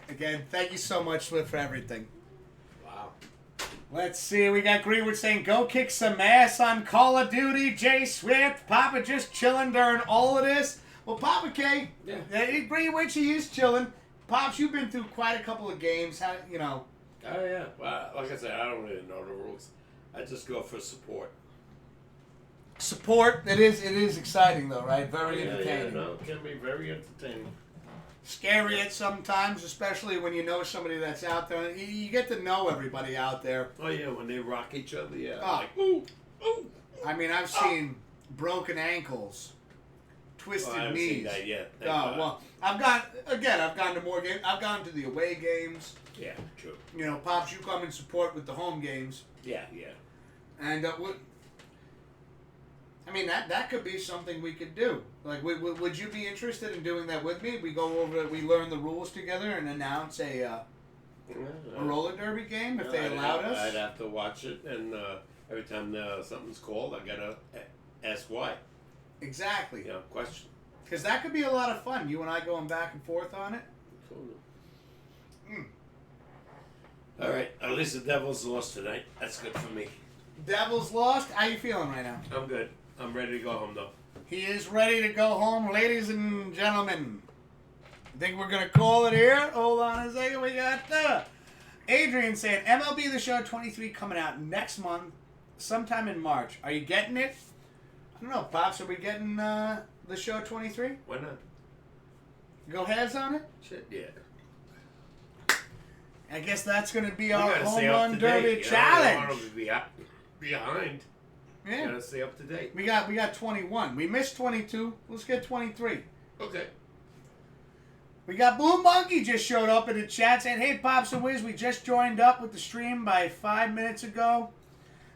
Again, thank you so much, Swift, for everything. Wow. Let's see. We got Greenwood saying, "Go kick some ass on Call of Duty." Jay Swift, Papa just chilling during all of this. Well, Papa K, Greenwood, she is chilling. Pops, you've been through quite a couple of games. How Oh yeah. Well, like I said, I don't really know the rules. I just go for support. Support. It is exciting though, right? Very entertaining. Yeah, no, it can be very entertaining. Scary at sometimes, especially when you know somebody that's out there. You get to know everybody out there. Oh yeah, when they rock each other, yeah. Oh. Ooh, ooh. I've seen broken ankles, twisted I haven't knees. seen that yet. Oh, Thank God. well, I've gone to more games. I've gone to the away games. Yeah, true. Pops, you come and support with the home games. Yeah. And that could be something we could do. Like, would you be interested in doing that with me? We go over, we learn the rules together and announce a roller derby game if they allowed us. I'd have to watch it, and every time something's called, I gotta ask why. Exactly. Question. Because that could be a lot of fun. You and I going back and forth on it. Cool. Mm. All right. At least the Devils lost tonight. That's good for me. Devils lost. How you feeling right now? I'm good. I'm ready to go home, though. He is ready to go home, ladies and gentlemen. I think we're going to call it here. Hold on a second. We got Adrian saying, MLB The Show 23 coming out next month, sometime in March. Are you getting it? I don't know, Pops. Are we getting The Show 23? Why not? Go halves on it? Shit, yeah. I guess that's going to be We our gotta home stay up run to derby date. challenge. I don't want to be behind. Yeah. Gotta stay up to date. We got 21. We missed 22. Let's get 23. Okay. We got Blue Monkey just showed up in the chat saying, "Hey, Pops and Wiz, we just joined up with the stream by 5 minutes ago.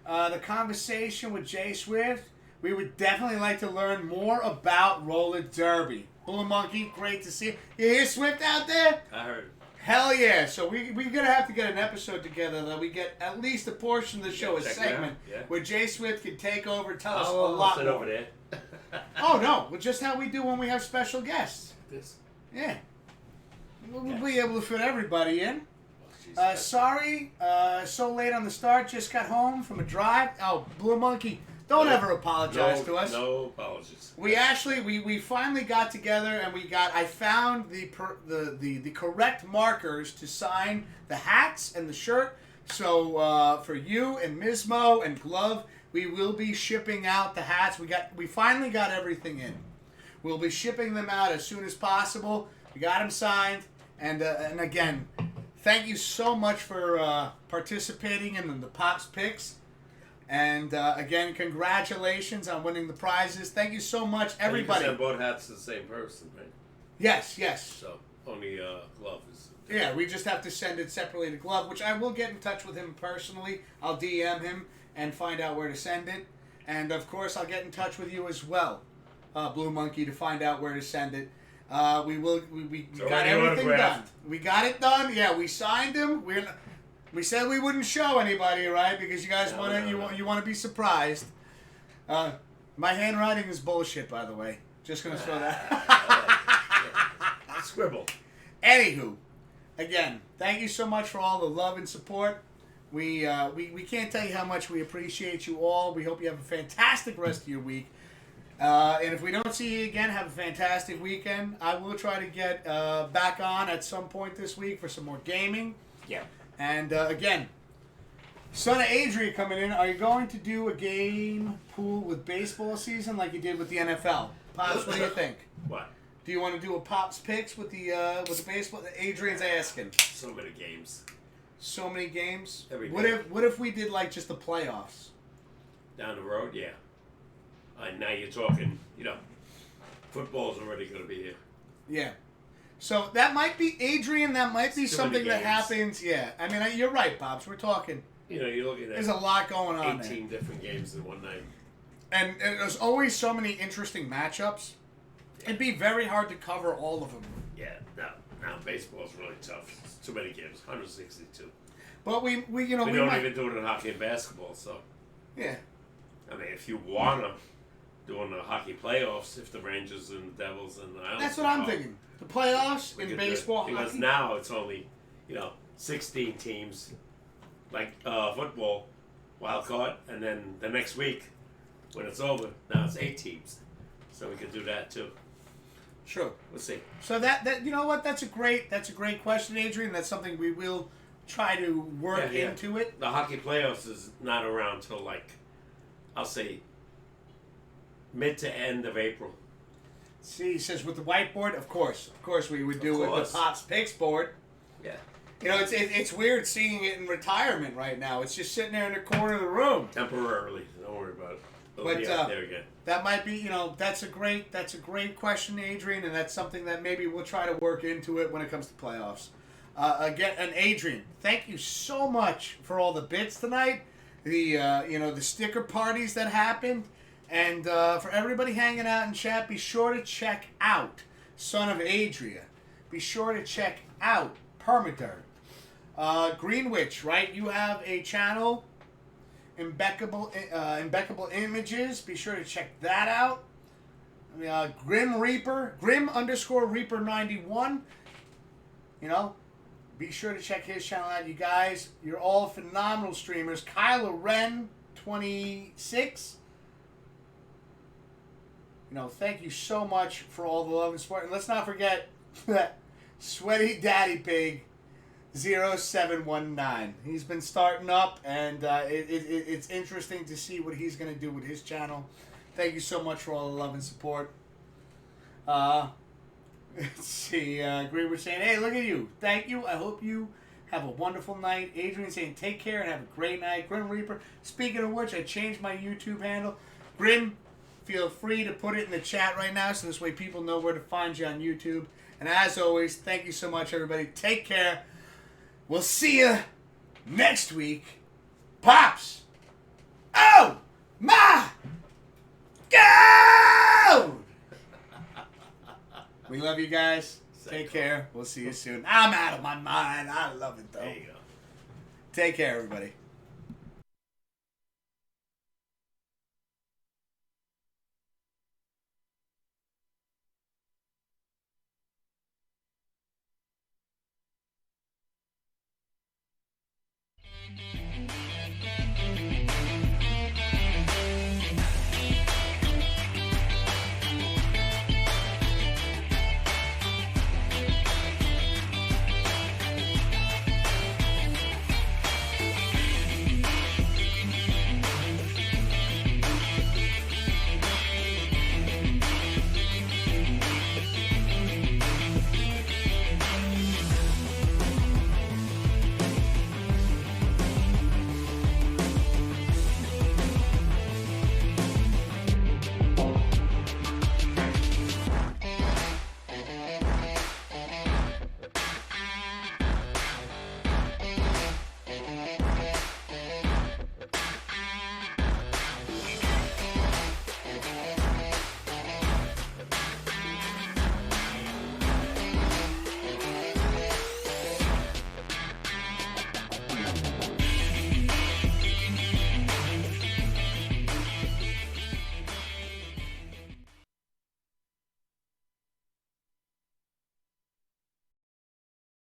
The conversation with Jay Swift. We would definitely like to learn more about roller derby." Blue Monkey, great to see you. You hear Swift out there? I heard. Hell yeah. So we're going to have to get an episode together that we get at least a portion of the show, a check it segment, out. Yeah. where Jay Swift can take over and tell us a I'll lot sit more. over there. Oh, no. Well, just how we do when we have special guests. This. Yeah. We'll be able to fit everybody in. Oh, Sorry, so late on the start. Just got home from a drive. Oh, Blue Monkey, don't ever apologize to us. No apologies. We actually, we finally got together and I found the correct markers to sign the hats and the shirt. So for you and Mismo and Glove, we will be shipping out the hats. We finally got everything in. We'll be shipping them out as soon as possible. We got them signed, and again, thank you so much for participating in the Pops picks. And again, congratulations on winning the prizes. Thank you so much, everybody. You can send both hats to the same person, right? Yes. So only Glove is. Yeah, we just have to send it separately to Glove, which I will get in touch with him personally. I'll DM him and find out where to send it. And of course, I'll get in touch with you as well, Blue Monkey, to find out where to send it. We got everything done. We got it done. Yeah, we signed him. We said we wouldn't show anybody, right? Because you guys you want to be surprised. My handwriting is bullshit, by the way. Just gonna throw that. Scribble. Anywho, again, thank you so much for all the love and support. We can't tell you how much we appreciate you all. We hope you have a fantastic rest of your week. And if we don't see you again, have a fantastic weekend. I will try to get back on at some point this week for some more gaming. Yeah. And again, son of Adrian coming in. Are you going to do a game pool with baseball season like you did with the NFL? Pops, what do you think? What? Do you want to do a Pops picks with the baseball? Adrian's asking. So many games. So many games. Every What day. if we did like just the playoffs? Down the road, yeah. Now you're talking, football's already going to be here. Yeah. So that might be Adrian. That might be Too many something that games. happens. Yeah. I mean, you're right, Pops. We're talking. You're looking at There's a lot going on 18 different games in one night. there, and there's always so many interesting matchups. It'd be very hard to cover all of them. Yeah, now baseball's really tough. It's too many games, 162. But we We don't even do it in hockey and basketball, so. Yeah. I mean, if you want to do in the hockey playoffs, if the Rangers and the Devils and the Islanders. That's what I'm thinking. The playoffs we in could do it. baseball, Because hockey. now it's only, 16 teams, like football, wild card, and then the next week, when it's over, now it's 8 teams. So we could do that too. Sure. We'll see. So that you know what? That's a great question, Adrian. That's something we will try to work Yeah. into it. The hockey playoffs is not around till I'll say mid to end of April. See, he says with the whiteboard, of course we would do it with course. the Pops Picks board. Yeah. It's weird seeing it in retirement right now. It's just sitting there in the corner of the room. Temporarily. Don't worry about it. It'll But, be out there again. That might be, that's a great question, Adrian, and that's something that maybe we'll try to work into it when it comes to playoffs. Again, and Adrian, thank you so much for all the bits tonight. The sticker parties that happened, and for everybody hanging out in chat, be sure to check out Son of Adria. Be sure to check out Permadirt. Greenwich, right? You have a channel. Impeccable Images. Be sure to check that out. Grim Reaper 91. Be sure to check his channel out. You guys, you're all phenomenal streamers. Kylo Ren 26. Thank you so much for all the love and support. And let's not forget that Sweaty Daddy Pig 0719. He's been starting up, and it's interesting to see what he's going to do with his channel. Thank you so much for all the love and support. Let's see. Greenwood saying, "Hey, look at you. Thank you. I hope you have a wonderful night." Adrian saying, "Take care and have a great night." Grim Reaper. Speaking of which, I changed my YouTube handle. Grim, feel free to put it in the chat right now, so this way people know where to find you on YouTube. And as always, thank you so much, everybody. Take care. We'll see you next week. Pops! Oh! My! God! We love you guys. Take care. We'll see you soon. I'm out of my mind. I love it, though. There you go. Take care, everybody.